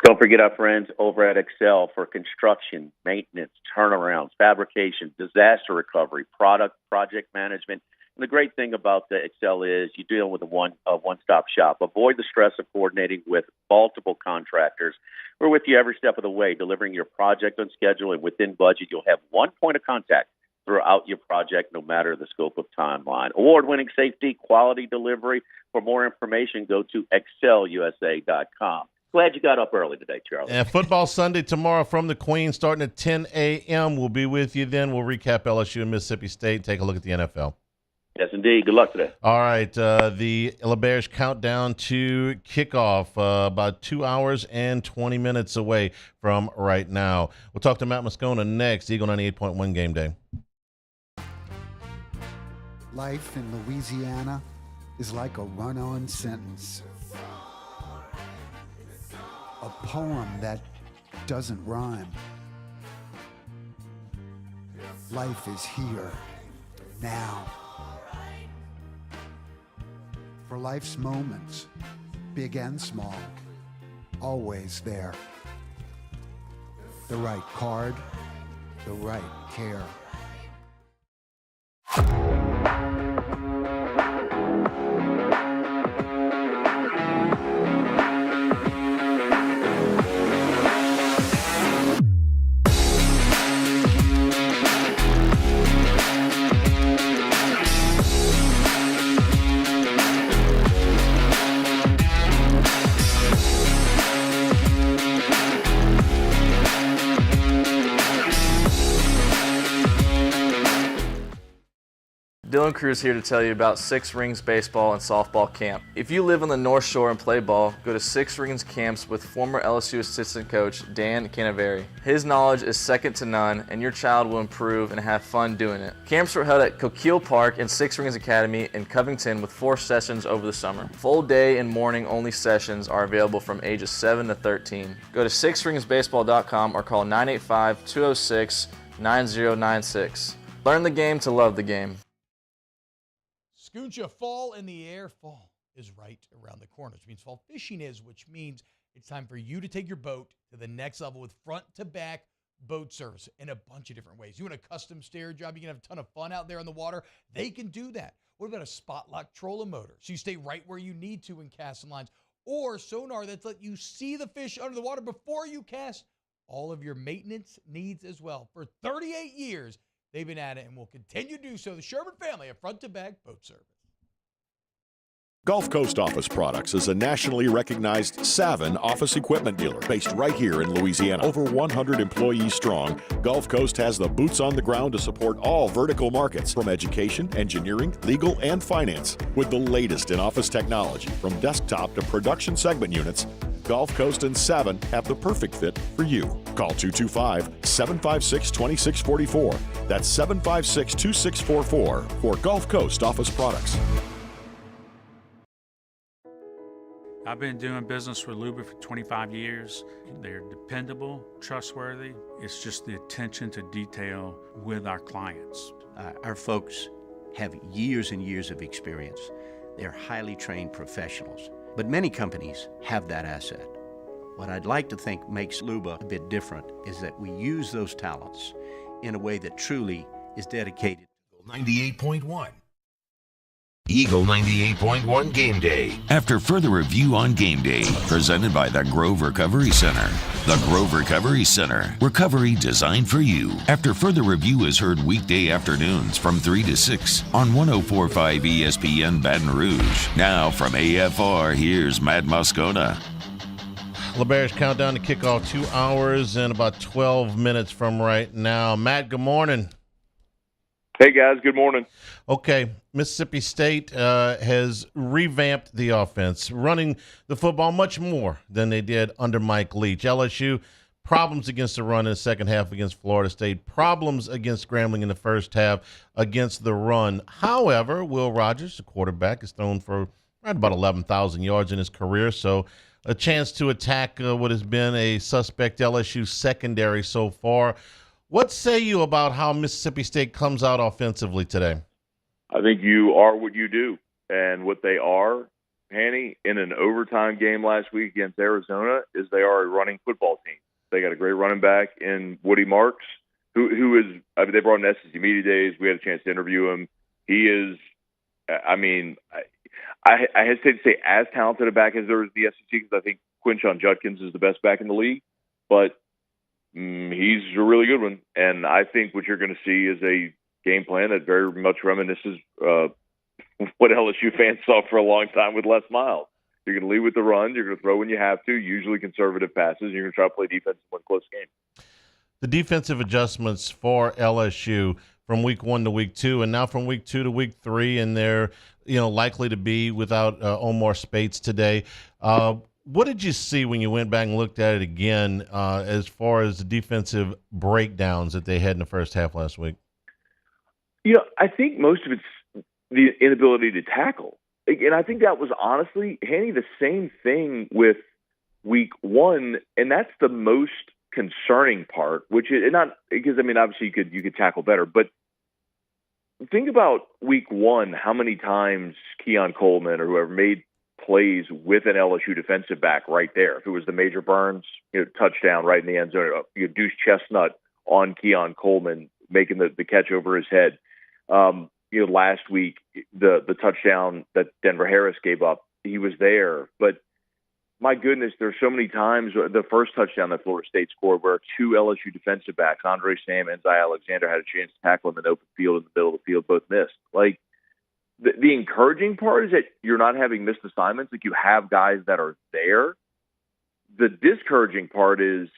Don't forget our friends over at Excel for construction, maintenance, turnarounds, fabrication, disaster recovery, project management. And the great thing about the Excel is you deal with a one-stop shop. Avoid the stress of coordinating with multiple contractors. We're with you every step of the way, delivering your project on schedule and within budget. You'll have one point of contact throughout your project, no matter the scope of timeline. Award-winning safety, quality delivery. For more information, go to excelusa.com. Glad you got up early today, Charlie. And Football Sunday tomorrow from the Queen, starting at 10 a.m. We'll be with you then. We'll recap LSU and Mississippi State, take a look at the NFL. Yes, indeed. Good luck today. All right. The LeBears countdown to kickoff, about 2 hours and 20 minutes away from right now. We'll talk to Matt Moscona next, Eagle 98.1 Game Day. Life in Louisiana is like a run-on sentence. A poem that doesn't rhyme. Life is here, now. For life's moments, big and small, always there. The right card, the right care. Dylan Cruz here to tell you about Six Rings Baseball and Softball Camp. If you live on the North Shore and play ball, go to Six Rings Camps with former LSU assistant coach Dan Canaveri. His knowledge is second to none, and your child will improve and have fun doing it. Camps were held at Coquille Park and Six Rings Academy in Covington with 4 sessions over the summer. Full day and morning only sessions are available from ages 7 to 13. Go to sixringsbaseball.com or call 985-206-9096. Learn the game to love the game. Scooncha, fall in the air. Fall is right around the corner, which means fall fishing is, which means it's time for you to take your boat to the next level with front-to-back boat service in a bunch of different ways. You want a custom stair job, you can have a ton of fun out there on the water. They can do that. What about a spot lock trolling motor? So you stay right where you need to in casting lines. Or sonar that's let you see the fish under the water before you cast. All of your maintenance needs as well. For 38 years, they've been at it and will continue to do so. The Sherman family of front-to-back boat service. Gulf Coast Office Products is a nationally recognized Savin office equipment dealer based right here in Louisiana. Over 100 employees strong, Gulf Coast has the boots on the ground to support all vertical markets, from education, engineering, legal, and finance. With the latest in office technology, from desktop to production segment units, Gulf Coast and Savin have the perfect fit for you. Call 225-756-2644. That's 756-2644 for Gulf Coast Office Products. I've been doing business with Luba for 25 years. They're dependable, trustworthy. It's just the attention to detail with our clients. Our folks have years and years of experience. They're highly trained professionals. But many companies have that asset. What I'd like to think makes Luba a bit different is that we use those talents in a way that truly is dedicated. 98.1. Eagle 98.1 Game Day. After further review on Game Day, presented by the Grove Recovery Center. The Grove Recovery Center. Recovery designed for you. After further review is heard weekday afternoons from 3 to 6 on 104.5 ESPN Baton Rouge. Now from AFR, here's Matt Moscona. LeBear's countdown to kickoff, 2 hours and about 12 minutes from right now. Matt, good morning. Hey, guys. Good morning. Okay, Mississippi State has revamped the offense, running the football much more than they did under Mike Leach. LSU, problems against the run in the second half against Florida State, problems against scrambling in the first half against the run. However, Will Rogers, the quarterback, has thrown for right about 11,000 yards in his career, so a chance to attack what has been a suspect LSU secondary so far. What say you about how Mississippi State comes out offensively today? I think you are what you do. And what they are, Hanny, in an overtime game last week against Arizona, is they are a running football team. They got a great running back in Woody Marks, who is, I mean, they brought him to SEC Media Days. We had a chance to interview him. He is, I mean, I hesitate to say as talented a back as there is in the SEC, because I think Quinshon Judkins is the best back in the league. But he's a really good one, and I think what you're going to see is a game plan that very much reminisces what LSU fans saw for a long time with Les Miles. You're going to lead with the run, you're going to throw when you have to, usually conservative passes, and you're going to try to play defense and win close games. The defensive adjustments for LSU from week 1 to week 2, and now from week 2 to week 3, and they're likely to be without Omar Spates today. What did you see when you went back and looked at it again as far as the defensive breakdowns that they had in the first half last week? I think most of it's the inability to tackle. And I think that was honestly, Hanny, the same thing with week 1, and that's the most concerning part, which is not because, I mean, obviously you could tackle better, but think about week 1, how many times Keon Coleman or whoever made plays with an LSU defensive back right there. If it was the Major Burns touchdown right in the end zone, Deuce Chestnut on Keon Coleman making the catch over his head. Last week, the touchdown that Denver Harris gave up, he was there. But my goodness, there's so many times, the first touchdown that Florida State scored where 2 LSU defensive backs, Andre Sam and Zay Alexander, had a chance to tackle him in the open field in the middle of the field, both missed. Like, the encouraging part is that you're not having missed assignments. Like, you have guys that are there. The discouraging part is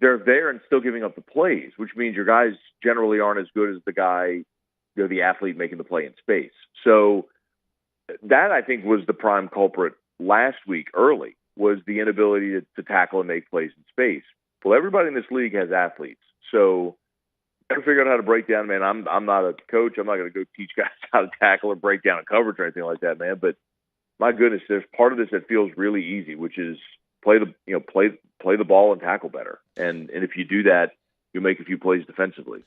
they're there and still giving up the plays, which means your guys generally aren't as good as the guy the athlete making the play in space. So that, I think, was the prime culprit last week early, was the inability to tackle and make plays in space. Well, everybody in this league has athletes. So better figure out how to break down, man. I'm not a coach. I'm not going to go teach guys how to tackle or break down a coverage or anything like that, man. But my goodness, there's part of this that feels really easy, which is play the ball and tackle better. And if you do that, you'll make a few plays defensively.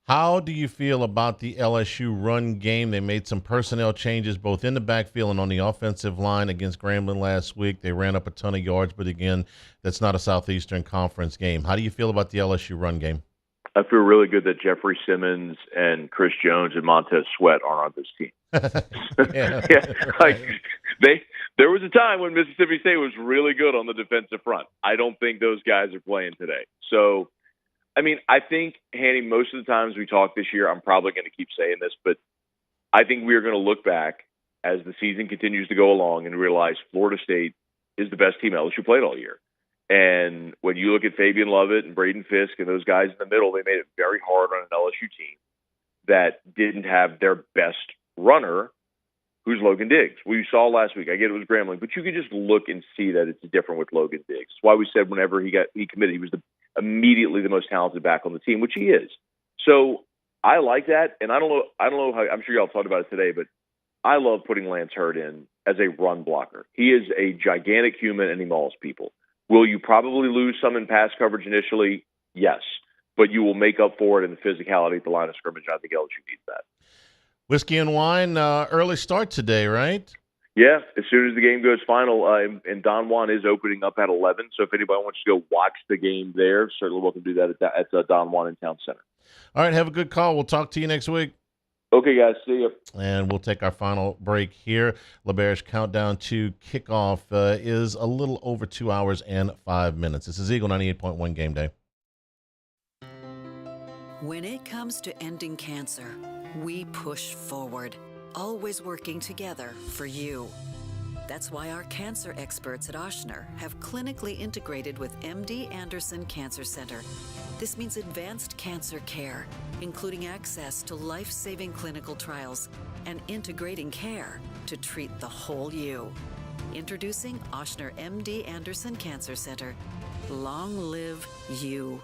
How do you feel about the LSU run game? They made some personnel changes both in the backfield and on the offensive line against Grambling last week. They ran up a ton of yards, but again, that's not a Southeastern Conference game. How do you feel about the LSU run game? I feel really good that Jeffrey Simmons and Chris Jones and Montez Sweat aren't on this team. There was a time when Mississippi State was really good on the defensive front. I don't think those guys are playing today. So, I mean, I think, Hanny, most of the times we talk this year, I'm probably going to keep saying this, but I think we are going to look back as the season continues to go along and realize Florida State is the best team LSU played all year. And when you look at Fabian Lovett and Braden Fisk and those guys in the middle, they made it very hard on an LSU team that didn't have their best runner, who's Logan Diggs. We saw last week, I get it was Grambling, but you could just look and see that it's different with Logan Diggs. That's why we said whenever he committed, he was immediately the most talented back on the team, which he is. So I like that, and I don't know how, I'm sure y'all talked about it today, but I love putting Lance Hurd in as a run blocker. He is a gigantic human, and he mauls people. Will you probably lose some in pass coverage initially? Yes. But you will make up for it in the physicality at the line of scrimmage. I think LSU needs that. Whiskey and wine, early start today, right? Yeah, as soon as the game goes final, and Don Juan is opening up at 11, so if anybody wants to go watch the game there, certainly welcome to do that at Don Juan in Town Center. All right, have a good call. We'll talk to you next week. Okay, guys, see you. And we'll take our final break here. LeBear's countdown to kickoff is a little over 2 hours and 5 minutes. This is Eagle 98.1 Game Day. When it comes to ending cancer, we push forward, always working together for you. That's why our cancer experts at Ochsner have clinically integrated with MD Anderson Cancer Center. This means advanced cancer care, including access to life-saving clinical trials and integrating care to treat the whole you. Introducing Ochsner MD Anderson Cancer Center. Long live you.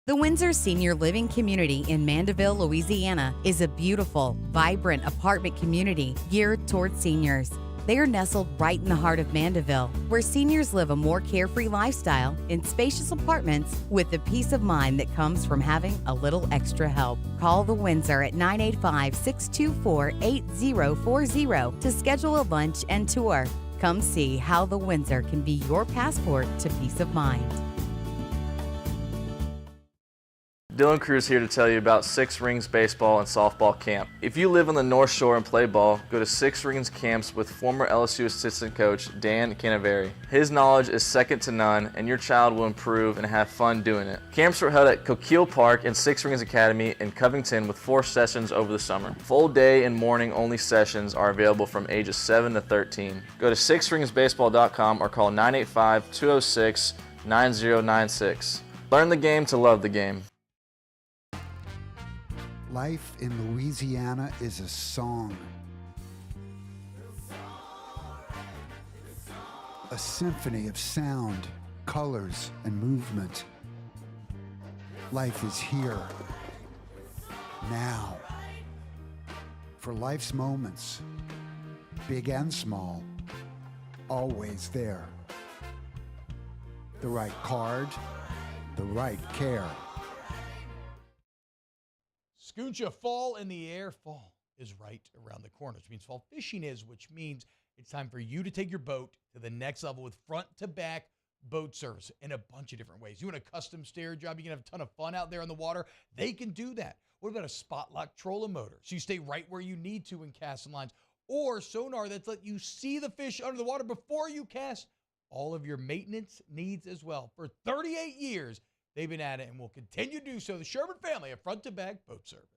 The Windsor Senior Living Community in Mandeville, Louisiana is a beautiful, vibrant apartment community geared toward seniors. They are nestled right in the heart of Mandeville, where seniors live a more carefree lifestyle in spacious apartments with the peace of mind that comes from having a little extra help. Call the Windsor at 985-624-8040 to schedule a lunch and tour. Come see how the Windsor can be your passport to peace of mind. Dylan Cruz here to tell you about Six Rings Baseball and Softball Camp. If you live on the North Shore and play ball, go to Six Rings Camps with former LSU assistant coach Dan Canaveri. His knowledge is second to none, and your child will improve and have fun doing it. Camps were held at Coquille Park and Six Rings Academy in Covington with 4 sessions over the summer. Full day and morning only sessions are available from ages 7 to 13. Go to sixringsbaseball.com or call 985-206-9096. Learn the game to love the game. Life in Louisiana is a song. A symphony of sound, colors, and movement. Life is here, now. For life's moments, big and small, always there. The right card, the right care. Scooncha, fall in the air. Fall is right around the corner, which means fall fishing is, which means it's time for you to take your boat to the next level with front-to-back boat service in a bunch of different ways. You want a custom stair job, you can have a ton of fun out there on the water. They can do that. What about a spot lock trolling motor? So you stay right where you need to in casting lines. Or sonar that's let you see the fish under the water before you cast. All of your maintenance needs as well. For 38 years, they've been at it and will continue to do so. The Sherman family of front-to-back boat service.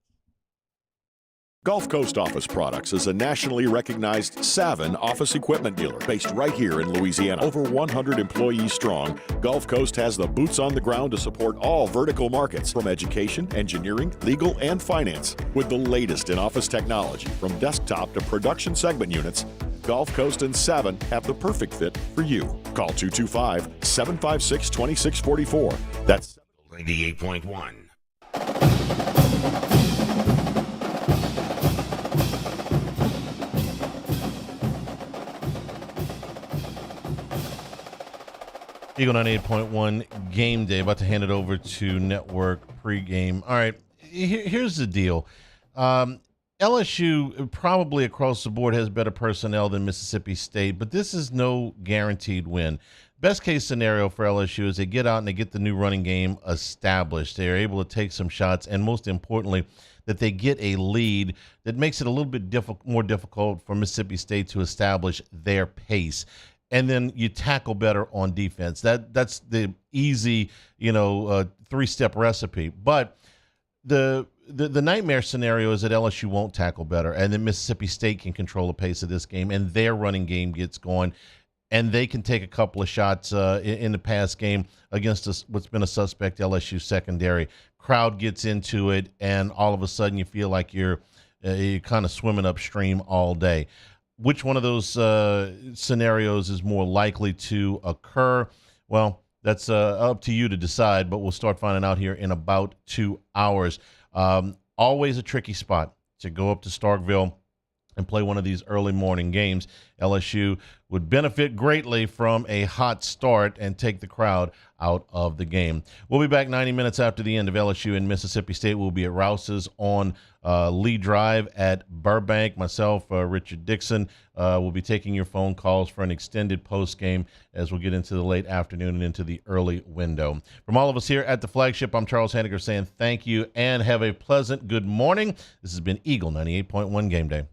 Gulf Coast Office Products is a nationally recognized Savin office equipment dealer based right here in Louisiana. Over 100 employees strong, Gulf Coast has the boots on the ground to support all vertical markets, from education, engineering, legal, and finance. With the latest in office technology, from desktop to production segment units, Gulf Coast and Savin have the perfect fit for you. Call 225-756-2644. That's 98.1. Eagle 98.1 Game Day. About to hand it over to Network Pregame. All right, here's the deal. LSU probably across the board has better personnel than Mississippi State, but this is no guaranteed win. Best case scenario for LSU is they get out and they get the new running game established. They're able to take some shots, and most importantly, that they get a lead that makes it a little bit more difficult for Mississippi State to establish their pace. And then you tackle better on defense. That's the easy, three-step recipe. But the nightmare scenario is that LSU won't tackle better, and then Mississippi State can control the pace of this game, and their running game gets going, and they can take a couple of shots in the past game against what's been a suspect LSU secondary. Crowd gets into it, and all of a sudden you feel like you're kind of swimming upstream all day. Which one of those scenarios is more likely to occur? Well, that's up to you to decide, but we'll start finding out here in about 2 hours. Always a tricky spot to go up to Starkville and play one of these early morning games. LSU would benefit greatly from a hot start and take the crowd out of the game. We'll be back 90 minutes after the end of LSU and Mississippi State. We'll be at Rouse's on Lee Drive at Burbank. Myself, Richard Dixon, will be taking your phone calls for an extended post game as we'll get into the late afternoon and into the early window. From all of us here at the Flagship, I'm Charles Henniger saying thank you and have a pleasant good morning. This has been Eagle 98.1 Game Day.